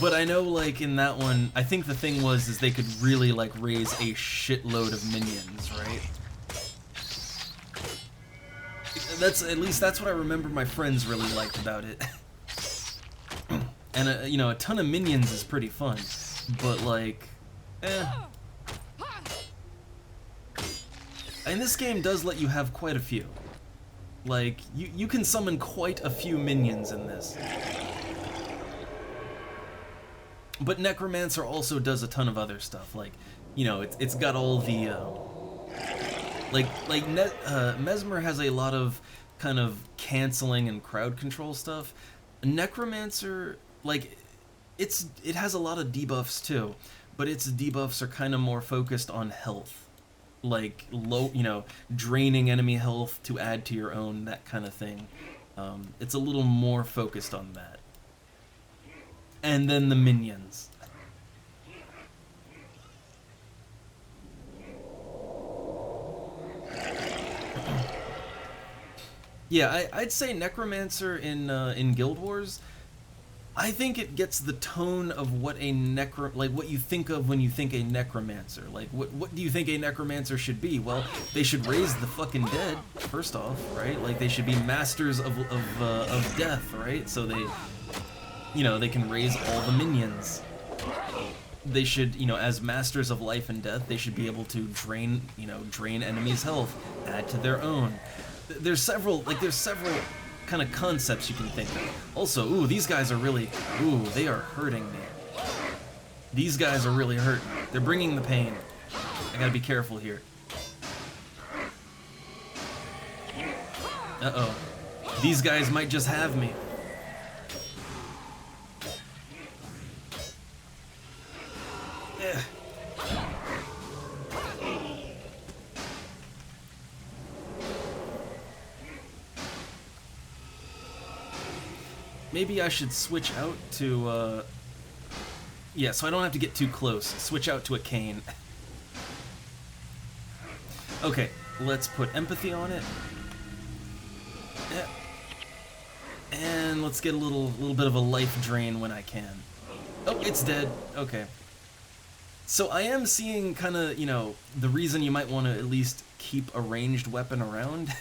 Speaker 1: But I know, like, in that one, I think the thing is they could really, like, raise a shitload of minions, right? At least that's what I remember my friends really liked about it. And, you know, a ton of minions is pretty fun, but, like, And this game does let you have quite a few. Like, you can summon quite a few minions in this. But Necromancer also does a ton of other stuff, like, you know, it's got all the, Mesmer has a lot of kind of canceling and crowd control stuff. Necromancer, like, it has a lot of debuffs too, but its debuffs are kind of more focused on health. Like, draining enemy health to add to your own, that kind of thing. It's a little more focused on that. And then the minions. Yeah, I'd say Necromancer in Guild Wars, I think it gets the tone of what what you think of when you think a necromancer. Like, what do you think a necromancer should be? Well, they should raise the fucking dead, first off, right? Like, they should be masters of death, right? So they, you know, they can raise all the minions. They should, you know, as masters of life and death, they should be able to drain enemies' health, add to their own. There's several kind of concepts you can think of. Also, ooh, these guys are really, they are hurting me. These guys are really hurting. They're bringing the pain. I gotta be careful here. Uh-oh. These guys might just have me. Yeah. Maybe I should switch out to, yeah, so I don't have to get too close. Switch out to a cane. Okay, let's put empathy on it. Yeah. And let's get a little bit of a life drain when I can. Oh, it's dead. Okay. So I am seeing kind of, you know, the reason you might want to at least keep a ranged weapon around.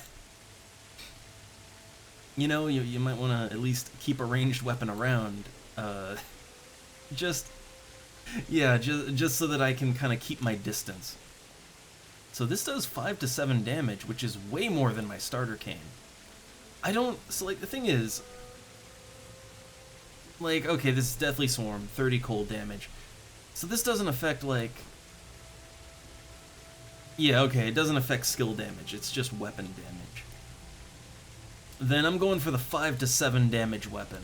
Speaker 1: You know, you might want to at least keep a ranged weapon around, just so that I can kind of keep my distance. So this does 5 to 7 damage, which is way more than my starter cane. So like, the thing is, like, okay, this is Deathly Swarm, 30 cold damage. So this doesn't affect, like, yeah, okay, it doesn't affect skill damage, it's just weapon damage. Then I'm going for the 5 to 7 damage weapon.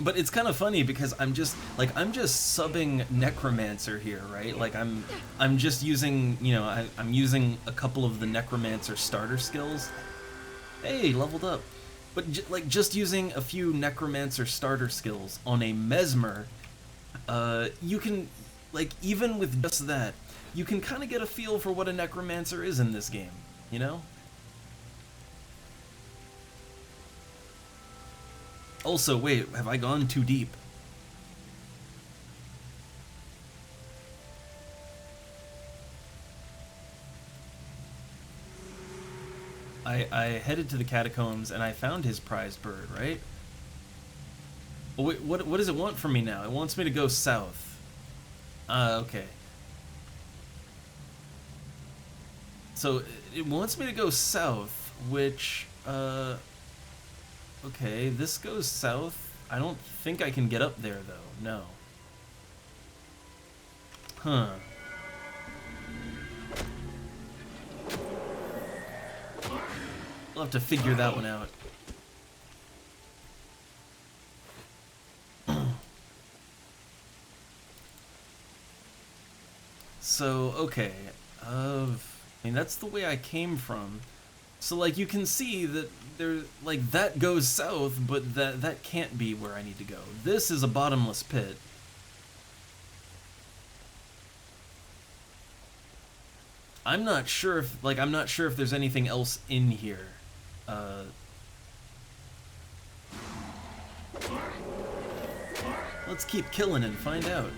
Speaker 1: But it's kind of funny because I'm just subbing Necromancer here, right? Like I'm just using, you know, I'm using a couple of the Necromancer starter skills. Hey, leveled up. But just using a few Necromancer starter skills on a Mesmer, you can, like, even with just that, you can kind of get a feel for what a Necromancer is in this game, you know? Also, wait, have I gone too deep? I headed to the catacombs and I found his prized bird, right? Oh, wait, what does it want from me now? It wants me to go south. Okay. So, it wants me to go south, which, okay, this goes south. I don't think I can get up there, though. No. Huh. We'll have to figure that one out. So, okay. I mean, that's the way I came from. So, like, you can see that there, like, that goes south, but that can't be where I need to go. This is a bottomless pit. I'm not sure if there's anything else in here. Let's keep killing and find out.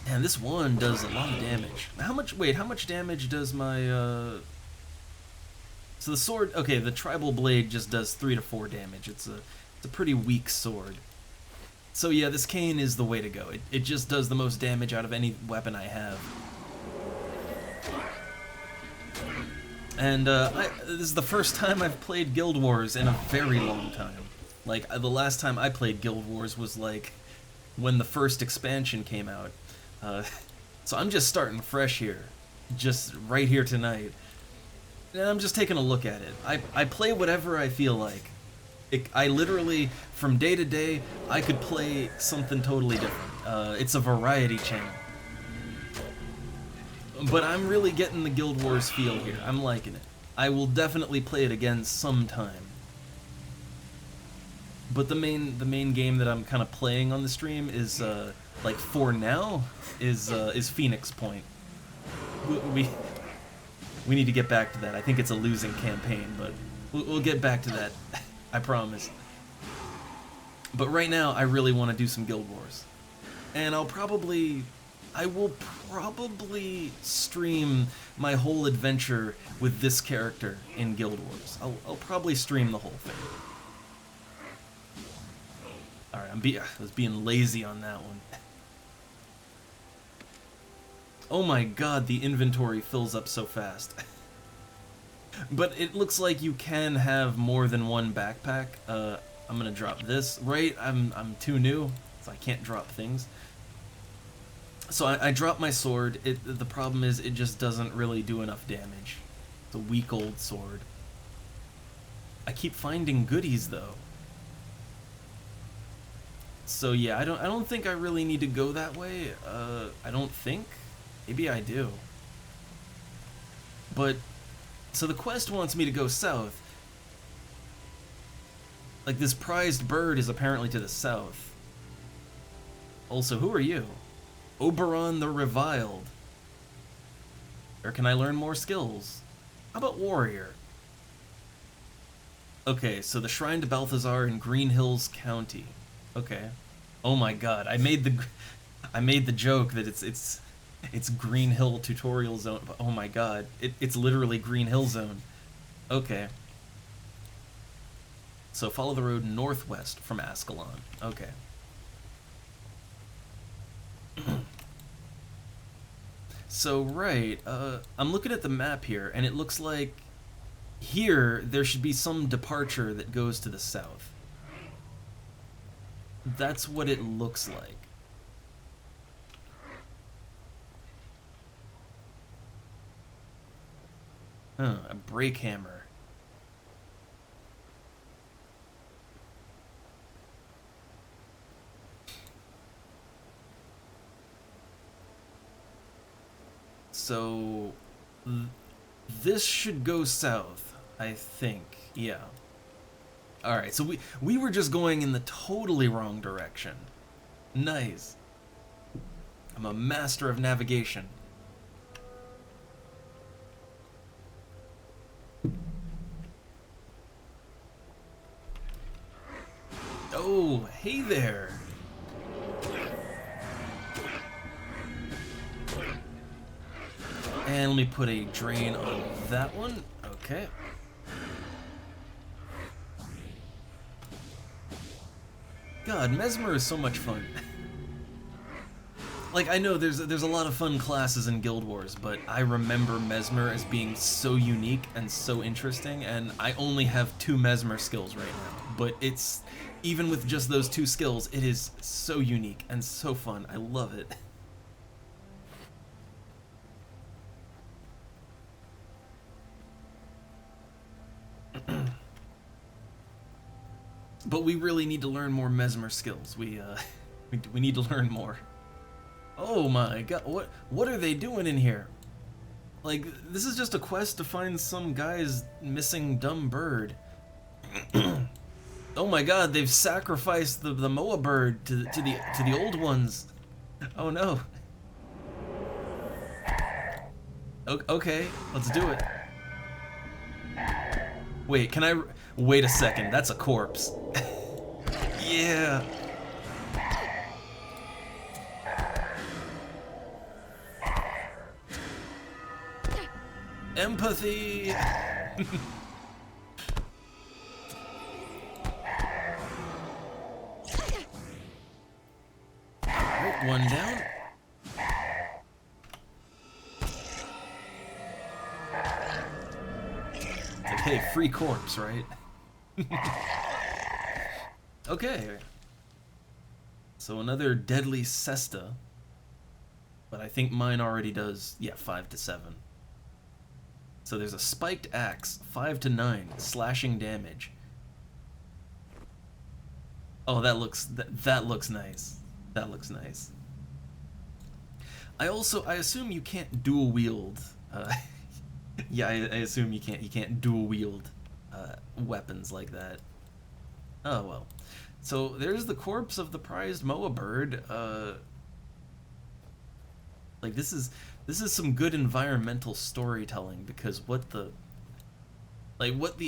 Speaker 1: Man, this one does a lot of damage. How much damage does my, So the sword, okay, the tribal blade just does 3 to 4 damage. It's a pretty weak sword. So yeah, this cane is the way to go. It just does the most damage out of any weapon I have. And this is the first time I've played Guild Wars in a very long time. Like, the last time I played Guild Wars was like when the first expansion came out. So I'm just starting fresh here, just right here tonight. And I'm just taking a look at it. I play whatever I feel like. I literally, from day to day, I could play something totally different. It's a variety channel. But I'm really getting the Guild Wars feel here. I'm liking it. I will definitely play it again sometime. But the main game that I'm kind of playing on the stream is, like, for now, is Phoenix Point. We need to get back to that. I think it's a losing campaign, but we'll get back to that. I promise. But right now, I really want to do some Guild Wars. And I will probably stream my whole adventure with this character in Guild Wars. I'll probably stream the whole thing. Alright, I was being lazy on that one. Oh my god, the inventory fills up so fast. But it looks like you can have more than one backpack. I'm gonna drop this. Right, I'm too new, so I can't drop things. So I dropped my sword. The problem is it just doesn't really do enough damage. It's a weak old sword. I keep finding goodies though. So yeah, I don't think I really need to go that way. I don't think. Maybe I do. But so the quest wants me to go south. Like, this prized bird is apparently to the south. Also, who are you? Oberon the Reviled. Or can I learn more skills? How about Warrior? Okay, so the Shrine to Balthazar in Green Hills County. Okay. Oh my god, I made the joke that it's Green Hill Tutorial Zone. Oh my god, it's literally Green Hill Zone. Okay. So follow the road northwest from Ascalon. Okay. So, right, I'm looking at the map here, and it looks like here there should be some departure that goes to the south. That's what it looks like. Huh, a brake hammer. So this should go south, I think. Yeah. All right. So we were just going in the totally wrong direction. Nice. I'm a master of navigation. Oh, hey there. And let me put a drain on that one. Okay. God, Mesmer is so much fun. Like, I know there's a lot of fun classes in Guild Wars, but I remember Mesmer as being so unique and so interesting, and I only have 2 Mesmer skills right now. But it's, even with just those 2 skills, it is so unique and so fun. I love it. But we really need to learn more Mesmer skills. We need to learn more. Oh my god, what are they doing in here? Like, this is just a quest to find some guy's missing dumb bird. Oh my god, they've sacrificed the Moa bird to the old ones. Oh no. Okay, let's do it. Wait, can I wait a second? That's a corpse. Yeah. Empathy. Alright, one down. It's like, hey, free corpse, right? Okay. So another deadly cesta. But I think mine already does, yeah, 5 to 7. So there's a spiked axe, 5 to 9, slashing damage. Oh, that looks nice. That looks nice. I assume you can't dual wield. Yeah, I assume you can't dual wield weapons like that. Oh well. So there's the corpse of the prized Moa bird. Like this is some good environmental storytelling, because what the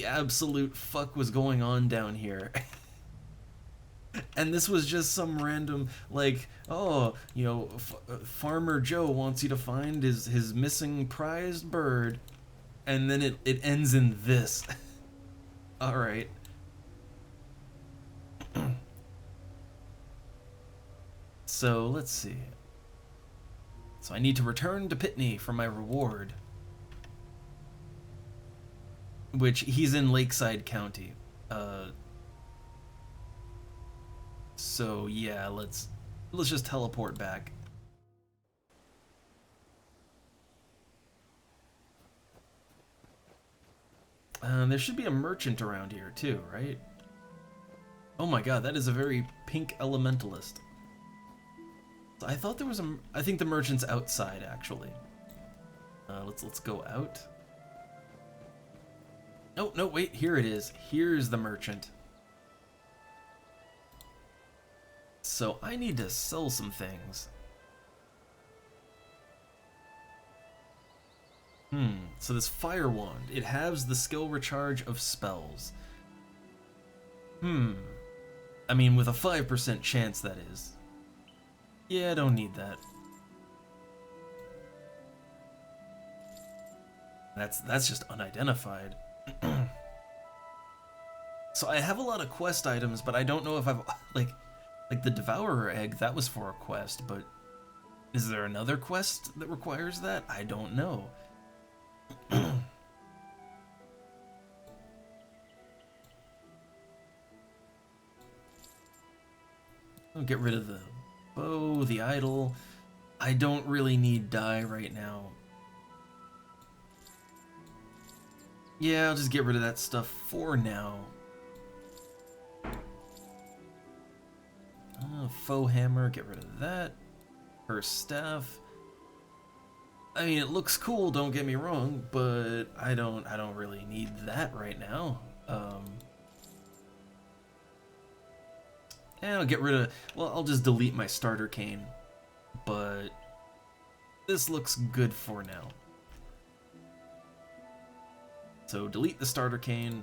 Speaker 1: absolute fuck was going on down here? And this was just some random, like, oh, you know, Farmer Joe wants you to find his missing prized bird, and then it ends in this. All right. So let's see. So I need to return to Pitney for my reward, which he's in Lakeside County. So yeah, let's just teleport back. There should be a merchant around here too, right? Oh my god, that is a very pink elementalist. I thought there was I think the merchant's outside actually. Let's go out. Oh no, wait, here it is. Here's the merchant. So I need to sell some things. So this fire wand, it halves the skill recharge of spells. I mean, with a 5% chance, that is. Yeah, I don't need that. That's just unidentified. So I have a lot of quest items, but I don't know if I've like the Devourer egg, that was for a quest, but is there another quest that requires that? I don't know. I'll get rid of the bow, the idol. I don't really need dye right now. Yeah, I'll just get rid of that stuff for now. Faux hammer, get rid of that. Her staff. I mean, it looks cool, don't get me wrong, but I don't really need that right now. And I'll get rid of, well, I'll just delete my starter cane, but this looks good for now. So delete the starter cane.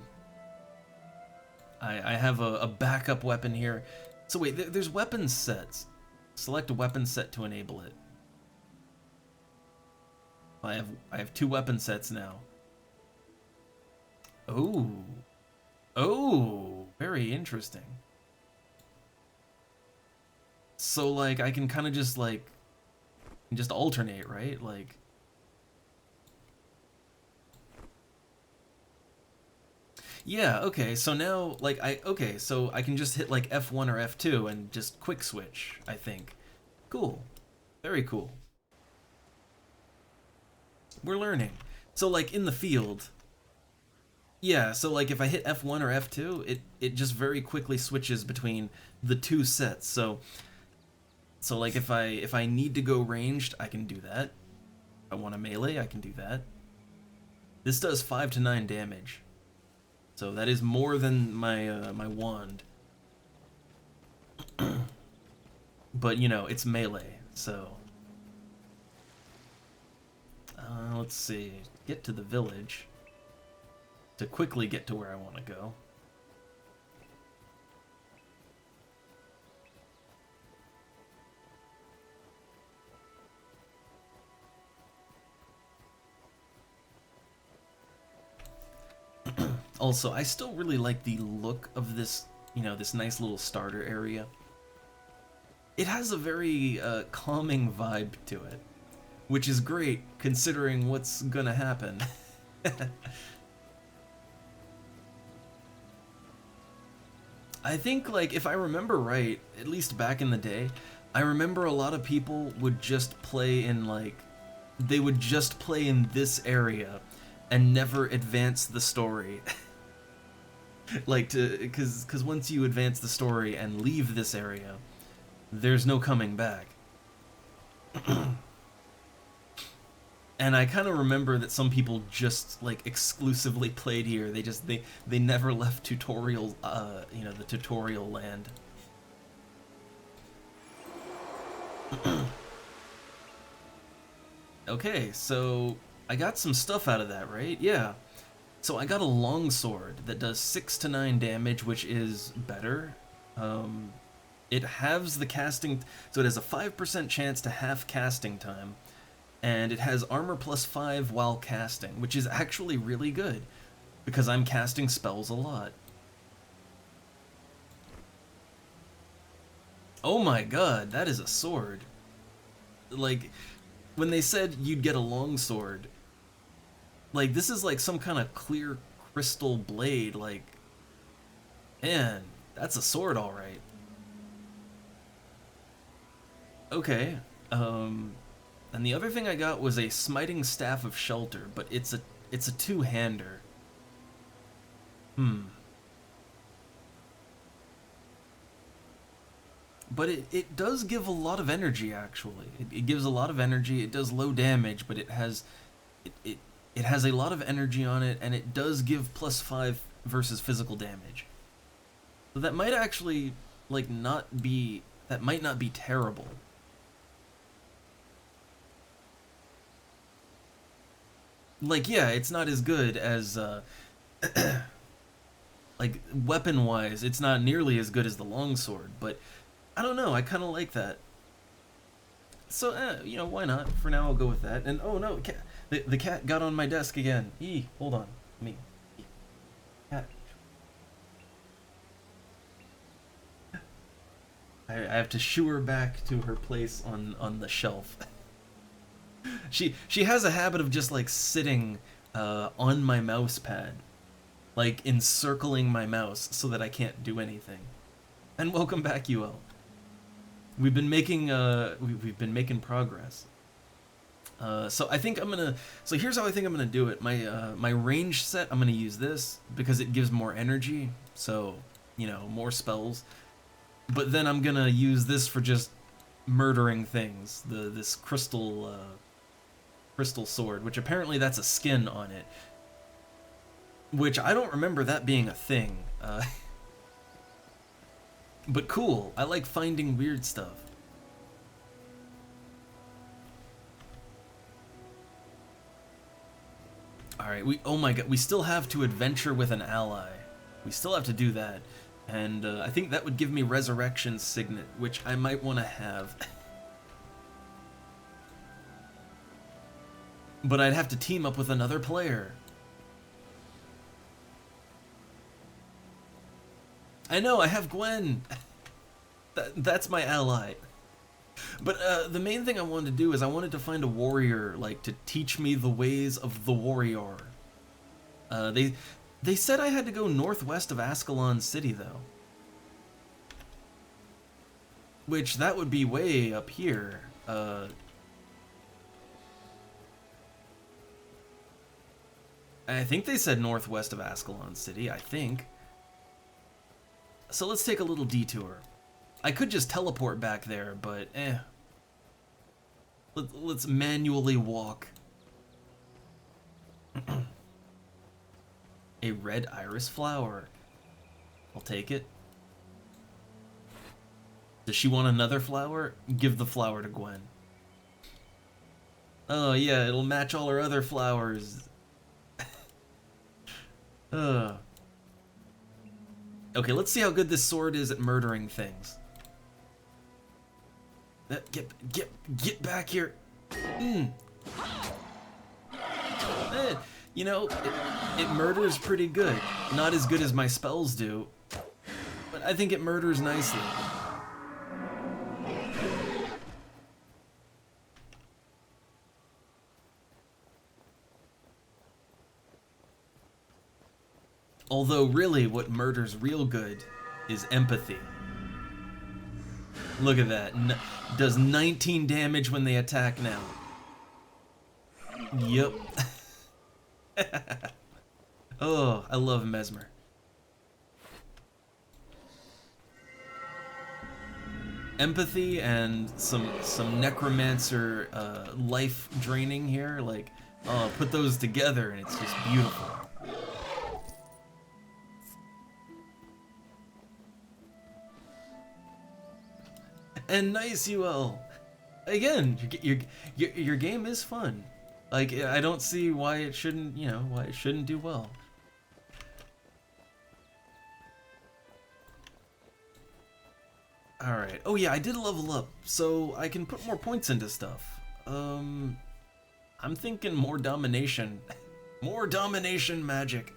Speaker 1: I have a backup weapon here. So wait, there's weapon sets. Select a weapon set to enable it. I have 2 weapon sets now. Oh. Oh, very interesting. So like I can kind of just like just alternate, right? Like yeah, okay. So now like so I can just hit like F1 or F2 and just quick switch, I think. Cool. Very cool. We're learning. So like in the field, yeah, so like if I hit F1 or F2, it just very quickly switches between the 2 sets. So like if I need to go ranged, I can do that. If I want a melee, I can do that. This does 5 to 9 damage. So that is more than my my wand. But you know, it's melee, so let's see. Get to the village to quickly get to where I want to go. Also, I still really like the look of this, you know, this nice little starter area. It has a very calming vibe to it, which is great considering what's gonna happen. I think, like, if I remember right, at least back in the day, I remember a lot of people would just play in, like, they would just play in this area and never advance the story. Like, because once you advance the story and leave this area, there's no coming back. And I kind of remember that some people just, like, exclusively played here. They never left tutorial, you know, the tutorial land. Okay, so I got some stuff out of that, right? Yeah. So I got a longsword that does 6 to 9 damage, which is better. It halves the casting, so it has a 5% chance to half casting time, and it has armor plus 5 while casting, which is actually really good, because I'm casting spells a lot. Oh my god, that is a sword. Like, when they said you'd get a longsword, like, this is like some kind of clear crystal blade, like, man, that's a sword, alright. Okay, and the other thing I got was a smiting staff of shelter, but it's a two-hander. But it does give a lot of energy, actually. It gives a lot of energy. It does low damage, but it has a lot of energy on it, and it does give plus 5 versus physical damage. So that might actually, like, that might not be terrible. Like, yeah, it's not as good as, like, weapon-wise, it's not nearly as good as the longsword, but I don't know, I kind of like that. So, you know, why not? For now, I'll go with that. And, oh no, the cat got on my desk again. Hold on. Cat. I have to shoo her back to her place on the shelf. She has a habit of just, like, sitting on my mouse pad, like, encircling my mouse so that I can't do anything. And welcome back, UL. We've been making progress. So I think so here's how I think I'm gonna do it. My range set, I'm gonna use this because it gives more energy, so, you know, more spells. But then I'm gonna use this for just murdering things. This crystal crystal sword, which apparently that's a skin on it. Which I don't remember that being a thing. But cool, I like finding weird stuff. Alright, oh my god, we still have to adventure with an ally. We still have to do that. And I think that would give me Resurrection Signet, which I might want to have. But I'd have to team up with another player. I know, I have Gwen. That's my ally. But the main thing I wanted to do is I wanted to find a warrior, like, to teach me the ways of the warrior. They said I had to go northwest of Ascalon City, though. Which, that would be way up here. I think they said northwest of Ascalon City, I think. So let's take a little detour. I could just teleport back there, but Let's manually walk. A red iris flower. I'll take it. Does she want another flower? Give the flower to Gwen. Oh yeah, it'll match all her other flowers. Okay, let's see how good this sword is at murdering things. Get back here. You know, it murders pretty good. Not as good as my spells do, but I think it murders nicely. Although really what murders real good is empathy. Look at that. Does 19 damage when they attack now. Yep. Oh, I love Mesmer. Empathy and some necromancer life draining here, like, put those together and it's just beautiful. And nice, UL. Again, your game is fun. Like, I don't see why it shouldn't, you know, why it shouldn't do well. Alright. Oh yeah, I did level up, so I can put more points into stuff. I'm thinking more domination. More domination magic.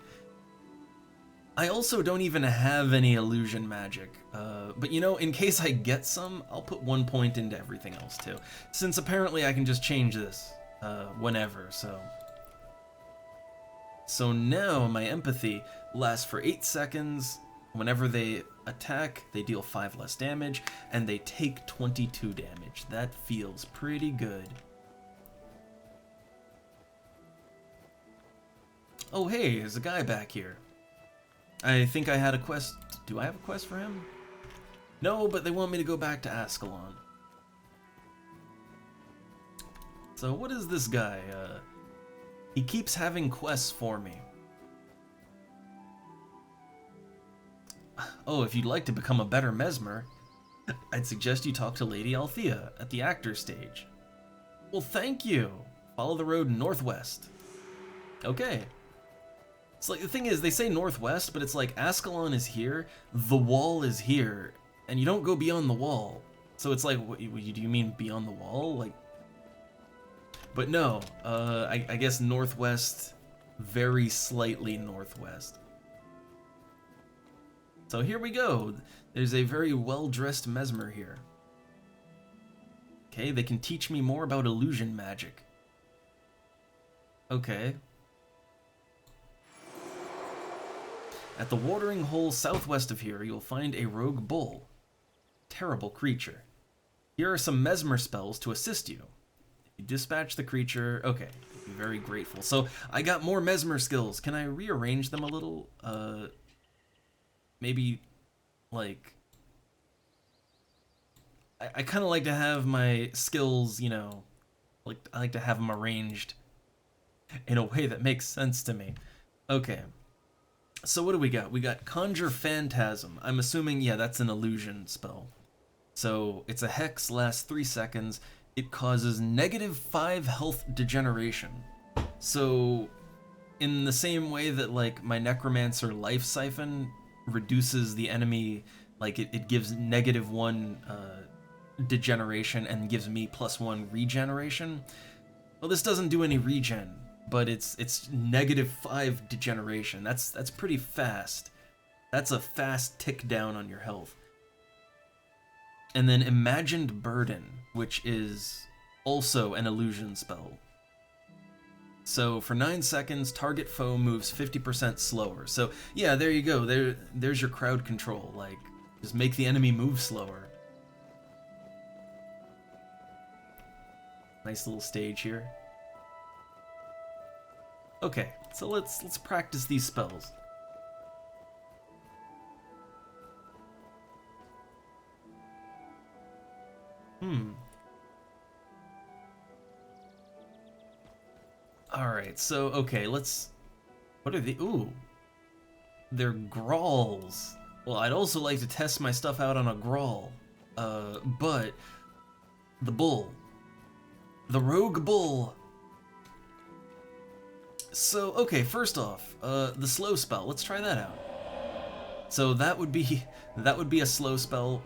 Speaker 1: I also don't even have any illusion magic, but you know, in case I get some, I'll put 1 point into everything else too, since apparently I can just change this whenever, so. So now my empathy lasts for 8 seconds. Whenever they attack, they deal 5 less damage, and they take 22 damage. That feels pretty good. Oh hey, there's a guy back here. I think I had a quest. Do I have a quest for him? No, but they want me to go back to Ascalon. So what is this guy? He keeps having quests for me. Oh, if you'd like to become a better Mesmer, I'd suggest you talk to Lady Althea at the actor stage. Well, thank you. Follow the road northwest. Okay. It's like, the thing is, they say northwest, but it's like Ascalon is here, the wall is here, and you don't go beyond the wall. So it's like, what, do you mean beyond the wall? Like, but no, I guess northwest, very slightly northwest. So here we go. There's a very well-dressed Mesmer here. Okay, they can teach me more about illusion magic. Okay. At the watering hole southwest of here, you'll find a rogue bull. Terrible creature. Here are some Mesmer spells to assist you. If you dispatch the creature, okay, I'd be very grateful. So, I got more Mesmer skills. Can I rearrange them a little? Maybe, like... I kind of like to have my skills, you know, I like to have them arranged in a way that makes sense to me. Okay. So what do we got? We got Conjure Phantasm. I'm assuming, yeah, that's an illusion spell. So it's a hex, lasts 3 seconds. It causes -5 health degeneration. So in the same way that like my Necromancer Life Siphon reduces the enemy, like it gives -1 degeneration and gives me +1 regeneration. Well, this doesn't do any regen, but it's -5 degeneration. That's pretty fast. That's a fast tick down on your health. And then Imagined Burden, which is also an illusion spell. So for 9 seconds, target foe moves 50% slower. So yeah, there you go. There's your crowd control. Like, just make the enemy move slower. Nice little stage here. Okay, so let's practice these spells. Alright, so, okay, let's... What are the... Ooh. They're Growls. Well, I'd also like to test my stuff out on a Grawl. But... The Bull. The Rogue Bull. So, okay, first off, the slow spell. Let's try that out. So that would be a slow spell.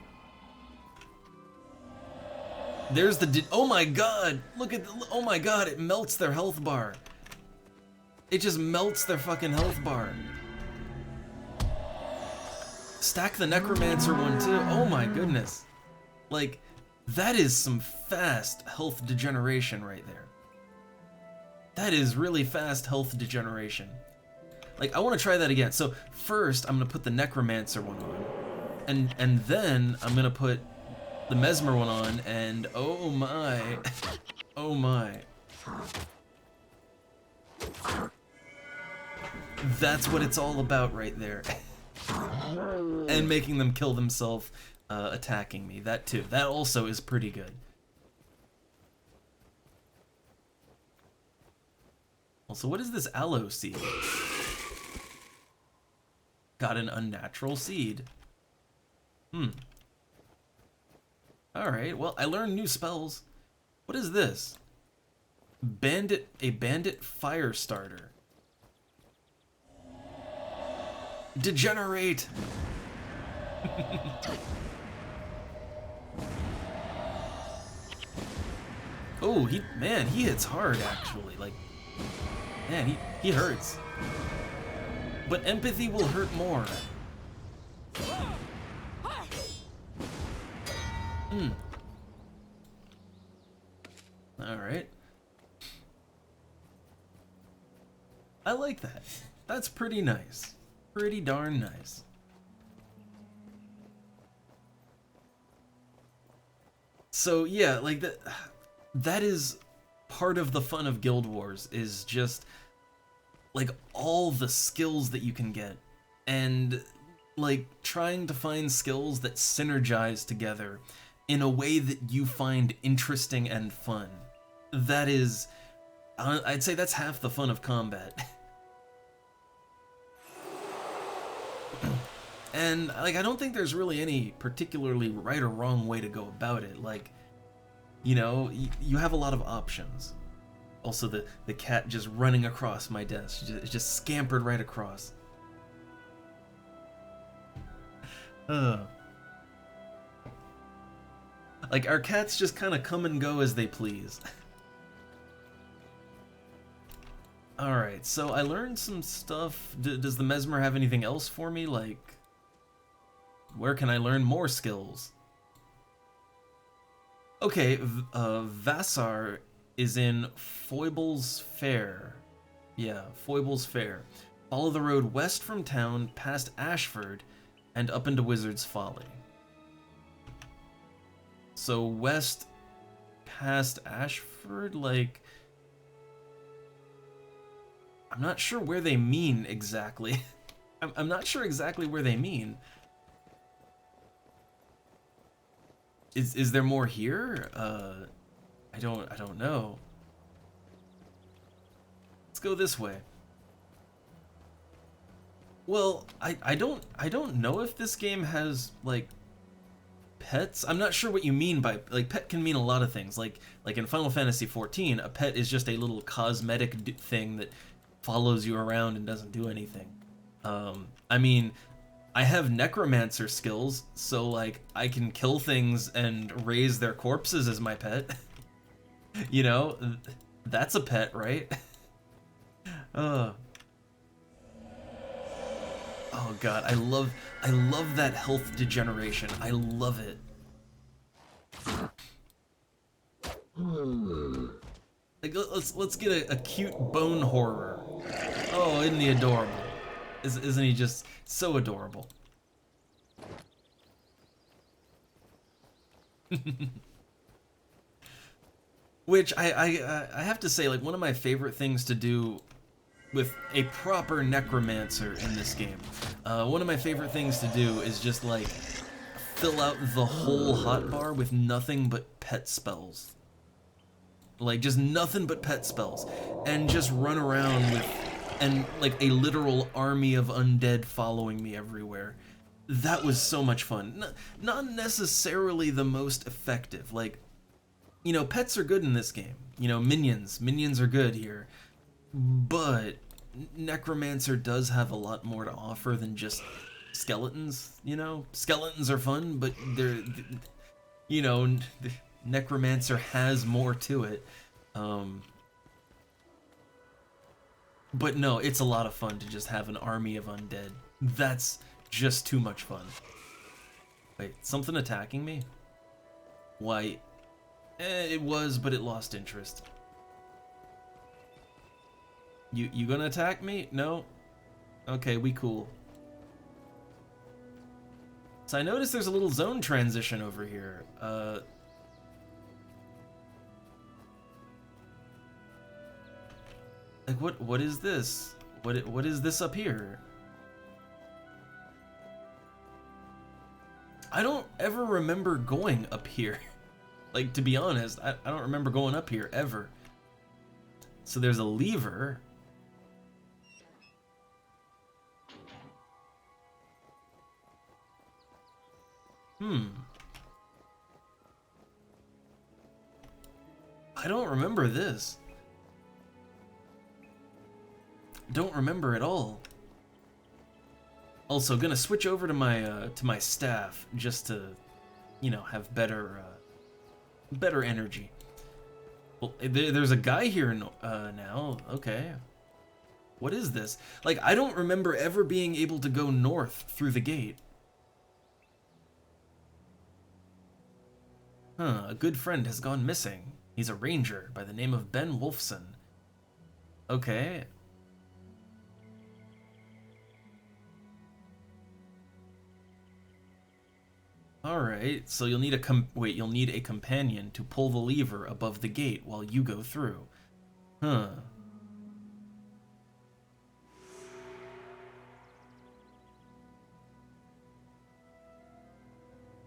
Speaker 1: There's the... Oh my god! Look at the... Oh my god, it melts their health bar. It just melts their fucking health bar. Stack the Necromancer one too. Oh my goodness. Like, that is some fast health degeneration right there. That is really fast health degeneration. Like, I want to try that again. So first, I'm gonna put the Necromancer one on, and then I'm gonna put the Mesmer one on, and oh my, oh my. That's what it's all about right there. And making them kill themselves attacking me. That too. That also is pretty good. Also, what is this aloe seed? Got an unnatural seed. Alright, well, I learned new spells. What is this? A bandit fire starter. Degenerate! Oh, he hits hard, actually. Like, man, he hurts. But empathy will hurt more. Alright. I like that. That's pretty nice. Pretty darn nice. So yeah, like that is part of the fun of Guild Wars, is just like all the skills that you can get, and like trying to find skills that synergize together in a way that you find interesting and fun. That is, I'd say that's half the fun of combat. And like, I don't think there's really any particularly right or wrong way to go about it. Like, you know, you have a lot of options. Also, the cat just running across my desk, just scampered right across. Like, our cats just kind of come and go as they please. Alright, so I learned some stuff. Does the Mesmer have anything else for me? Like, where can I learn more skills? Okay, Vassar is in Foible's Fair. Yeah, Foible's Fair. Follow the road west from town, past Ashford, and up into Wizard's Folly. So west past Ashford, like... I'm not sure where they mean exactly. I'm not sure exactly where they mean. Is there more here? I don't know. Let's go this way. Well, I don't know if this game has like pets. I'm not sure what you mean by like pet can mean a lot of things. Like in Final Fantasy XIV, a pet is just a little cosmetic thing that follows you around and doesn't do anything. I mean, I have necromancer skills, so like I can kill things and raise their corpses as my pet. You know, that's a pet, right? Oh god, I love that health degeneration. I love it. Like let's get a cute bone horror. Oh, isn't he adorable? Isn't he just so adorable? Which I have to say, like, one of my favorite things to do with a proper necromancer in this game, one of my favorite things to do is just like fill out the whole hotbar with nothing but pet spells. Like just nothing but pet spells, and just run around with like a literal army of undead following me everywhere. That was so much fun. Not necessarily the most effective. Like, you know, pets are good in this game. You know, minions are good here. But Necromancer does have a lot more to offer than just skeletons, you know? Skeletons are fun, but they're, you know, Necromancer has more to it. But no, it's a lot of fun to just have an army of undead. That's just too much fun. Wait, something attacking me? Why? It was, but it lost interest. You gonna attack me? No? Okay, we cool. So I noticed there's a little zone transition over here. Like what is this? What is this up here? I don't ever remember going up here. Like, to be honest, I don't remember going up here ever. So there's a lever. I don't remember this. Don't remember at all. Also, gonna switch over to my staff just to, you know, have better energy. Well, there's a guy here now. Okay. What is this? Like, I don't remember ever being able to go north through the gate. Huh, a good friend has gone missing. He's a ranger by the name of Ben Wolfson. Okay. Alright, so you'll need you'll need a companion to pull the lever above the gate while you go through. Huh.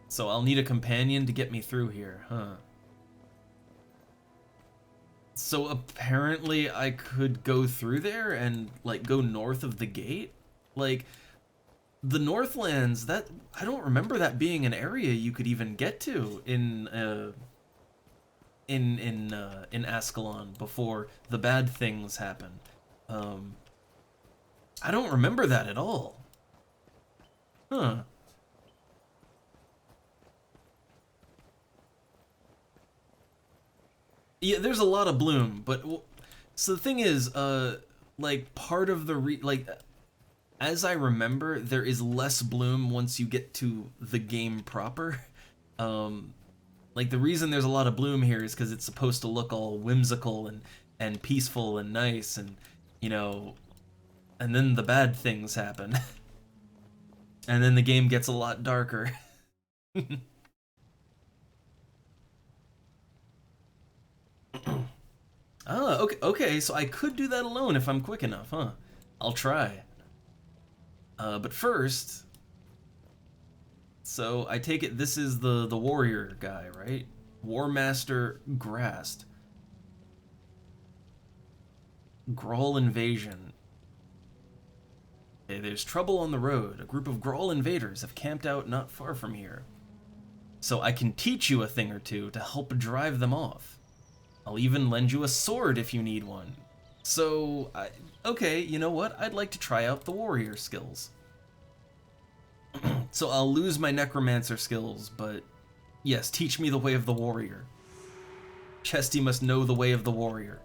Speaker 1: So I'll need a companion to get me through here, huh? So apparently I could go through there and, like, go north of the gate? Like, the Northlands, that I don't remember that being an area you could even get to in Ascalon before the bad things happened. I don't remember that at all. Huh. Yeah, there's a lot of bloom, but so the thing is, like part of the as I remember, there is less bloom once you get to the game proper. Like the reason there's a lot of bloom here is because it's supposed to look all whimsical and peaceful and nice, and you know, and then the bad things happen, and then the game gets a lot darker. Ah, okay, so I could do that alone if I'm quick enough, huh? I'll try. But first, so I take it this is the warrior guy, right? War Master Grast. Grawl invasion. Okay, there's trouble on the road. A group of Grawl invaders have camped out not far from here. So I can teach you a thing or two to help drive them off. I'll even lend you a sword if you need one. So, okay, you know what? I'd like to try out the warrior skills. So I'll lose my necromancer skills, but yes, teach me the way of the warrior. Chesty must know the way of the warrior.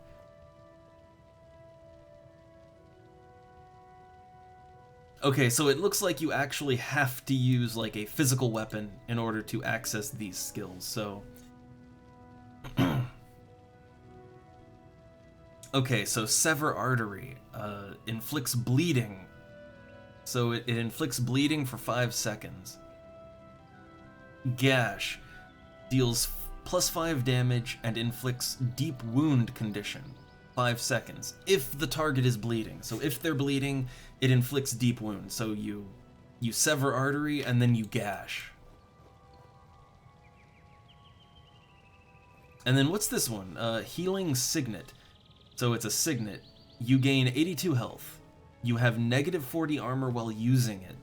Speaker 1: Okay, so it looks like you actually have to use like a physical weapon in order to access these skills, so... Okay, so Sever Artery inflicts bleeding. So it inflicts bleeding for 5 seconds. Gash deals +5 damage and inflicts deep wound condition. 5 seconds, if the target is bleeding. So if they're bleeding, it inflicts deep wound. So you sever artery and then you gash. And then what's this one? Healing Signet. So it's a signet. You gain 82 health. You have -40 armor while using it.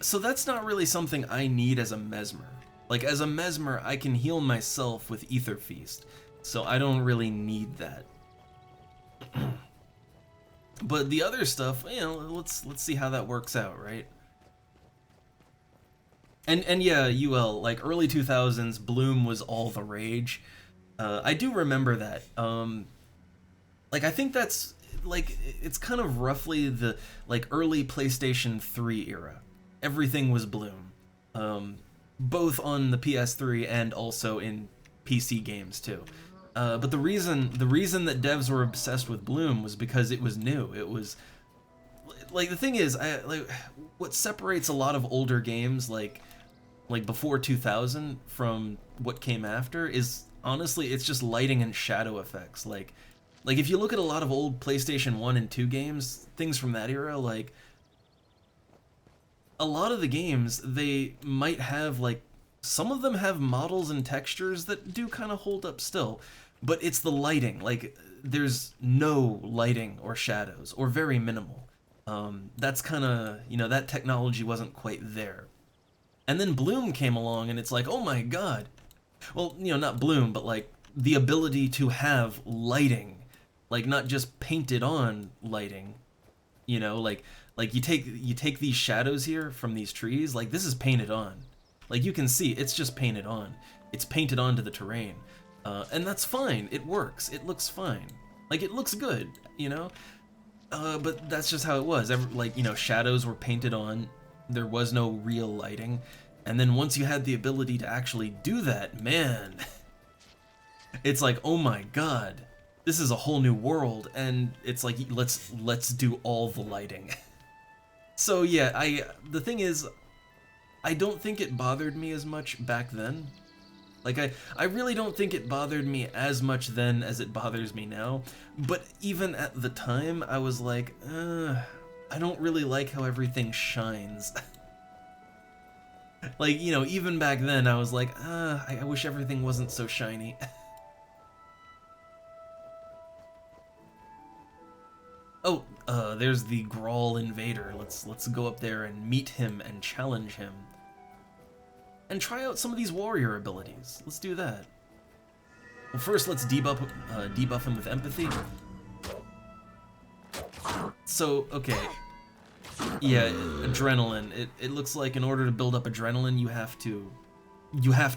Speaker 1: So that's not really something I need as a Mesmer. Like, as a Mesmer, I can heal myself with Ether Feast, so I don't really need that. But the other stuff, you know, let's see how that works out, right? And yeah, UL, like, early 2000s, Bloom was all the rage. I do remember that. Like, I think that's, like, it's kind of roughly the, like, early PlayStation 3 era. Everything was Bloom. Both on the PS3 and also in PC games too. But the reason that devs were obsessed with Bloom was because it was new. It was like, the thing is, what separates a lot of older games like before 2000 from what came after is honestly it's just lighting and shadow effects. Like if you look at a lot of old PlayStation 1 and 2 games, things from that era, like a lot of the games, they might have, like, some of them have models and textures that do kind of hold up still, but it's the lighting. Like, there's no lighting or shadows, or very minimal. That's kind of, you know, that technology wasn't quite there. And then Bloom came along, and it's like, oh my god. Well, you know, not Bloom, but, like, the ability to have lighting. Like, not just painted on lighting, you know, like you take these shadows here from these trees, like this is painted on. Like you can see, it's just painted on. It's painted onto the terrain. And that's fine, it works, it looks fine. Like it looks good, you know? But that's just how it was. Like, you know, shadows were painted on, there was no real lighting. And then once you had the ability to actually do that, man, it's like, oh my god, this is a whole new world, and it's like, let's do all the lighting. So yeah, the thing is, I don't think it bothered me as much back then. Like, I really don't think it bothered me as much then as it bothers me now. But even at the time, I was like, I don't really like how everything shines. Like, you know, even back then, I was like, I wish everything wasn't so shiny. Oh, there's the Grawl invader. Let's go up there and meet him and challenge him. And try out some of these warrior abilities. Let's do that. Well, first let's debuff him with empathy. So, okay. Yeah, adrenaline. It looks like in order to build up adrenaline, you have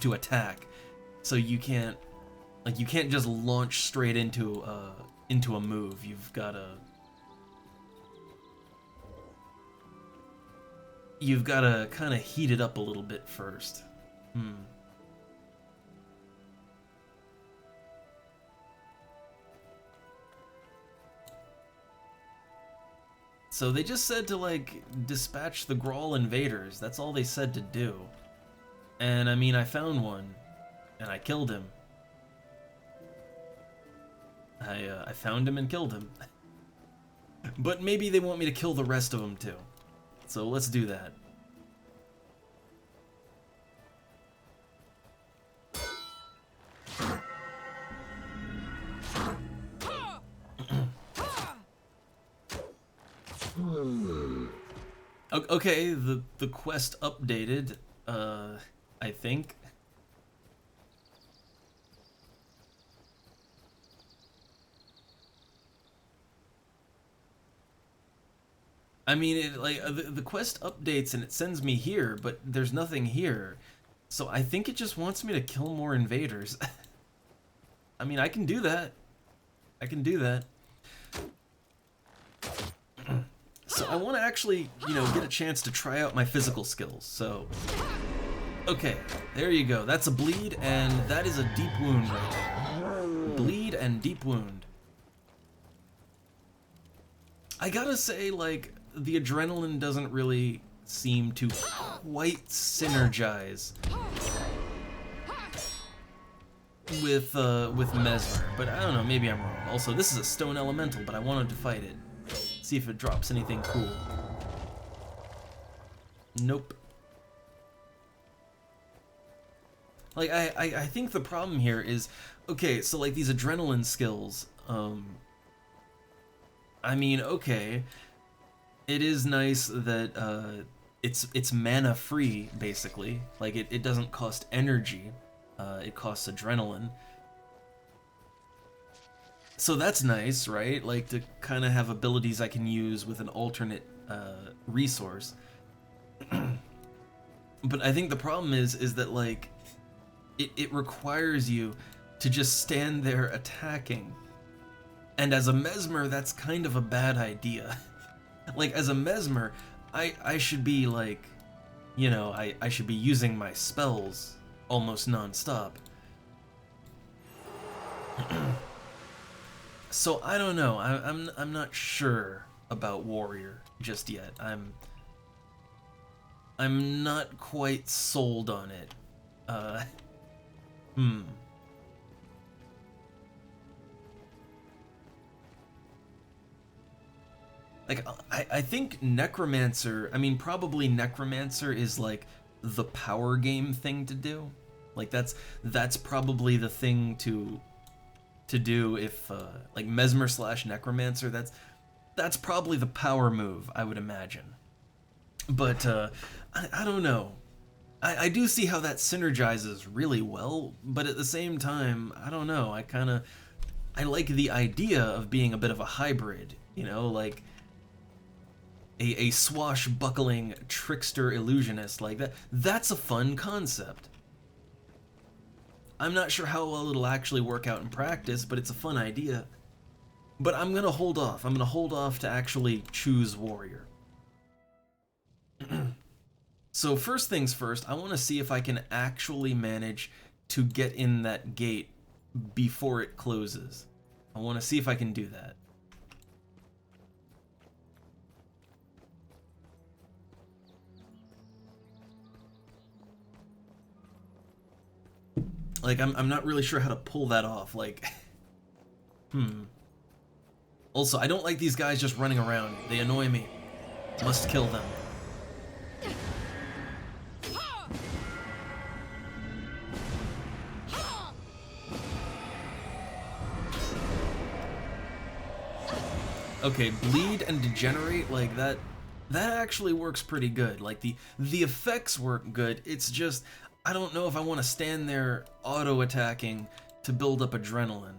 Speaker 1: to attack. So you can't just launch straight into a move. You've gotta kind of heat it up a little bit first. So they just said to, like, dispatch the Grawl invaders. That's all they said to do. And I mean, I found one, and I killed him. I found him and killed him. But maybe they want me to kill the rest of them too. So let's do that. Okay, the quest updated, I think. I mean, the quest updates and it sends me here, but there's nothing here. So I think it just wants me to kill more invaders. I mean, I can do that. I can do that. So I want to actually, you know, get a chance to try out my physical skills. So, okay, there you go. That's a bleed, and that is a deep wound right there. Bleed and deep wound. I gotta say, like, the adrenaline doesn't really seem to quite synergize with Mesmer, but I don't know, maybe I'm wrong. Also, this is a stone elemental, but I wanted to fight it. See if it drops anything cool. Nope. Like, I think the problem here is, okay, so like these adrenaline skills, I mean, okay, it is nice that it's mana free, basically. Like, it doesn't cost energy, it costs adrenaline. So that's nice, right? Like, to kind of have abilities I can use with an alternate resource. But I think the problem is that, like, it requires you to just stand there attacking. And as a Mesmer, that's kind of a bad idea. Like, as a Mesmer, I should be, like, you know, I should be using my spells almost non-stop. So I don't know. I'm not sure about Warrior just yet. I'm not quite sold on it. Like, I think Necromancer, I mean, probably Necromancer is, like, the power game thing to do. Like, that's probably the thing to do if, like, Mesmer / Necromancer, that's probably the power move, I would imagine. But, I don't know. I do see how that synergizes really well, but at the same time, I don't know, I like the idea of being a bit of a hybrid, you know, like, a swashbuckling trickster illusionist like that. That's a fun concept. I'm not sure how well it'll actually work out in practice, but it's a fun idea. But I'm gonna hold off. I'm gonna hold off to actually choose Warrior. So first things first, I want to see if I can actually manage to get in that gate before it closes. I want to see if I can do that. Like, I'm not really sure how to pull that off, like... Also, I don't like these guys just running around. They annoy me. Must kill them. Okay, bleed and degenerate, like, that actually works pretty good. Like, the effects work good, it's just... I don't know if I want to stand there auto-attacking to build up adrenaline.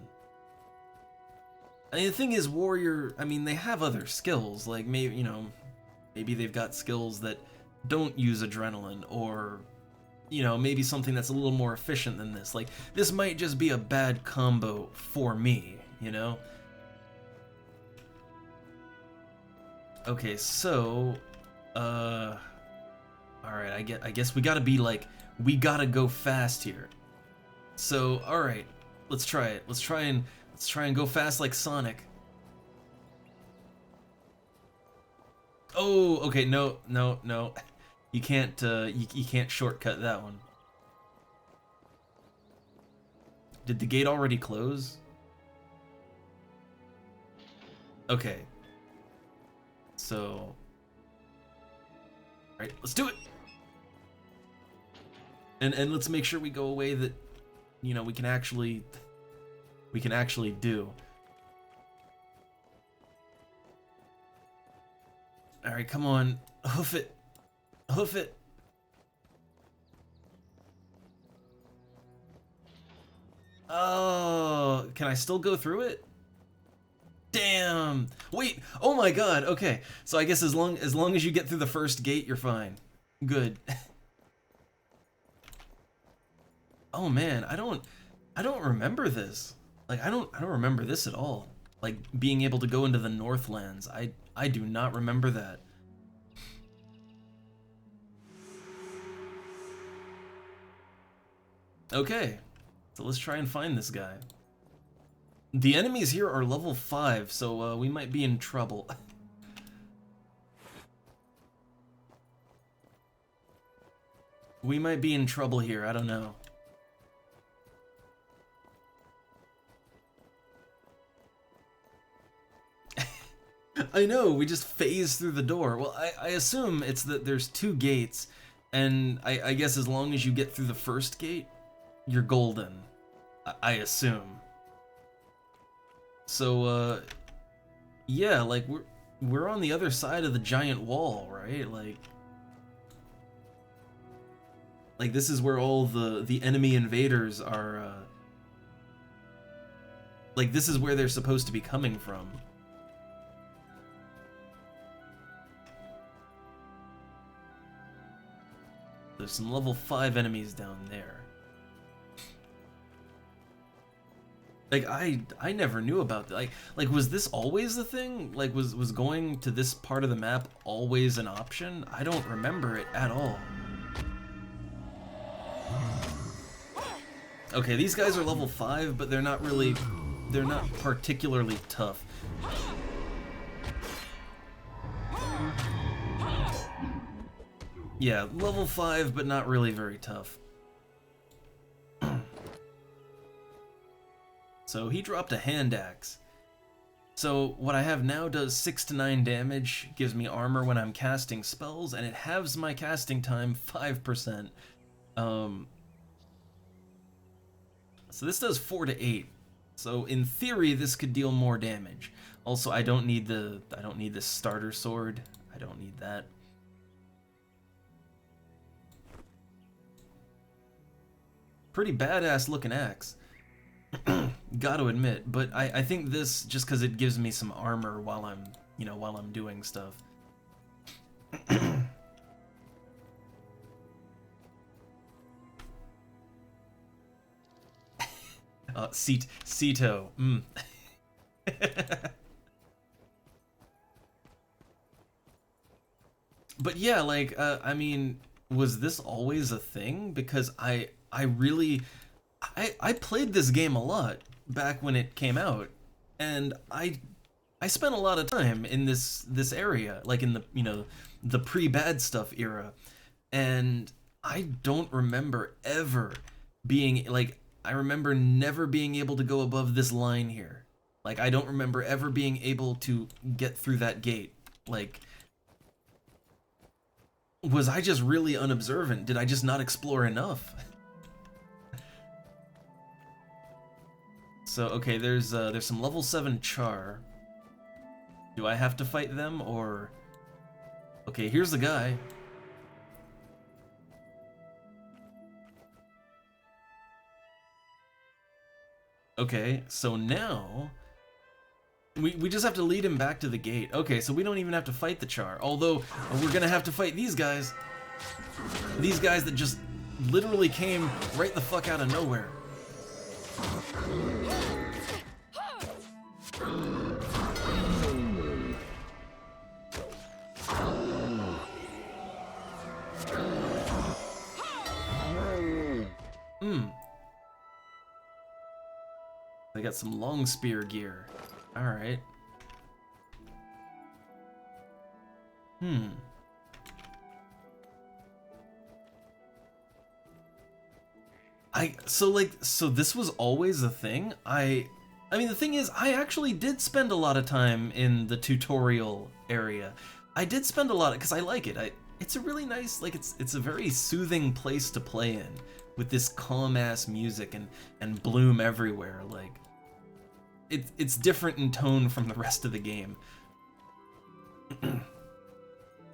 Speaker 1: I mean, the thing is, Warrior, I mean, they have other skills, like, maybe, you know, maybe they've got skills that don't use adrenaline, or, you know, maybe something that's a little more efficient than this. Like, this might just be a bad combo for me, you know? Okay, so, alright, I guess we gotta be, like, we gotta go fast here. So, alright, let's try it. Let's try and go fast like Sonic. Oh, okay, no. You can't, you can't shortcut that one. Did the gate already close? Okay. So... Alright, let's do it! And let's make sure we go away that, you know, we can actually do. Alright, come on. Hoof it. Hoof it. Oh, can I still go through it? Damn. Wait. Oh my god. Okay. So I guess as long as you get through the first gate, you're fine. Good. Oh man, I don't remember this. Like I don't remember this at all. Like being able to go into the Northlands. I do not remember that. Okay. So let's try and find this guy. The enemies here are level 5, so we might be in trouble. We might be in trouble here, I don't know. I know, we just phased through the door. Well, I assume it's that there's 2 gates, and I guess as long as you get through the first gate, you're golden. I assume. So, yeah, like, we're on the other side of the giant wall, right? Like this is where all the enemy invaders are, like, this is where they're supposed to be coming from. There's some level 5 enemies down there. Like, I never knew about that. Like was this always the thing? Like, was going to this part of the map always an option? I don't remember it at all. Okay, these guys are level 5, but they're not particularly tough. Yeah, level 5, but not really very tough. So he dropped a hand axe. So what I have now does 6 to 9 damage, gives me armor when I'm casting spells, and it halves my casting time 5%. So this does 4 to 8. So in theory, this could deal more damage. Also, I don't need the starter sword. I don't need that. Pretty badass looking axe. Gotta admit, but I think this, just because it gives me some armor while I'm doing stuff. Cito. But yeah, like, I mean, was this always a thing? Because I played this game a lot back when it came out, and I spent a lot of time in this area, like in the pre-bad stuff era, and I don't remember ever being, like, I remember never being able to go above this line here. Like, I don't remember ever being able to get through that gate. Like, was I just really unobservant? Did I just not explore enough? So, okay, there's some level 7 char. Do I have to fight them, or... Okay, here's the guy. Okay, so now... We just have to lead him back to the gate. Okay, so we don't even have to fight the char. Although, we're gonna have to fight these guys. These guys that just literally came right the fuck out of nowhere. They got some long spear gear. Alright. So this was always a thing? I mean, the thing is, I actually did spend a lot of time in the tutorial area. I did spend a lot, because I like it. It's a really nice, like, it's a very soothing place to play in, with this calm-ass music and bloom everywhere, like... It's different in tone from the rest of the game.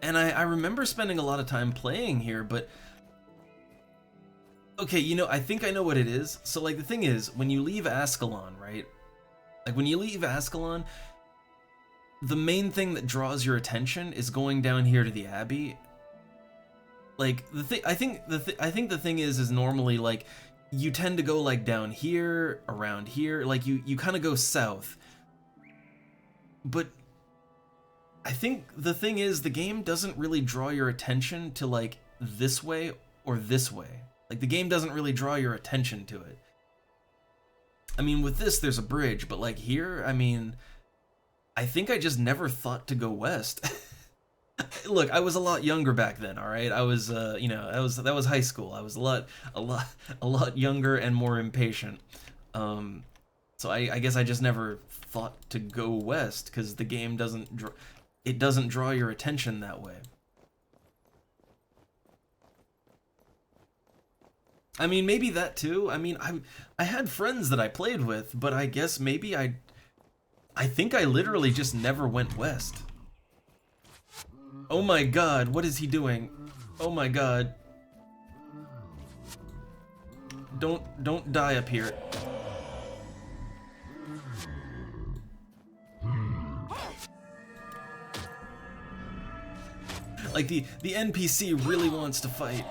Speaker 1: And I remember spending a lot of time playing here, but okay, you know, I think I know what it is. So like the thing is, when you leave Ascalon, right? Like when you leave Ascalon, the main thing that draws your attention is going down here to the Abbey. Like the thing, I think the thing is normally like you tend to go like down here, around here, like you kind of go south. But I think the thing is the game doesn't really draw your attention to like this way or this way. Like the game doesn't really draw your attention to it. I mean, with this there's a bridge, but like here, I mean, I think I just never thought to go west. Look, I was a lot younger back then, all right? I was, you know, that was high school. I was a lot younger and more impatient. So I guess I just never thought to go west because the game doesn't draw your attention that way. I mean, maybe that too. I mean, I had friends that I played with, but I guess maybe I think I literally just never went west. Oh my god, what is he doing? Oh my god. Don't die up here. Like the NPC really wants to fight.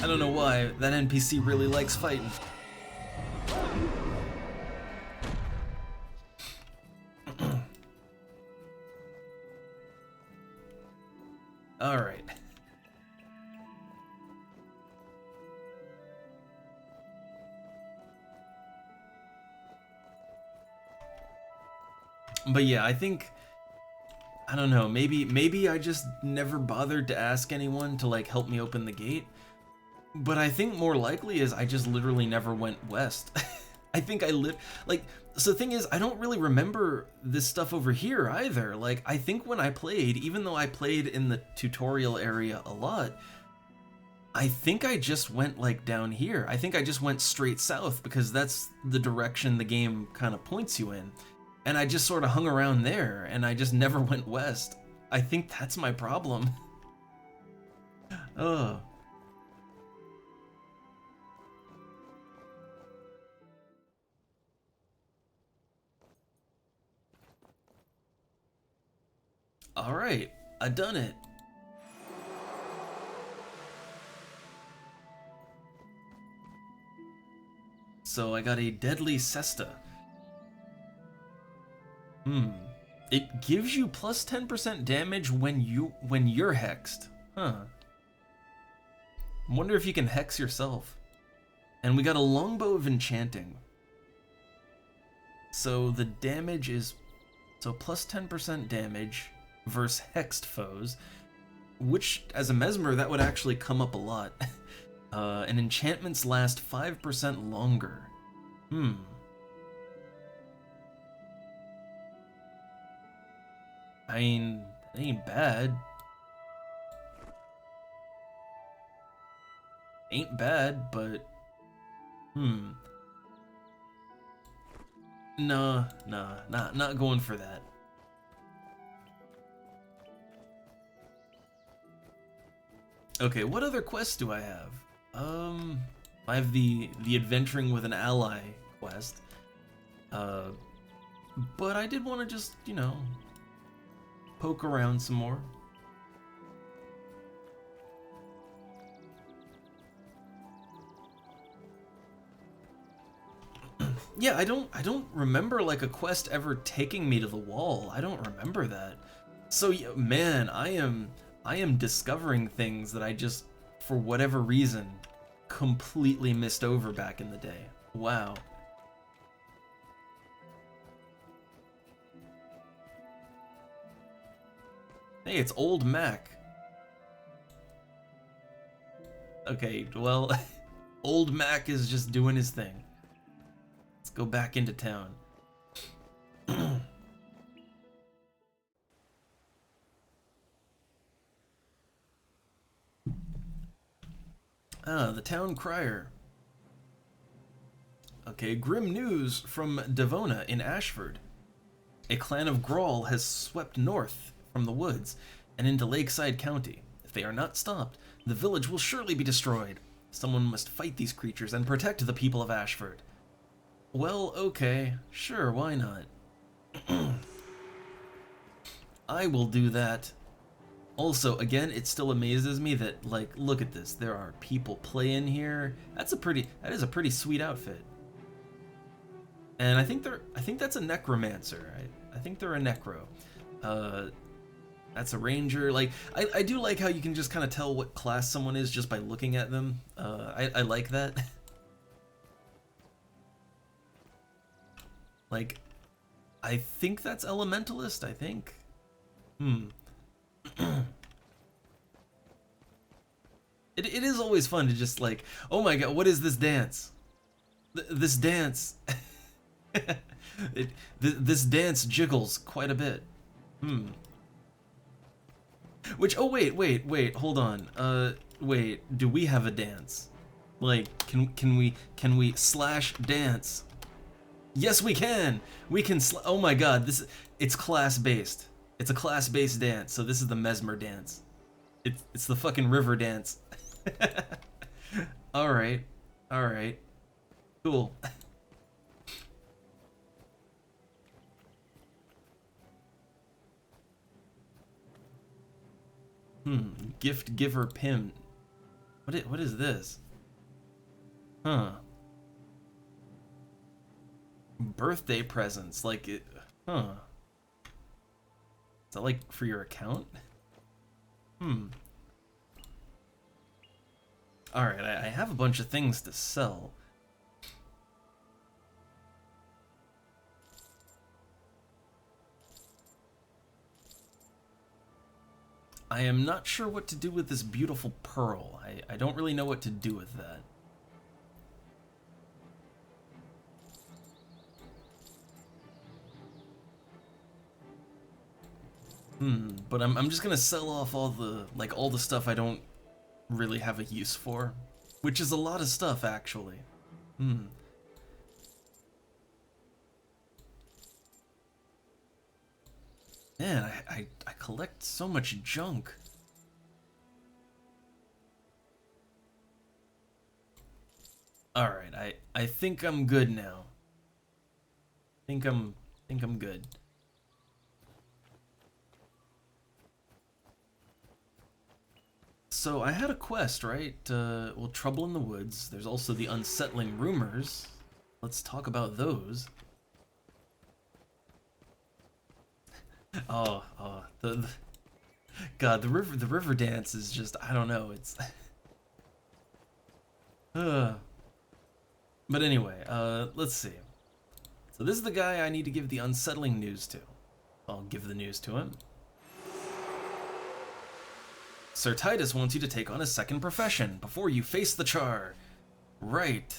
Speaker 1: I don't know why, that NPC really likes fighting. Alright. But yeah, I think, I don't know, maybe I just never bothered to ask anyone to like help me open the gate. But I think more likely is I just literally never went west. I think I lived, like, so the thing is, I don't really remember this stuff over here either. Like, I think when I played, even though I played in the tutorial area a lot, I think I just went, like, down here. I think I just went straight south because that's the direction the game kind of points you in. And I just sort of hung around there, and I just never went west. I think that's my problem. Ugh. Alright, I done it. So I got a deadly cesta. It gives you plus 10% damage when you're hexed. Huh. Wonder if you can hex yourself. And we got a longbow of enchanting. So the damage is plus 10% damage versus hexed foes, which as a mesmer that would actually come up a lot. And enchantments last 5% longer. I mean, that ain't bad. Ain't bad, but nah, not going for that. Okay, what other quests do I have? I have the adventuring with an ally quest. But I did want to just, you know, poke around some more. Yeah, I don't remember like a quest ever taking me to the wall. I don't remember that. So yeah, man, I am discovering things that I just, for whatever reason, completely missed over back in the day. Wow. Hey, it's Old Mac. Okay, well, Old Mac is just doing his thing. Let's go back into town. Ah, the town crier. Okay, grim news from Devona in Ashford. A clan of Grawl has swept north from the woods and into Lakeside County. If they are not stopped, the village will surely be destroyed. Someone must fight these creatures and protect the people of Ashford. Well, okay, sure, why not? I will do that. Also, again, it still amazes me that, like, look at this. There are people playing here. That is a pretty sweet outfit. And I think that's a necromancer. I think they're a necro. That's a ranger. Like, I do like how you can just kind of tell what class someone is just by looking at them. I like that. Like, I think that's elementalist, I think. It is always fun to just like, oh my god, what is this dance? This dance. This dance jiggles quite a bit. Which, oh wait, hold on. Wait, do we have a dance? Like, can we slash dance? Yes, we can! We can oh my god, it's class-based. It's a class-based dance, so this is the Mesmer dance. It's the fucking river dance. Alright. Cool. Gift giver pin. What is this? Huh. Birthday presents, like it. Huh. Is that like for your account? Alright, I have a bunch of things to sell. I am not sure what to do with this beautiful pearl. I don't really know what to do with that. But I'm just gonna sell off all the stuff I don't really have a use for, which is a lot of stuff actually. Man, I collect so much junk. Alright, I think I'm good now. Think I'm good. So I had a quest, right? Well, Trouble in the Woods. There's also the Unsettling Rumors. Let's talk about those. God, the river dance is just, I don't know, it's But anyway, let's see. So this is the guy I need to give the unsettling news to. I'll give the news to him. Sir Titus wants you to take on a second profession before you face the Char. Right.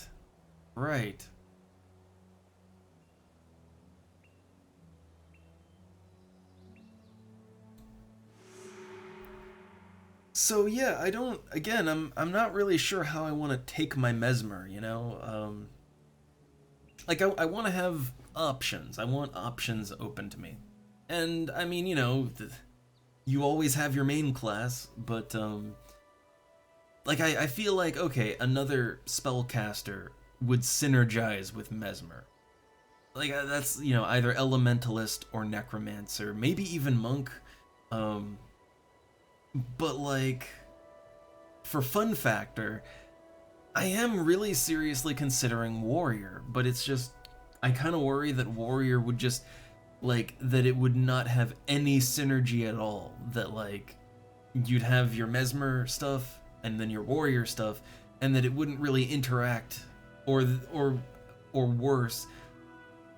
Speaker 1: So yeah, I'm not really sure how I want to take my Mesmer, you know? Like, I want to have options. I want options open to me. And, I mean, you know, you always have your main class, but, like, I feel like, okay, another spellcaster would synergize with Mesmer. Like, that's, you know, either Elementalist or Necromancer, maybe even Monk, but, like, for fun factor, I am really seriously considering Warrior, but it's just, I kind of worry that Warrior would just, like, that it would not have any synergy at all. That, like, you'd have your Mesmer stuff, and then your Warrior stuff, and that it wouldn't really interact, or worse,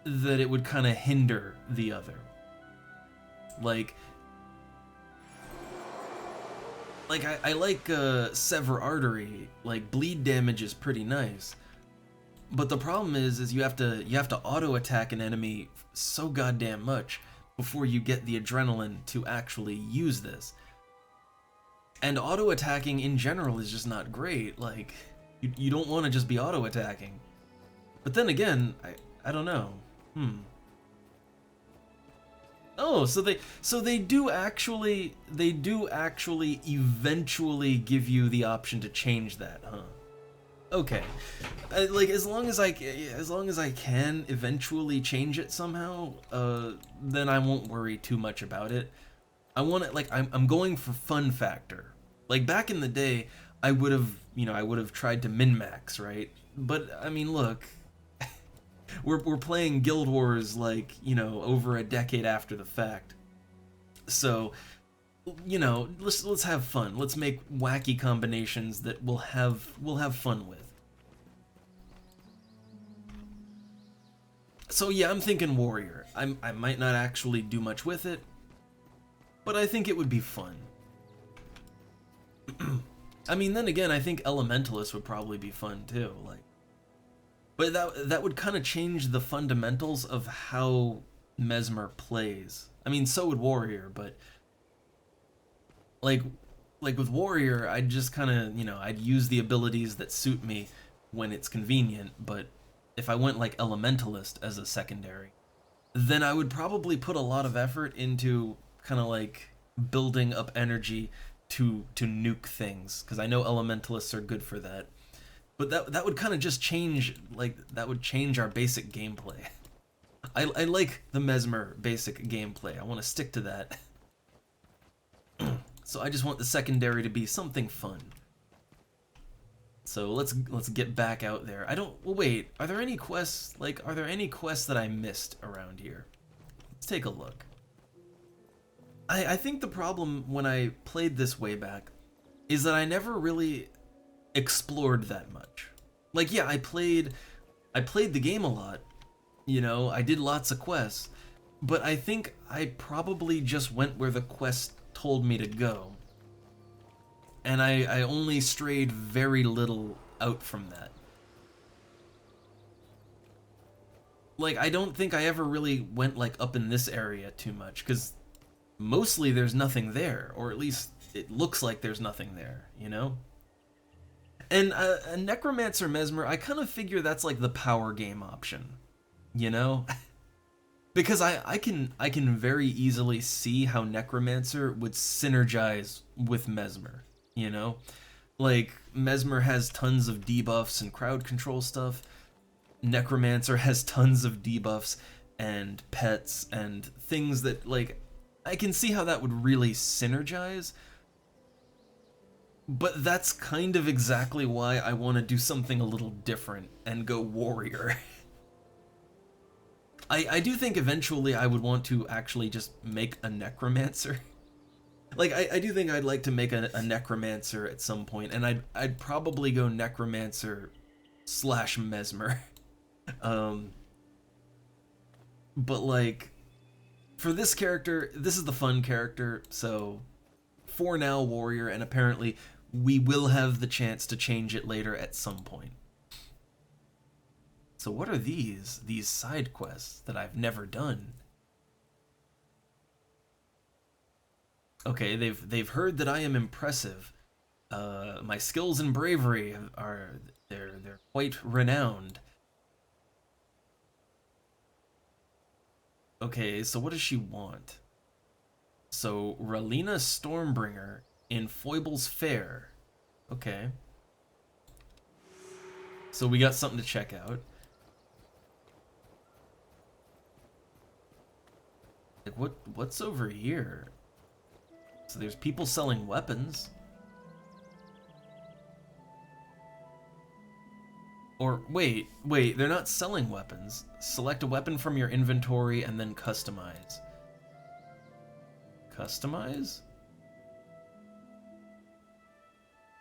Speaker 1: that it would kind of hinder the other. Like I like Sever Artery, like bleed damage is pretty nice, but the problem is you have to auto attack an enemy so goddamn much before you get the adrenaline to actually use this. And auto attacking in general is just not great. Like you don't want to just be auto attacking. But then again, I don't know. Oh, so they do actually eventually give you the option to change that, huh? Okay, like as long as I can eventually change it somehow, then I won't worry too much about it. I want it, like, I'm going for fun factor. Like back in the day, I would have tried to min-max, right? But I mean, look, we're playing Guild Wars like, over a decade after the fact. So, let's have fun. Let's make wacky combinations that we'll have fun with. So yeah, I'm thinking warrior. I might not actually do much with it, but I think it would be fun. I mean, then again, I think elementalist would probably be fun too. Like, but that would kind of change the fundamentals of how Mezmer plays. I mean, so would warrior, but like with warrior, I'd just kind of, I'd use the abilities that suit me when it's convenient. But if I went like elementalist as a secondary, then I would probably put a lot of effort into kind of like building up energy to nuke things, because I know elementalists are good for that. But that would kind of just change, like, that would change our basic gameplay. I like the Mezmer basic gameplay. I want to stick to that. So I just want the secondary to be something fun. So let's get back out there. Well, wait, are there any quests that I missed around here? Let's take a look. I think the problem when I played this way back is that I never really explored that much. Like, yeah, I played the game a lot, I did lots of quests, but I think I probably just went where the quest told me to go. And I only strayed very little out from that. Like, I don't think I ever really went, like, up in this area too much, because mostly there's nothing there, or at least it looks like there's nothing there, And a Necromancer Mezmer, I kind of figure that's like the power game option, Because I can very easily see how Necromancer would synergize with Mezmer, Like, Mezmer has tons of debuffs and crowd control stuff. Necromancer has tons of debuffs and pets and things that, like, I can see how that would really synergize. But that's kind of exactly why I want to do something a little different and go warrior. I do think eventually I would want to actually just make a Necromancer. Like, I do think I'd like to make a Necromancer at some point, and I'd probably go Necromancer / Mezmer. But, like, for this character, this is the fun character, so for now, warrior, and apparently we will have the chance to change it later at some point. So what are these side quests that I've never done? Okay, they've heard that I am impressive. My skills and bravery they're quite renowned. Okay, so what does she want? So, Ralina Stormbringer in Foible's Fair. Okay. So we got something to check out. Like, what's over here? So there's people selling weapons. Or, wait, they're not selling weapons. Select a weapon from your inventory and then customize. Customize?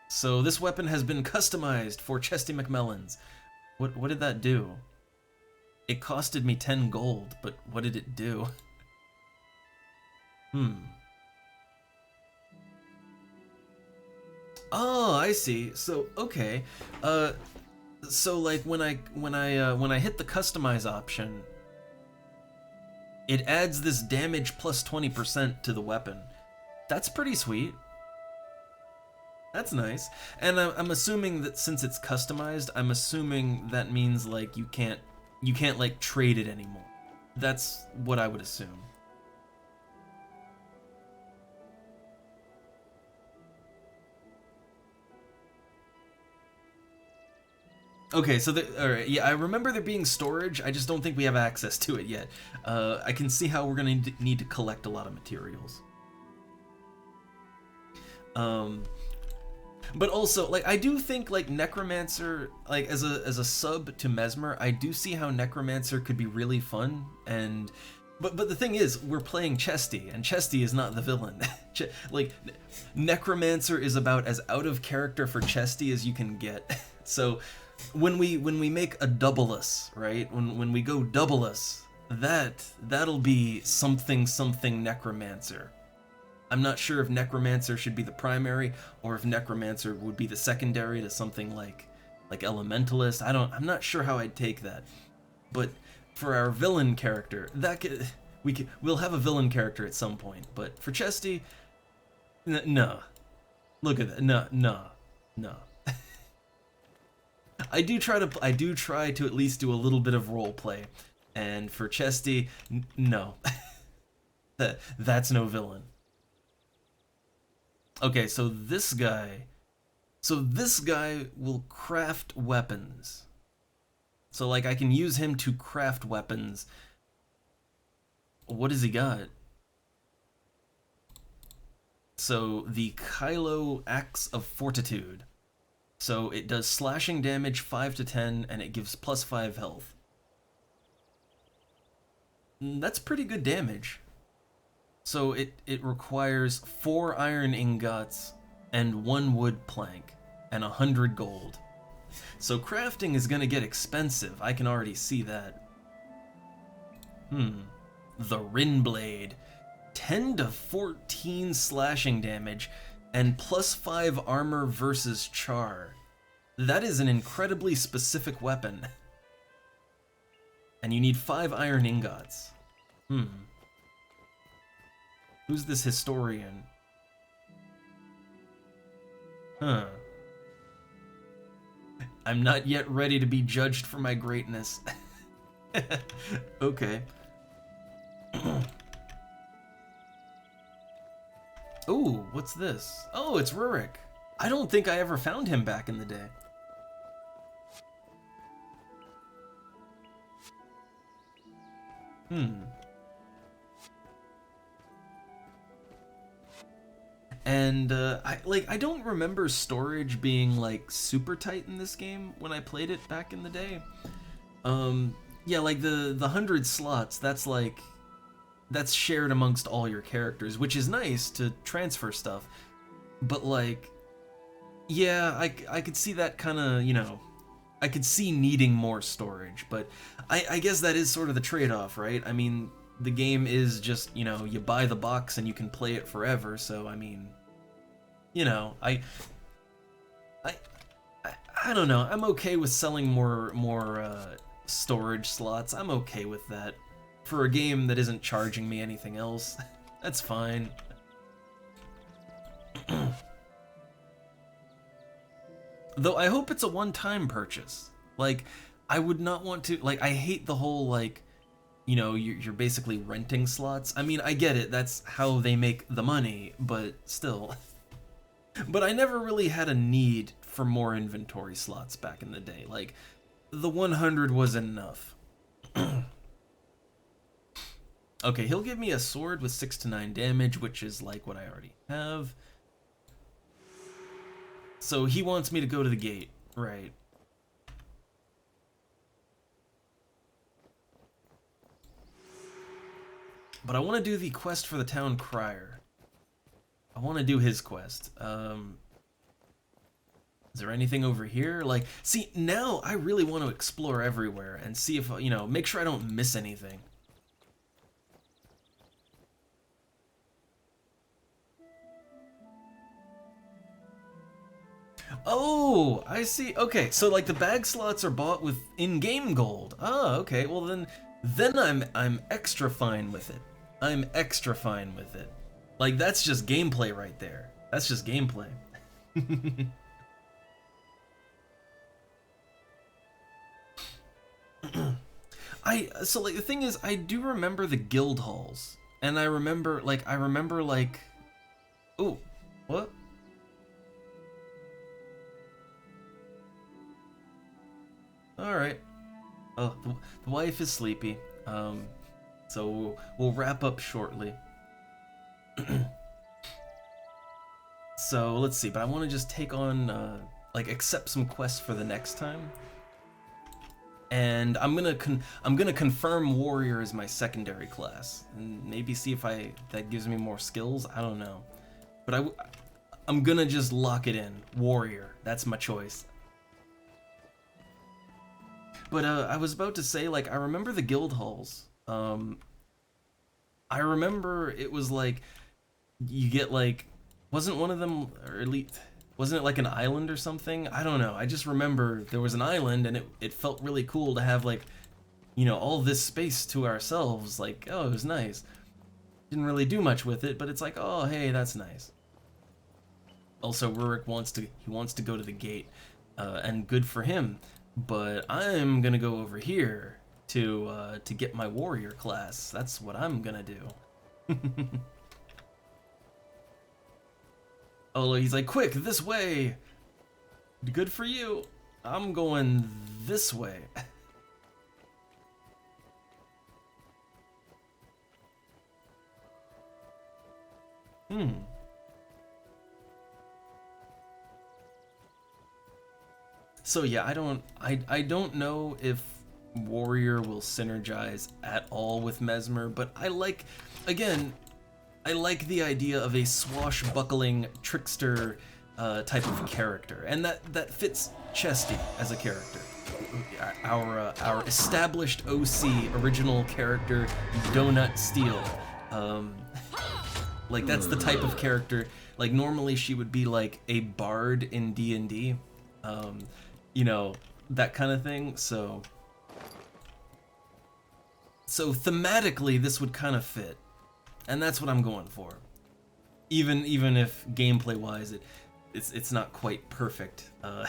Speaker 1: So this weapon has been customized for Chesty McMellans. What did that do? It costed me 10 gold, but what did it do? Oh, I see. So, okay. So like when I hit the customize option, it adds this damage plus 20% to the weapon. That's pretty sweet. That's nice. And I'm assuming that since it's customized, I'm assuming that means like you can't like trade it anymore. That's what I would assume. Okay, so alright, yeah, I remember there being storage, I just don't think we have access to it yet. I can see how we're gonna need to collect a lot of materials. But also, like, I do think, like, Necromancer, like, as a sub to Mesmer, I do see how Necromancer could be really fun, and... But the thing is, we're playing Chesty, and Chesty is not the villain. Like, Necromancer is about as out of character for Chesty as you can get. So, when we make a Doubleless, right? When we go Doubleless, that'll be something Necromancer. I'm not sure if Necromancer should be the primary, or if Necromancer would be the secondary to something like Elementalist. I'm not sure how I'd take that. But for our villain character, we'll have a villain character at some point. But for Chesty, no. Look at that. No. I do try to at least do a little bit of role play, and for Chesty, no. That's no villain. Okay, so this guy will craft weapons. So like I can use him to craft weapons. What does he got? So the Kylo Axe of Fortitude. So it does slashing damage 5 to 10 and it gives plus 5 health. That's pretty good damage. So it requires 4 iron ingots and 1 wood plank and 100 gold. So crafting is gonna get expensive, I can already see that. The Rin Blade. 10 to 14 slashing damage and plus 5 armor versus char. That is an incredibly specific weapon. And you need 5 iron ingots. Who's this historian? Huh. I'm not yet ready to be judged for my greatness. Okay. Ooh, what's this? Oh, it's Rurik. I don't think I ever found him back in the day. And I don't remember storage being like super tight in this game when I played it back in the day. Yeah, like the 100 slots, that's shared amongst all your characters, which is nice to transfer stuff. But like, yeah, I could see that kind of, you know, I could see needing more storage, but I guess that is sort of the trade-off, right? I mean, the game is just, you know, you buy the box and you can play it forever, so I mean, you know, I don't know, I'm okay with selling more storage slots. I'm okay with that. For a game that isn't charging me anything else, that's fine. Though I hope it's a one-time purchase. Like, I would not want to, like, I hate the whole, like, you know, you're basically renting slots. I mean, I get it, that's how they make the money, but still. But I never really had a need for more inventory slots back in the day. Like, the 100 was enough. Okay, he'll give me a sword with 6 to 9 damage, which is like what I already have. So he wants me to go to the gate, right? But I want to do the quest for the town crier. I want to do his quest. Is there anything over here? Like, see, now I really want to explore everywhere and see if, you know, make sure I don't miss anything. Oh, I see. Okay, so like the bag slots are bought with in-game gold. Oh, okay. Well then I'm extra fine with it. I'm extra fine with it. Like that's just gameplay right there. That's just gameplay. So like the thing is, I do remember the guild halls, and I remember like, oh, what? All right. Oh, the wife is sleepy. So we'll wrap up shortly. So let's see, but I want to just take on like accept some quests for the next time. And I'm gonna confirm warrior as my secondary class, and maybe see if that gives me more skills. I don't know, but I'm gonna just lock it in warrior. That's my choice. But I was about to say, like, I remember the guild halls. I remember it was like you get like, wasn't one of them, or at least wasn't it like an island or something? I don't know. I just remember there was an island, and it felt really cool to have, like, you know, all this space to ourselves. Like, oh, it was nice. Didn't really do much with it, but it's like, oh, hey, that's nice. Also, Rurik wants to go to the gate, and good for him. But I'm gonna go over here to get my warrior class. That's what I'm gonna do. Oh, he's like, quick, this way. Good for you. I'm going this way. So yeah, I don't know if warrior will synergize at all with Mesmer, but I like the idea of a swashbuckling trickster type of character, and that fits Chesty as a character. Our established OC original character, Donut Steel. Like, that's the type of character. Like, normally she would be like a bard in D&D, you know, that kind of thing. So thematically, this would kind of fit. And that's what I'm going for. Even if gameplay-wise it's not quite perfect. I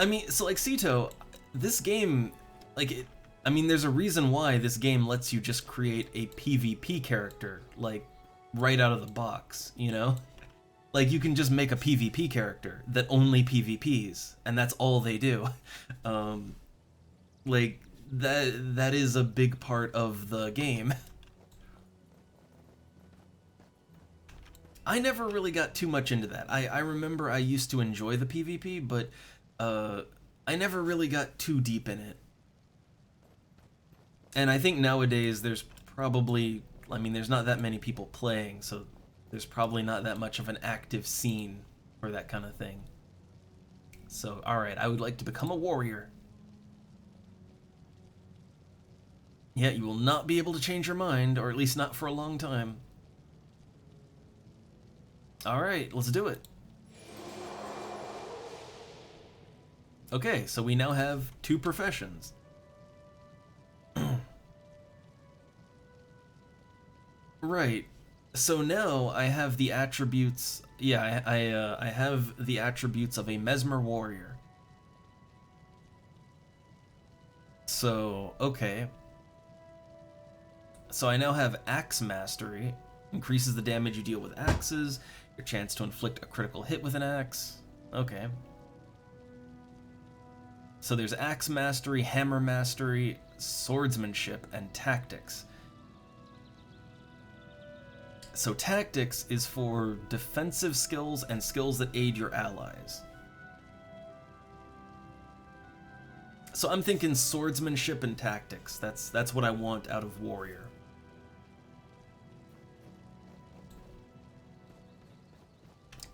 Speaker 1: mean, so like Sito, this game, like I mean, there's a reason why this game lets you just create a PvP character, like, right out of the box, you know? Like, you can just make a PvP character that only PvPs, and that's all they do. Like, that is a big part of the game. I never really got too much into that. I remember I used to enjoy the PvP, but I never really got too deep in it. And I think nowadays there's probably, I mean, there's not that many people playing, so there's probably not that much of an active scene for that kind of thing. So, alright, I would like to become a warrior. Yeah, you will not be able to change your mind, or at least not for a long time. Alright, let's do it. Okay, so we now have 2 professions. Right. So now I have the attributes. Yeah, I have the attributes of a Mesmer warrior. So, okay. So I now have Axe Mastery. Increases the damage you deal with axes. Your chance to inflict a critical hit with an axe. Okay. So there's Axe Mastery, Hammer Mastery, Swordsmanship, and Tactics. So Tactics is for defensive skills and skills that aid your allies. So I'm thinking Swordsmanship and Tactics. That's what I want out of Warrior.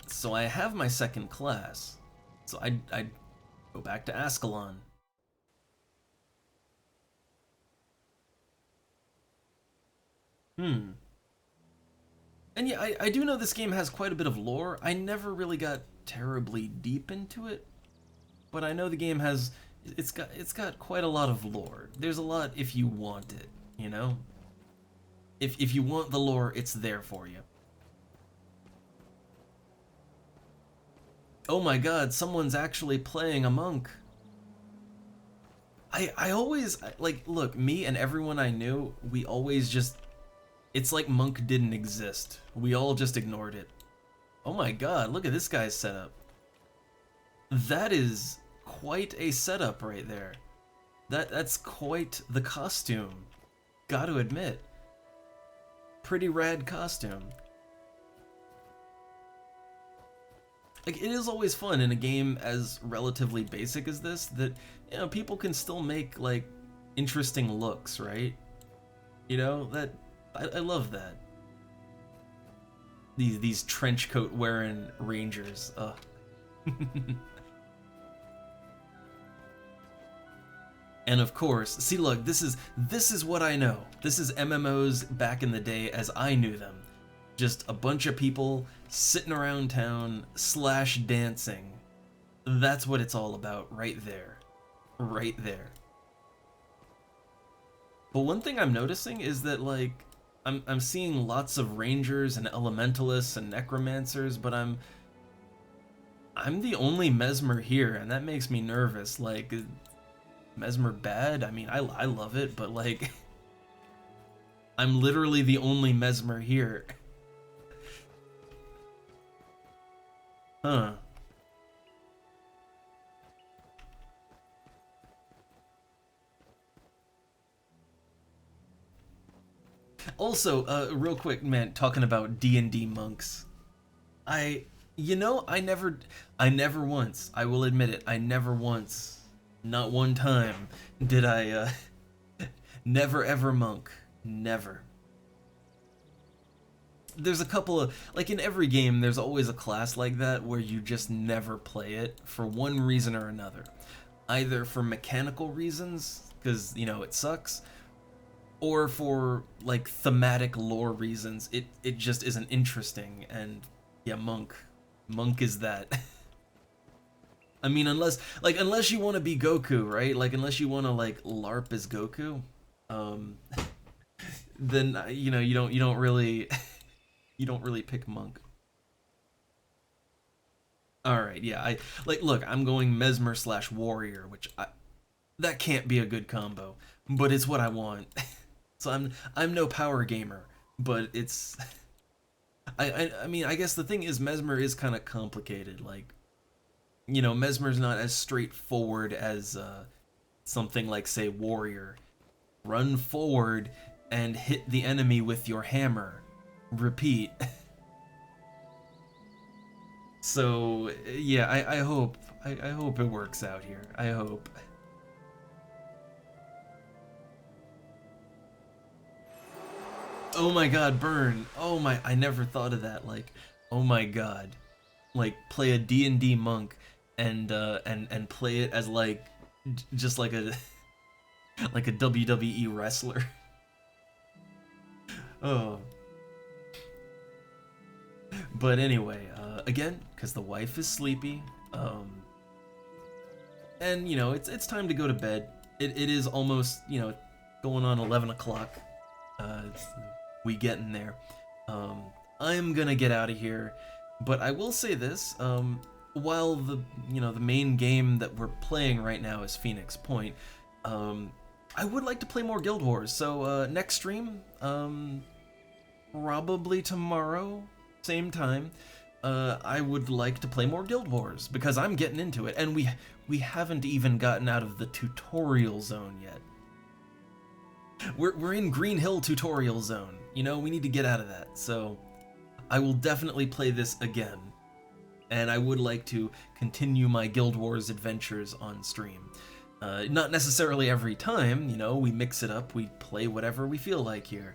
Speaker 1: So I have my second class. So I go back to Ascalon. And yeah, I do know this game has quite a bit of lore. I never really got terribly deep into it, but I know the game has, it's got quite a lot of lore. There's a lot if you want it, you know? If you want the lore, it's there for you. Oh my god, someone's actually playing a monk. I always, like, look, me and everyone I knew, we always just, it's like monk didn't exist. We all just ignored it. Oh my god, look at this guy's setup. That is quite a setup right there. That's quite the costume. Gotta admit. Pretty rad costume. Like, it is always fun in a game as relatively basic as this that, you know, people can still make, like, interesting looks, right? You know, that, I love that. These trench coat wearing rangers, ugh. And of course, see, look, this is what I know. This is MMOs back in the day as I knew them. Just a bunch of people sitting around town / dancing. That's what it's all about right there. Right there. But one thing I'm noticing is that, like, I'm seeing lots of rangers and elementalists and necromancers, but I'm the only mesmer here, and that makes me nervous. Like, mesmer bad? I mean, I love it, but, like, I'm literally the only mesmer here. Huh. Also, real quick, man, talking about D&D monks. You know, I never once, I will admit it, I never once, not one time, did I, never ever monk. Never. There's a couple of, like, in every game, there's always a class like that where you just never play it for one reason or another. Either for mechanical reasons, because, you know, it sucks, or for, like, thematic lore reasons. It just isn't interesting, and, yeah, monk is that. I mean, unless you want to be Goku, right? Like, unless you want to, like, LARP as Goku, then, you know, you don't really... You don't really pick monk. Alright, yeah, look, I'm going mesmer / warrior, which that can't be a good combo, but it's what I want. So I'm no power gamer, but it's, I mean, I guess the thing is, mesmer is kind of complicated. Like, you know, mesmer's not as straightforward as something like, say, warrior. Run forward and hit the enemy with your hammer. Repeat. So yeah, I hope it works out here. I hope. Oh my god, burn. Oh my, I never thought of that. Like, oh my god. Like, play a D&D monk and play it as, like, just like a like a WWE wrestler. Oh. But anyway, again, because the wife is sleepy, and, you know, it's time to go to bed. It is almost, you know, going on 11 o'clock. We getting there. I'm gonna get out of here, but I will say this, while the main game that we're playing right now is Phoenix Point, I would like to play more Guild Wars, so next stream, probably tomorrow, same time, I would like to play more Guild Wars, because I'm getting into it, and we haven't even gotten out of the tutorial zone yet. We're in Green Hill tutorial zone, you know, we need to get out of that, so I will definitely play this again, and I would like to continue my Guild Wars adventures on stream. Not necessarily every time, you know, we mix it up, we play whatever we feel like here,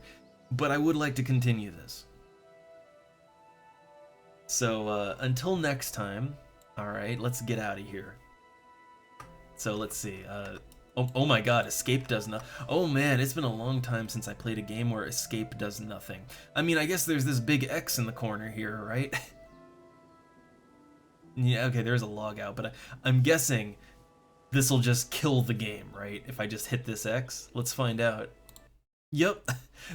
Speaker 1: but I would like to continue this. So, until next time, alright, let's get out of here. So, let's see, oh my god, escape does nothing. Oh man, it's been a long time since I played a game where escape does nothing. I mean, I guess there's this big X in the corner here, right? Yeah, okay, there's a log out, but I'm guessing this'll just kill the game, right? If I just hit this X? Let's find out. Yep,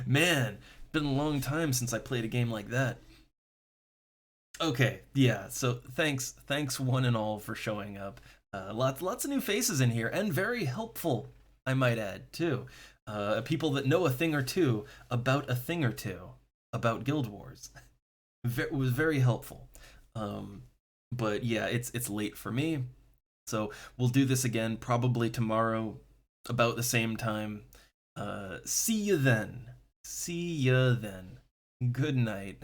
Speaker 1: Man, been a long time since I played a game like that. Okay, yeah. So thanks one and all for showing up. Lots of new faces in here, and very helpful, I might add, too. People that know a thing or two about a thing or two about Guild Wars. It was very helpful. But yeah, it's late for me, so we'll do this again probably tomorrow, about the same time. See you then. See ya then. Good night.